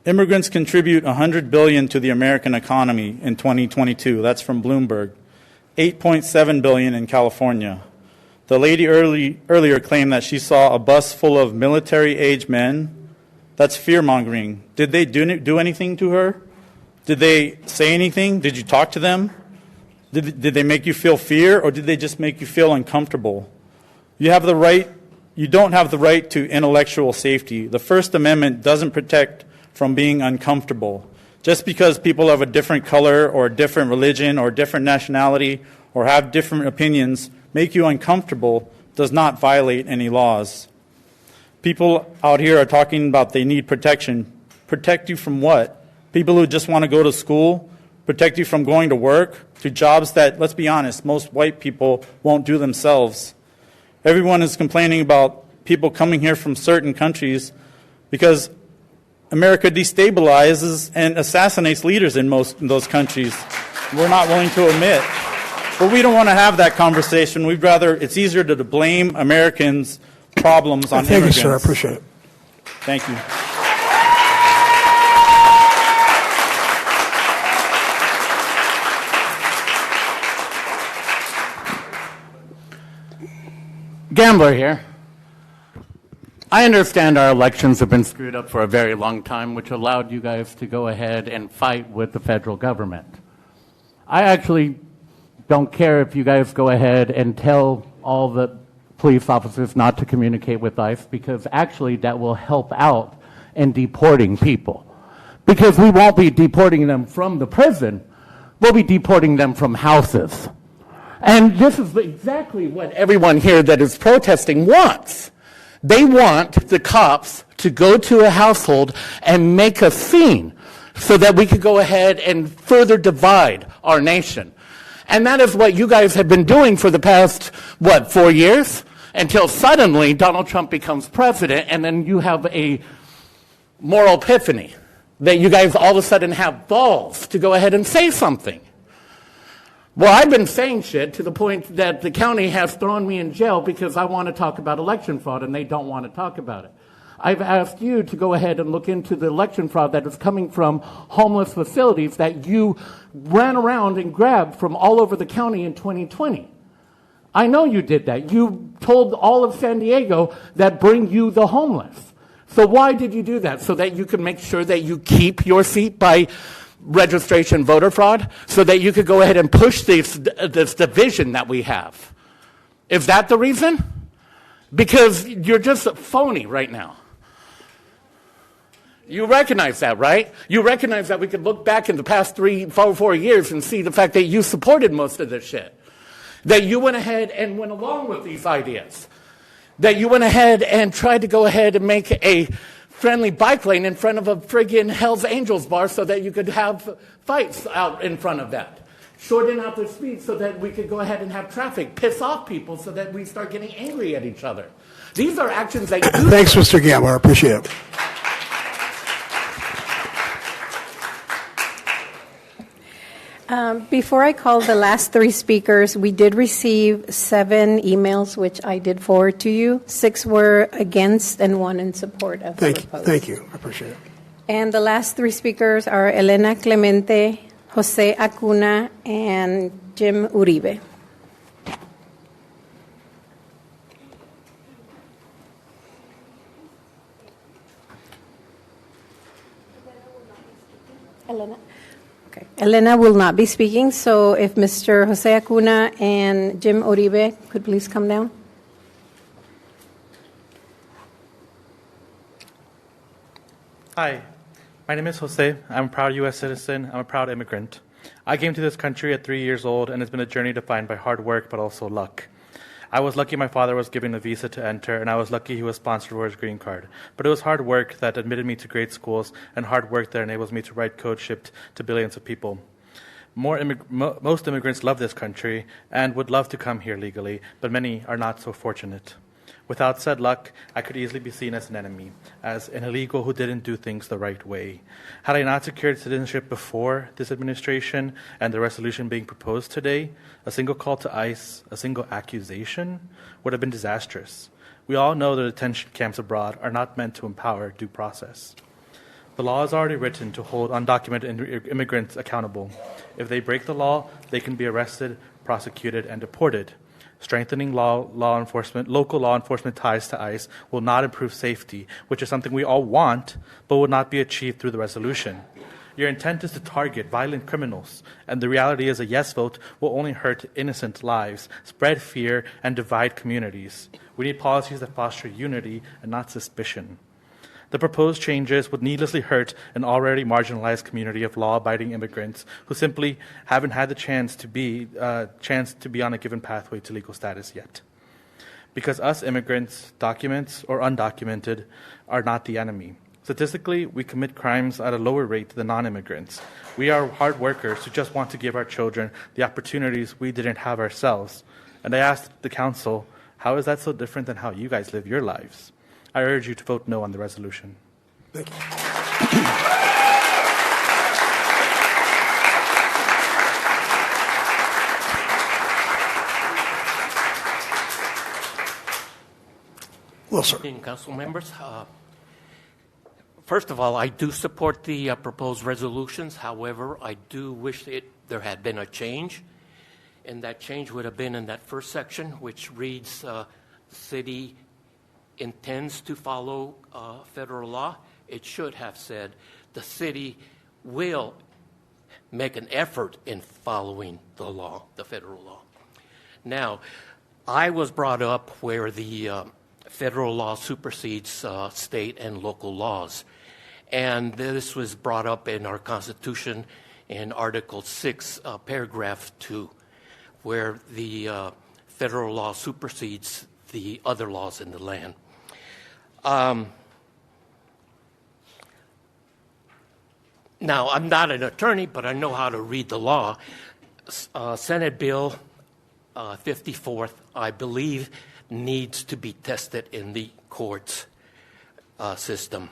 Immigrants contribute $100 billion to the American economy in 2022. That's from Bloomberg. $8.7 billion in California. The lady earlier claimed that she saw a bus full of military-age men. That's fear-mongering. Did they do anything to her? Did they say anything? Did you talk to them? Did they make you feel fear, or did they just make you feel uncomfortable? You don't have the right to intellectual safety. The First Amendment doesn't protect from being uncomfortable. Just because people of a different color or a different religion or different nationality or have different opinions make you uncomfortable does not violate any laws. People out here are talking about they need protection. Protect you from what? People who just want to go to school? Protect you from going to work? To jobs that, let's be honest, most white people won't do themselves. Everyone is complaining about people coming here from certain countries because America destabilizes and assassinates leaders in those countries. We're not willing to admit. But we don't want to have that conversation. It's easier to blame Americans' problems on immigrants. Thank you, sir. I appreciate it. Thank you. Gambler here. I understand our elections have been screwed up for a very long time, which allowed you guys to go ahead and fight with the federal government. I actually don't care if you guys go ahead and tell all the police officers not to communicate with ICE, because actually that will help out in deporting people. Because we won't be deporting them from the prison, we'll be deporting them from houses. And this is exactly what everyone here that is protesting wants. They want the cops to go to a household and make a scene so that we could go ahead and further divide our nation. And that is what you guys have been doing for the past, 4 years? Until suddenly Donald Trump becomes president, and then you have a moral epiphany that you guys all of a sudden have balls to go ahead and say something. Well, I've been saying shit to the point that the county has thrown me in jail because I want to talk about election fraud, and they don't want to talk about it. I've asked you to go ahead and look into the election fraud that is coming from homeless facilities that you ran around and grabbed from all over the county in 2020. I know you did that. You told all of San Diego that bring you the homeless. So why did you do that? So that you could make sure that you keep your seat by registration voter fraud, so that you could go ahead and push this division that we have. Is that the reason? Because you're just phony right now. You recognize that, right? You recognize that we could look back in the past 4 years and see the fact that you supported most of this shit. that you went ahead and went along with these ideas, that you went ahead and tried to go ahead and make a friendly bike lane in front of a friggin' Hell's Angels bar so that you could have fights out in front of that. Shorten out the speed so that we could go ahead and have traffic, piss off people so that we start getting angry at each other. These are actions that you... Thanks, Mr. Gamble. I appreciate it. Before I call the last three speakers, we did receive 7 emails, which I did forward to you. 6 were against and 1 in support of the proposal. Thank you. I appreciate it. And the last 3 speakers are Elena Clemente, Jose Acuna, and Jim Uribe. Elena? Okay. Elena will not be speaking, so if Mr. Jose Acuna and Jim Uribe could please come down. Hi, my name is Jose. I'm a proud U.S. citizen. I'm a proud immigrant. I came to this country at 3 years old, and it's been a journey defined by hard work, but also luck. I was lucky my father was given a visa to enter, and I was lucky he was sponsored for his green card. But it was hard work that admitted me to great schools, and hard work that enables me to write code shipped to billions of people. Most immigrants love this country and would love to come here legally, but many are not so fortunate. Without said luck, I could easily be seen as an enemy, as an illegal who didn't do things the right way. Had I not secured citizenship before this administration and the resolution being proposed today, a single call to ICE, a single accusation, would have been disastrous. We all know that detention camps abroad are not meant to empower due process. The law is already written to hold undocumented immigrants accountable. If they break the law, they can be arrested, prosecuted, and deported. Strengthening local law enforcement ties to ICE will not improve safety, which is something we all want, but will not be achieved through the resolution. Your intent is to target violent criminals, and the reality is a yes vote will only hurt innocent lives, spread fear, and divide communities. We need policies that foster unity and not suspicion. The proposed changes would needlessly hurt an already marginalized community of law-abiding immigrants who simply haven't had the chance to be on a given pathway to legal status yet. Because us immigrants, documents or undocumented, are not the enemy. Statistically, we commit crimes at a lower rate than non-immigrants. We are hard workers who just want to give our children the opportunities we didn't have ourselves. And I asked the council, how is that so different than how you guys live your lives? I urge you to vote no on the resolution. Thank you. Wilson. Council members, first of all, I do support the proposed resolutions. However, I do wish there had been a change, and that change would have been in that first section, which reads, the city intends to follow federal law. It should have said the city will make an effort in following the law, the federal law. Now, I was brought up where the federal law supersedes state and local laws. And this was brought up in our Constitution in Article 6, Paragraph 2, where the federal law supersedes the other laws in the land. Now, I'm not an attorney, but I know how to read the law. Senate Bill 54th, I believe, needs to be tested in the courts system.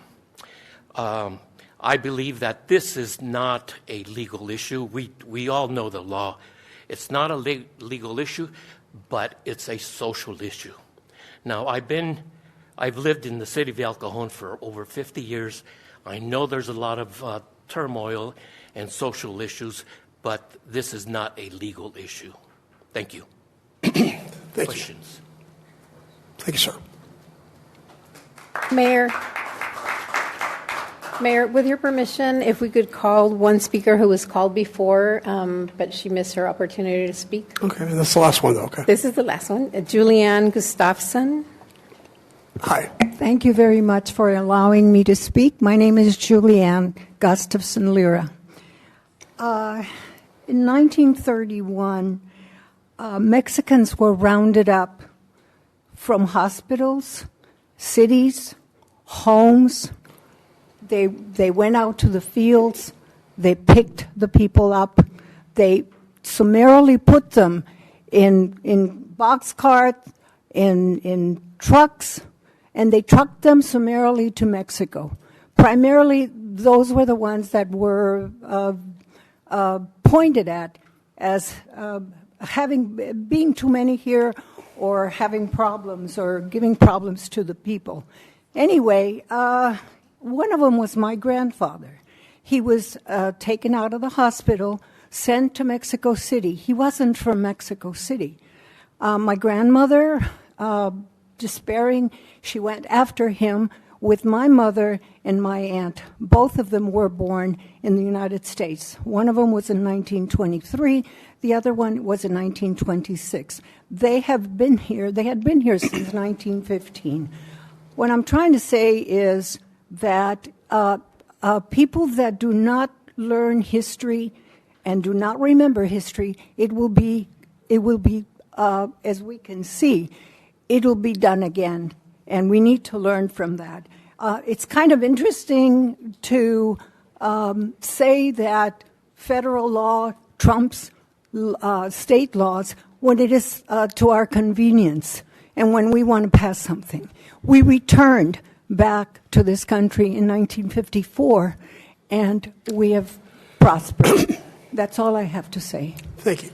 I believe that this is not a legal issue. We all know the law. It's not a legal issue, but it's a social issue. Now, I've lived in the city of El Cajon for over 50 years. I know there's a lot of turmoil and social issues, but this is not a legal issue. Thank you. Questions? Thank you, sir. Mayor, with your permission, if we could call one speaker who was called before, but she missed her opportunity to speak. Okay, that's the last one, though. Okay. This is the last one. Julianne Gustafson. Hi. Thank you very much for allowing me to speak. My name is Julianne Gustafson Lira. In 1931, Mexicans were rounded up from hospitals, cities, homes. They went out to the fields. They picked the people up. They summarily put them in boxcars, in trucks, and they trucked them summarily to Mexico. Primarily, those were the ones that were pointed at as being too many here, or having problems, or giving problems to the people. Anyway, one of them was my grandfather. He was taken out of the hospital, sent to Mexico City. He wasn't from Mexico City. My grandmother, despairing, she went after him with my mother and my aunt. Both of them were born in the United States. One of them was in 1923. The other one was in 1926. They had been here since 1915. What I'm trying to say is that people that do not learn history and do not remember history, it will be, as we can see, it will be done again, and we need to learn from that. It's kind of interesting to say that federal law trumps state laws when it is to our convenience and when we want to pass something. We returned back to this country in 1954, and we have prospered. That's all I have to say. Thank you.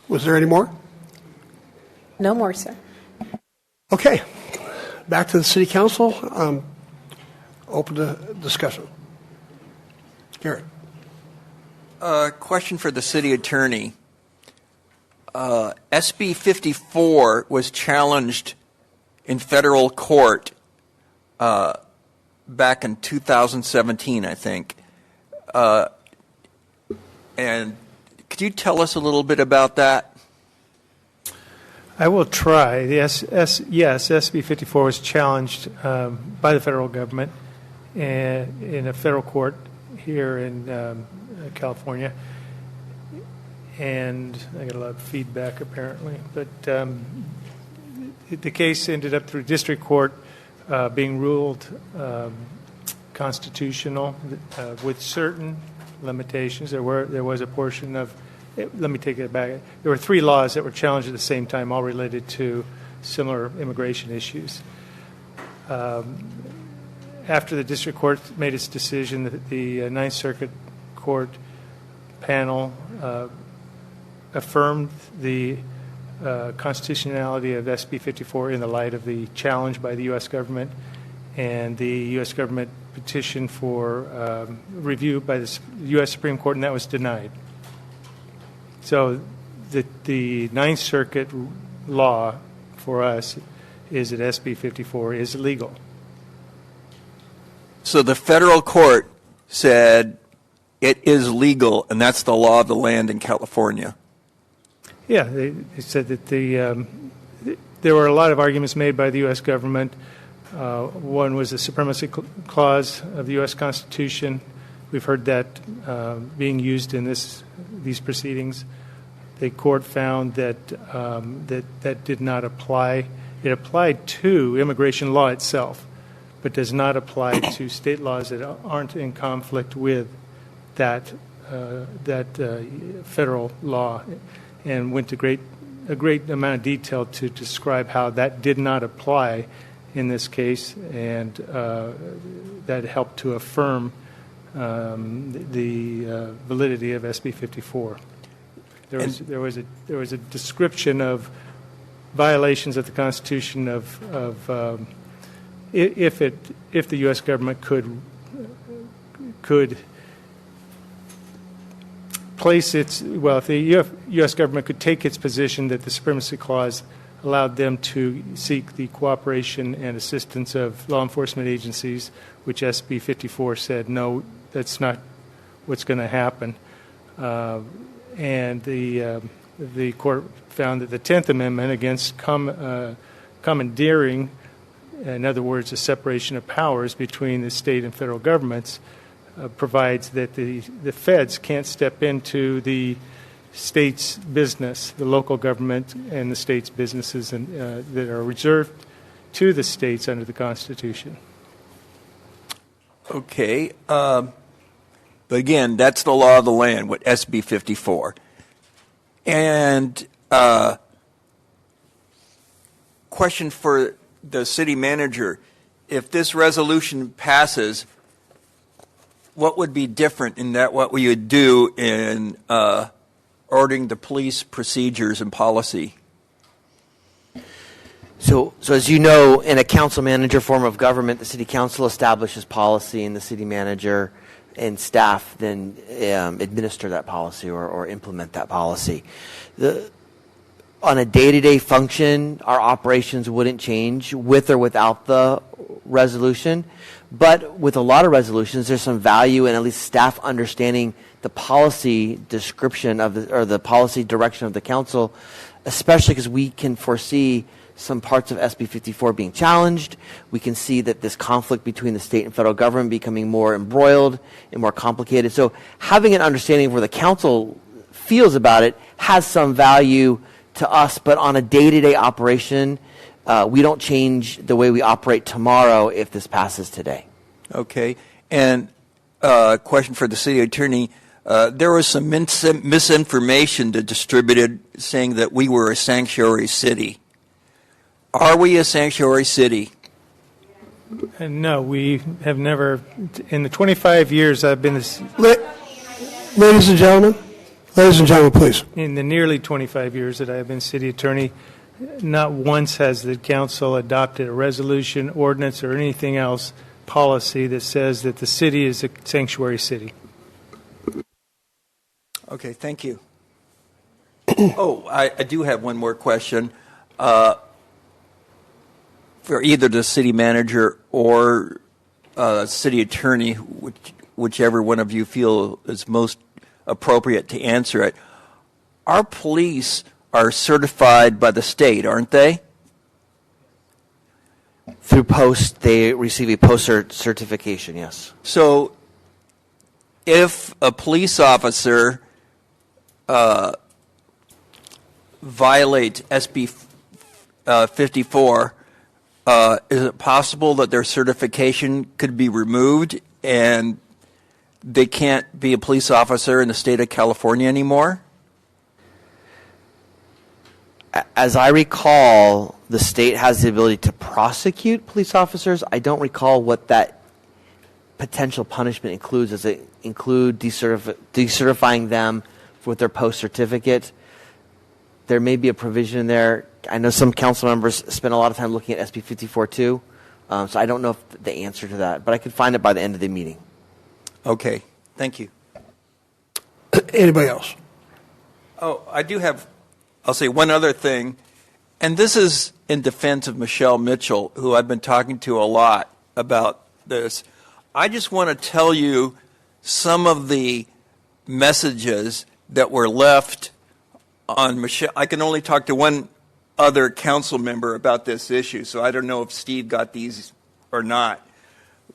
Was there any more? No more, sir. Okay. Back to the City Council. Open to discussion. Garrett. Question for the City Attorney. SB 54 was challenged in federal court back in 2017, I think. And could you tell us a little bit about that? I will try. Yes, SB 54 was challenged by the federal government in a federal court here in California. And I got a lot of feedback apparently. But the case ended up through district court being ruled constitutional with certain limitations. There was a portion of, let me take it back. There were 3 laws that were challenged at the same time, all related to similar immigration issues. After the district court made its decision, the Ninth Circuit Court panel affirmed the constitutionality of SB 54 in the light of the challenge by the U.S. government, and the U.S. government petitioned for review by the U.S. Supreme Court, and that was denied. So the Ninth Circuit law for us is that SB 54 is illegal. So the federal court said it is legal, and that's the law of the land in California. Yeah, they said that there were a lot of arguments made by the U.S. government. One was the supremacy clause of the U.S. Constitution. We've heard that being used in these proceedings. The court found that that did not apply. It applied to immigration law itself, but does not apply to state laws that aren't in conflict with that federal law, and went to a great amount of detail to describe how that did not apply in this case, and that helped to affirm the validity of SB 54. There was a description of violations of the Constitution of if the U.S. government could place its, well, if the U.S. government could take its position that the supremacy clause allowed them to seek the cooperation and assistance of law enforcement agencies, which SB 54 said, no, that's not what's going to happen. And the court found that the 10th Amendment against commandeering in other words, a separation of powers between the state and federal governments, provides that the feds can't step into the state's business, the local government and the state's businesses that are reserved to the states under the Constitution. Okay. But again, that's the law of the land with SB 54. And question for the city manager. If this resolution passes, what would be different in that what we would do in ordering the police procedures and policy? So as you know, in a council manager form of government, the city council establishes policy and the city manager and staff then administer that policy or implement that policy. On a day-to-day function, our operations wouldn't change with or without the resolution. But with a lot of resolutions, there's some value in at least staff understanding the policy description of the policy direction of the council, especially because we can foresee some parts of SB 54 being challenged. We can see that this conflict between the state and federal government becoming more embroiled and more complicated. So having an understanding of where the council feels about it has some value to us, but on a day-to-day operation, we don't change the way we operate tomorrow if this passes today. Okay. And question for the city attorney. There was some misinformation that distributed saying that we were a sanctuary city. Are we a sanctuary city? No, we have never, in the 25 years I've been Ladies and gentlemen, please. In the nearly 25 years that I have been city attorney, not once has the council adopted a resolution, ordinance, or anything else, policy that says that the city is a sanctuary city. Okay, thank you. I do have one more question. For either the city manager or city attorney, whichever one of you feel is most appropriate to answer it. Our police are certified by the state, aren't they? Through post, they receive a post certification, yes. So if a police officer violates SB 54, is it possible that their certification could be removed and they can't be a police officer in the state of California anymore? As I recall, the state has the ability to prosecute police officers. I don't recall what that potential punishment includes. Does it include decertifying them with their post certificate? There may be a provision there. I know some council members spend a lot of time looking at SB 54 too, so I don't know if the answer to that, but I could find it by the end of the meeting. Okay, thank you. Anybody else? Oh, I do have, I'll say one other thing, and this is in defense of Michelle Mitchell, who I've been talking to a lot about this. I just want to tell you some of the messages that were left on Michelle. I can only talk to one other council member about this issue, so I don't know if Steve got these or not.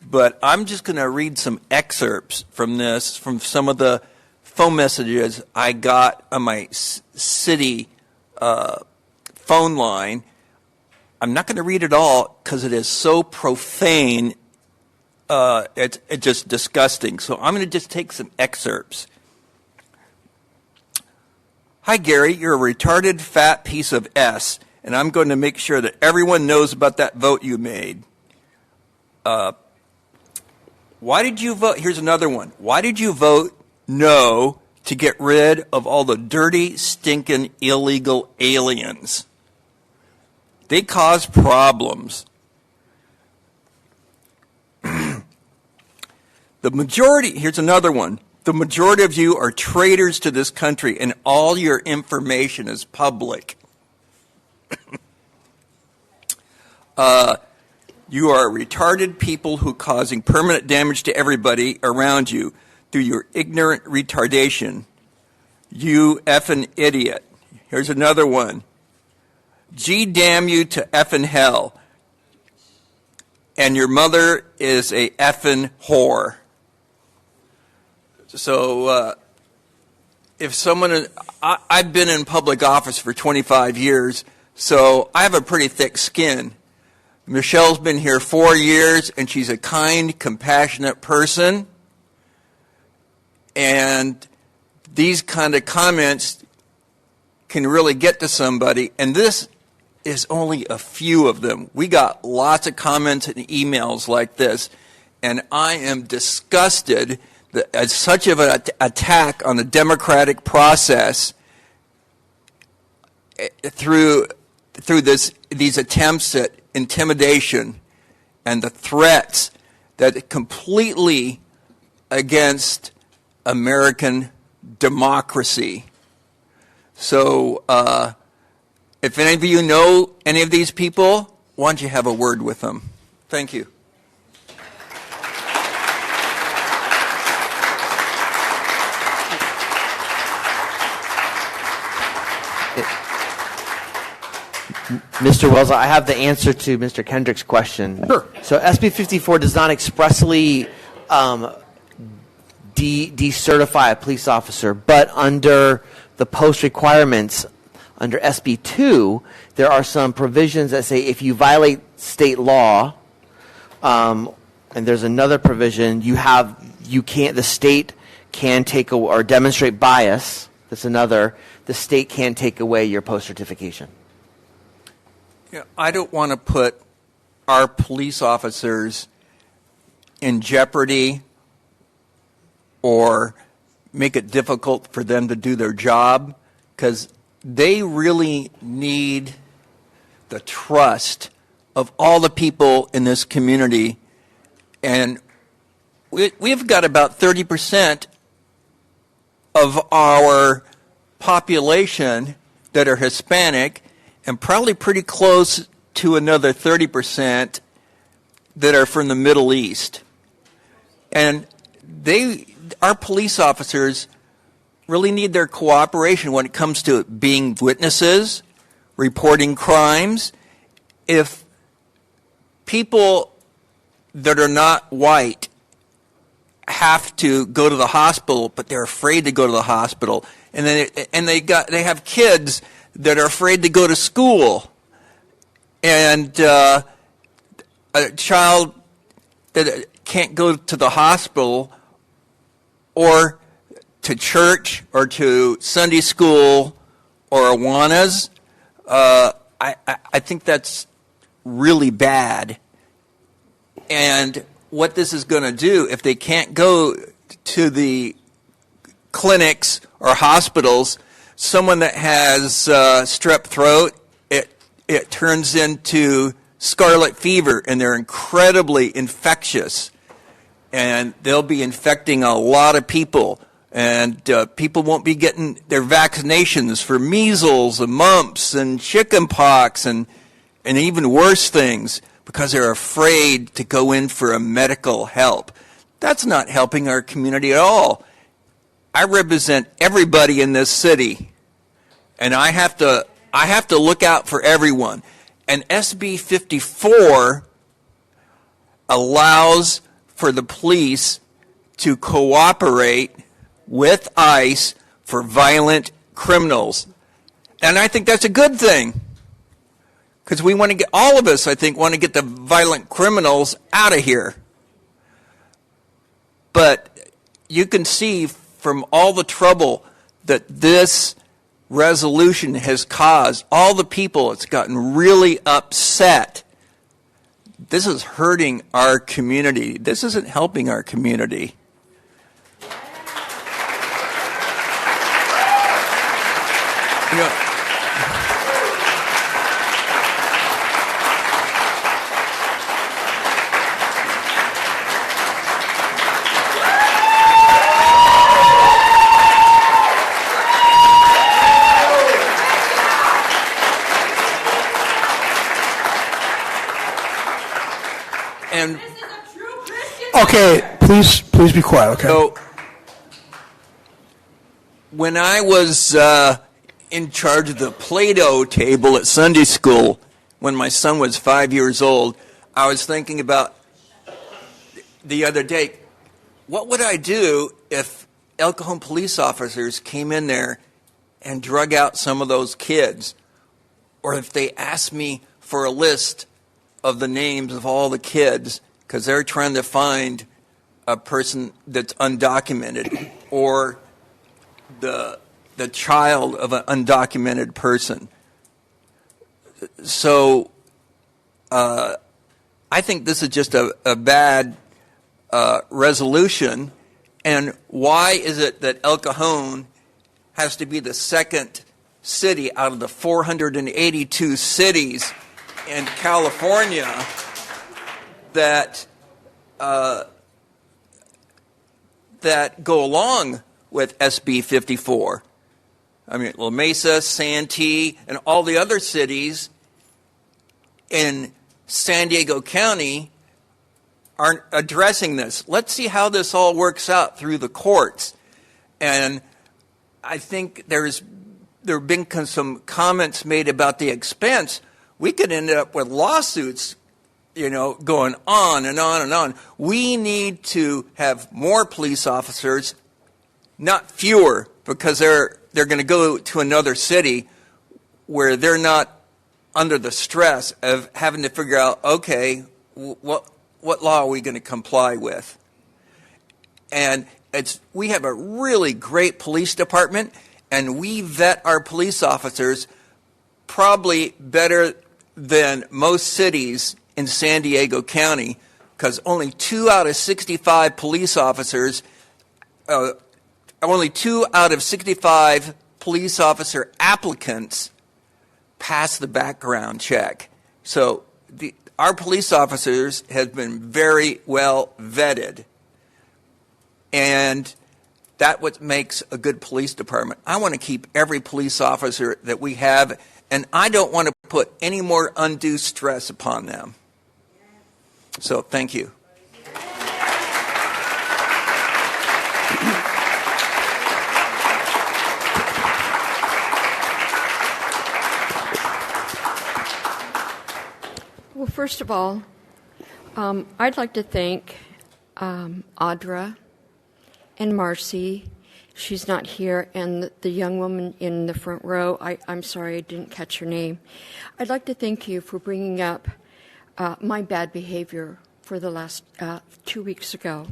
But I'm just going to read some excerpts from this, from some of the phone messages I got on my city phone line. I'm not going to read it all because it is so profane. It's just disgusting. So I'm going to just take some excerpts. Hi, Gary, you're a retarded fat piece of S, and I'm going to make sure that everyone knows about that vote you made. Why did you vote? Here's another one. Why did you vote no to get rid of all the dirty, stinking, illegal aliens? They cause problems. The majority, here's another one. The majority of you are traitors to this country, and all your information is public. You are retarded people who are causing permanent damage to everybody around you through your ignorant retardation. You effing idiot. Here's another one. Gee damn you to effing hell. and your mother is a effing whore. So if someone, I've been in public office for 25 years, so I have a pretty thick skin. Michelle's been here 4 years, and she's a kind, compassionate person. And these kind of comments can really get to somebody. And this is only a few of them. We got lots of comments and emails like this. And I am disgusted that such of an attack on the democratic process through these attempts at intimidation and the threats that completely against American democracy. So if any of you know any of these people, why don't you have a word with them? Thank you. Mr. Wells, I have the answer to Mr. Kendrick's question. Sure. So SB 54 does not expressly decertify a police officer, but under the post requirements, under SB 2, there are some provisions that say if you violate state law, and there's another provision, the state can take or demonstrate bias. That's another. The state can take away your post certification. Yeah, I don't want to put our police officers in jeopardy or make it difficult for them to do their job, because they really need the trust of all the people in this community. And we've got about 30% of our population that are Hispanic, and probably pretty close to another 30% that are from the Middle East. And our police officers really need their cooperation when it comes to being witnesses, reporting crimes. If people that are not white have to go to the hospital, but they're afraid to go to the hospital, and they have kids that are afraid to go to school, and a child that can't go to the hospital or to church or to Sunday school or Awanas, I think that's really bad. And what this is going to do, if they can't go to the clinics or hospitals, someone that has strep throat, it turns into scarlet fever, and they're incredibly infectious. And they'll be infecting a lot of people. And people won't be getting their vaccinations for measles and mumps and chicken pox and even worse things because they're afraid to go in for a medical help. That's not helping our community at all. I represent everybody in this city, and I have to look out for everyone. And SB 54 allows for the police to cooperate with ICE for violent criminals. And I think that's a good thing, because we want to get, all of us, I think, want to get the violent criminals out of here. But you can see from all the trouble that this resolution has caused, all the people, it's gotten really upset. This is hurting our community. This isn't helping our community. You know, and okay, please be quiet, okay? So, when I was in charge of the Play-Doh table at Sunday school, when my son was 5 years old, I was thinking about the other day, what would I do if El Cajon police officers came in there and drug out some of those kids? Or if they asked me for a list of the names of all the kids because they're trying to find a person that's undocumented or the child of an undocumented person. So I think this is just a bad resolution. And why is it that El Cajon has to be the second city out of the 482 cities in California that that go along with SB 54? I mean, La Mesa, Santee, and all the other cities in San Diego County aren't addressing this. Let's see how this all works out through the courts. And I think there have been some comments made about the expense. We could end up with lawsuits, going on and on and on. We need to have more police officers, not fewer, because they're going to go to another city where they're not under the stress of having to figure out, okay, what law are we going to comply with? And we have a really great police department, and we vet our police officers probably better than most cities in San Diego County, because only 2 out of 65 police officers, only 2 out of 65 police officer applicants pass the background check. So our police officers have been very well vetted. And that's what makes a good police department. I want to keep every police officer that we have, and I don't want to put any more undue stress upon them. So thank you. Well, first of all, I'd like to thank Audra and Marcy. She's not here, and the young woman in the front row. I'm sorry I didn't catch her name. I'd like to thank you for bringing up my bad behavior for the last 2 weeks ago.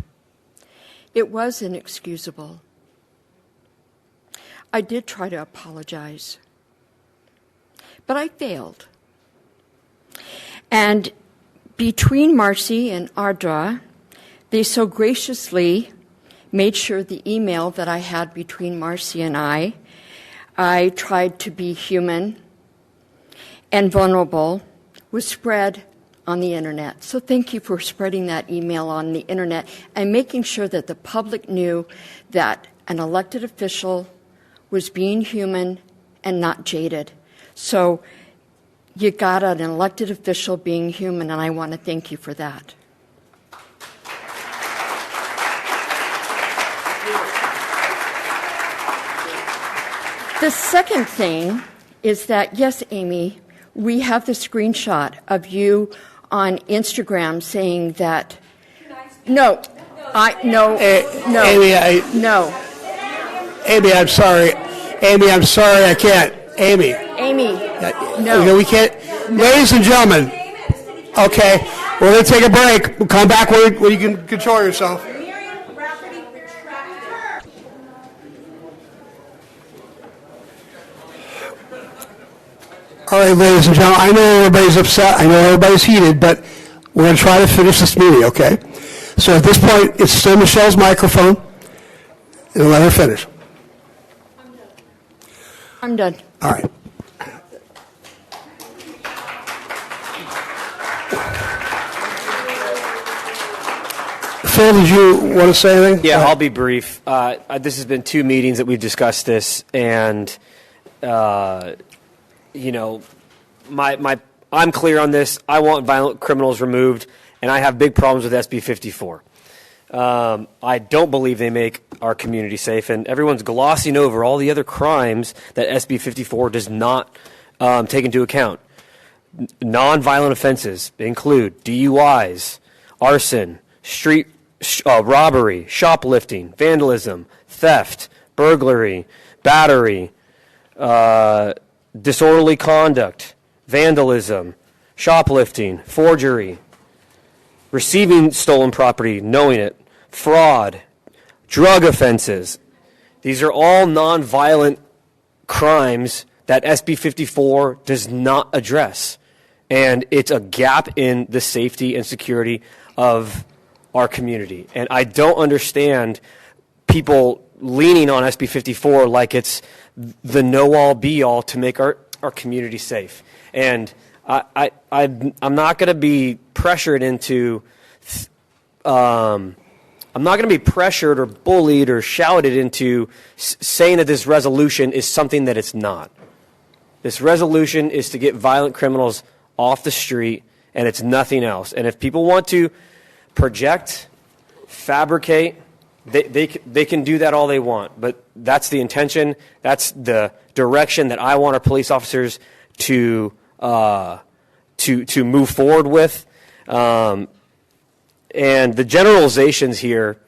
It was inexcusable. I did try to apologize, but I failed. And between Marcy and Audra, they so graciously made sure the email that I had between Marcy and I tried to be human and vulnerable, was spread on the internet. So thank you for spreading that email on the internet and making sure that the public knew that an elected official was being human and not jaded. So you got an elected official being human, and I want to thank you for that. The second thing is that, yes, Amy, we have the screenshot of you on Instagram saying that. No. Amy, I'm sorry. Amy, I'm sorry, I can't. Amy, no. We can't. Ladies and gentlemen, okay, we're going to take a break. We'll come back when you can control yourself. All right, ladies and gentlemen, I know everybody's upset. I know everybody's heated, but we're going to try to finish this meeting, okay? So at this point, it's still Michelle's microphone, and let her finish. I'm done. All right. Phil, did you want to say anything? Yeah, I'll be brief. This has been 2 meetings that we've discussed this, and I'm clear on this. I want violent criminals removed, and I have big problems with SB 54. I don't believe they make our community safe, and everyone's glossing over all the other crimes that SB 54 does not take into account. nonviolent offenses include DUIs, arson, street robbery, shoplifting, vandalism, theft, burglary, battery, disorderly conduct, vandalism, shoplifting, forgery, receiving stolen property, knowing it, fraud, drug offenses. These are all nonviolent crimes that SB 54 does not address. And it's a gap in the safety and security of our community. And I don't understand people leaning on SB 54 like it's the know-all, be-all to make our community safe. And I'm not going to be pressured into I'm not going to be pressured or bullied or shouted into saying that this resolution is something that it's not. This resolution is to get violent criminals off the street, and it's nothing else. And if people want to project, fabricate, they can do that all they want. But that's the intention. That's the direction that I want our police officers to move forward with. And the generalizations here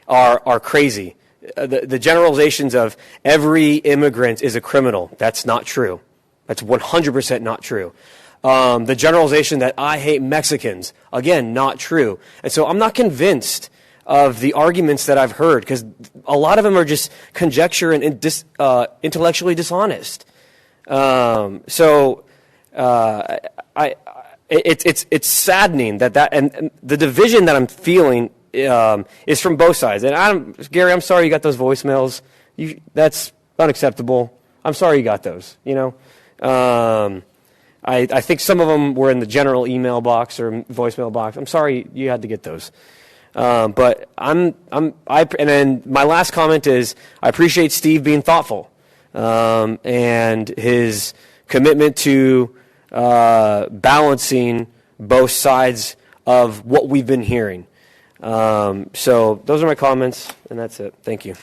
are crazy. The generalizations of every immigrant is a criminal, that's not true. That's 100% not true. The generalization that I hate Mexicans, again, not true. And so I'm not convinced of the arguments that I've heard, because a lot of them are just conjecture and intellectually dishonest. It's saddening that and the division that I'm feeling is from both sides. And Gary, I'm sorry you got those voicemails. That's unacceptable. I'm sorry you got those. I think some of them were in the general email box or voicemail box. I'm sorry you had to get those. But and then my last comment is I appreciate Steve being thoughtful and his commitment to balancing both sides of what we've been hearing. So those are my comments, and that's it. Thank you.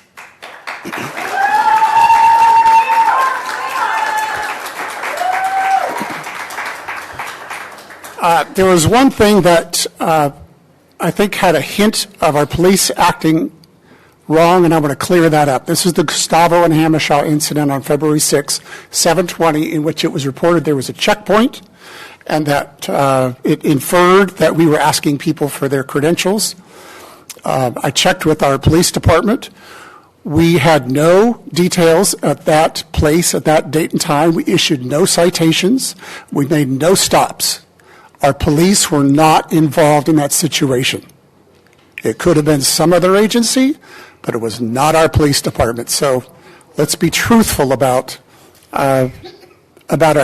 There was one thing that I think had a hint of our police acting wrong, and I'm going to clear that up. This is the Gustavo and Hamishaw incident on February 6, 7/20, in which it was reported there was a checkpoint and that it inferred that we were asking people for their credentials. I checked with our police department. We had no details at that place at that date and time. We issued no citations. We made no stops. Our police were not involved in that situation. It could have been some other agency, but it was not our police department. So let's be truthful about our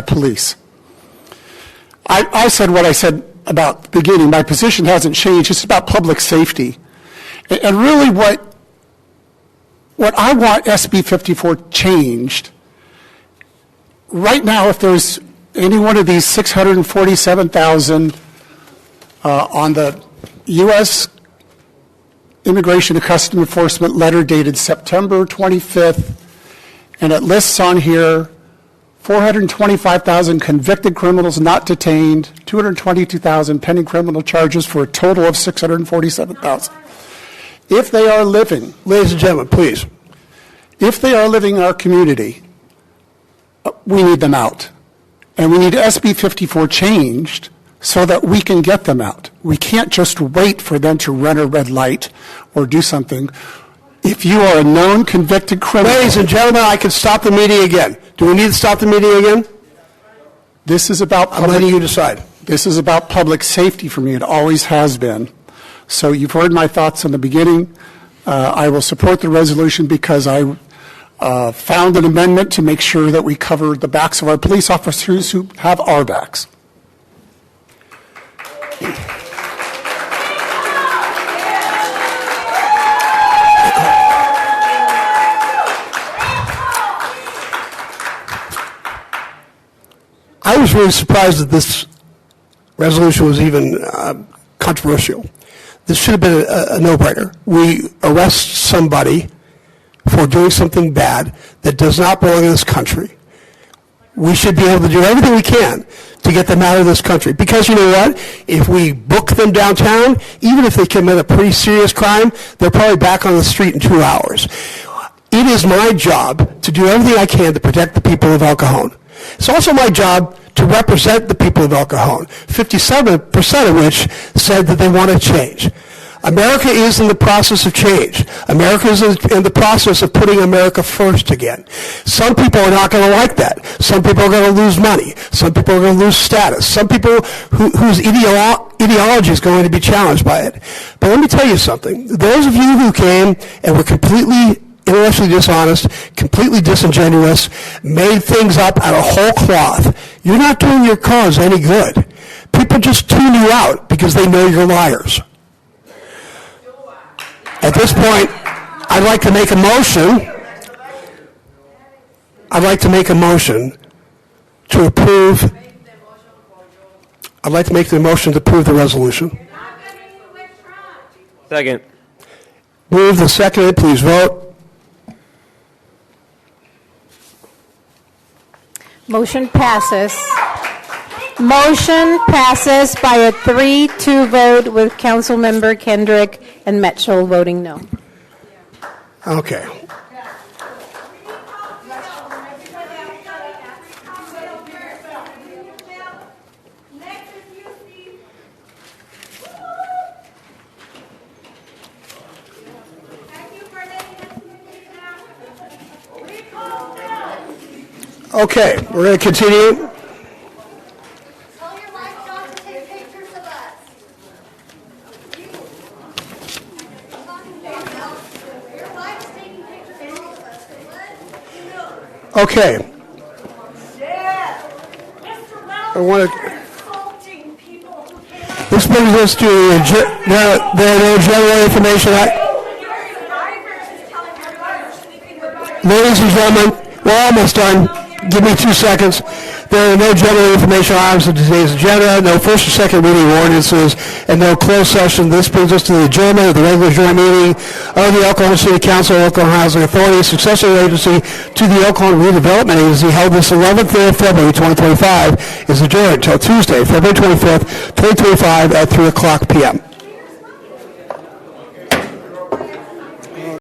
police. I said what I said about the beginning. My position hasn't changed. It's about public safety. And really what I want SB 54 changed, right now if there's any one of these 647,000 on the U.S. Immigration and Customs Enforcement letter dated September 25th, and it lists on here 425,000 convicted criminals not detained, 222,000 pending criminal charges for a total of 647,000. If they are living, ladies and gentlemen, please, if they are living in our community, we need them out. And we need SB 54 changed so that we can get them out. We can't just wait for them to run a red light or do something. If you are a known convicted criminal... Ladies and gentlemen, I can stop the meeting again. Do we need to stop the meeting again? This is about... I'm letting you decide. This is about public safety for me. It always has been. So you've heard my thoughts in the beginning. I will support the resolution because I found an amendment to make sure that we cover the backs of our police officers who have our backs. I was really surprised that this resolution was even controversial. This should have been a no-brainer. We arrest somebody for doing something bad that does not belong in this country. we should be able to do everything we can to get them out of this country. Because you know what? If we book them downtown, even if they commit a pretty serious crime, they're probably back on the street in 2 hours. It is my job to do everything I can to protect the people of El Cajon. It's also my job to represent the people of El Cajon, 57% of which said that they want to change. America is in the process of change. America is in the process of putting America first again. Some people are not going to like that. Some people are going to lose money. Some people are going to lose status. Some people whose ideology is going to be challenged by it. But let me tell you something. Those of you who came and were completely intellectually dishonest, completely disingenuous, made things up out of whole cloth, you're not doing your cause any good. People just tune you out because they know you're liars. At this point, I'd like to make a motion. I'd like to make a motion to approve. I'd like to make the motion to approve the resolution. Second. Moved and seconded. Please vote. Motion passes. Motion passes by a 3-2 vote with Councilmember Kendrick and Mitchell voting no. Okay. Okay, we're going to continue. Okay. I want to. This brings us to there are no general information. Ladies and gentlemen, we're almost done. Give me 2 seconds. There are no general information items on today's agenda, no first or second reading ordinances, and no closed session. This brings us to the adjournment of the regular joint meeting of the El Cajon City Council, El Cajon Housing Authority, successor agency to the El Cajon Redevelopment Agency, held this 11th day of February 2025, is adjourned until Tuesday, February 25th, 2025 at 3 o'clock p.m.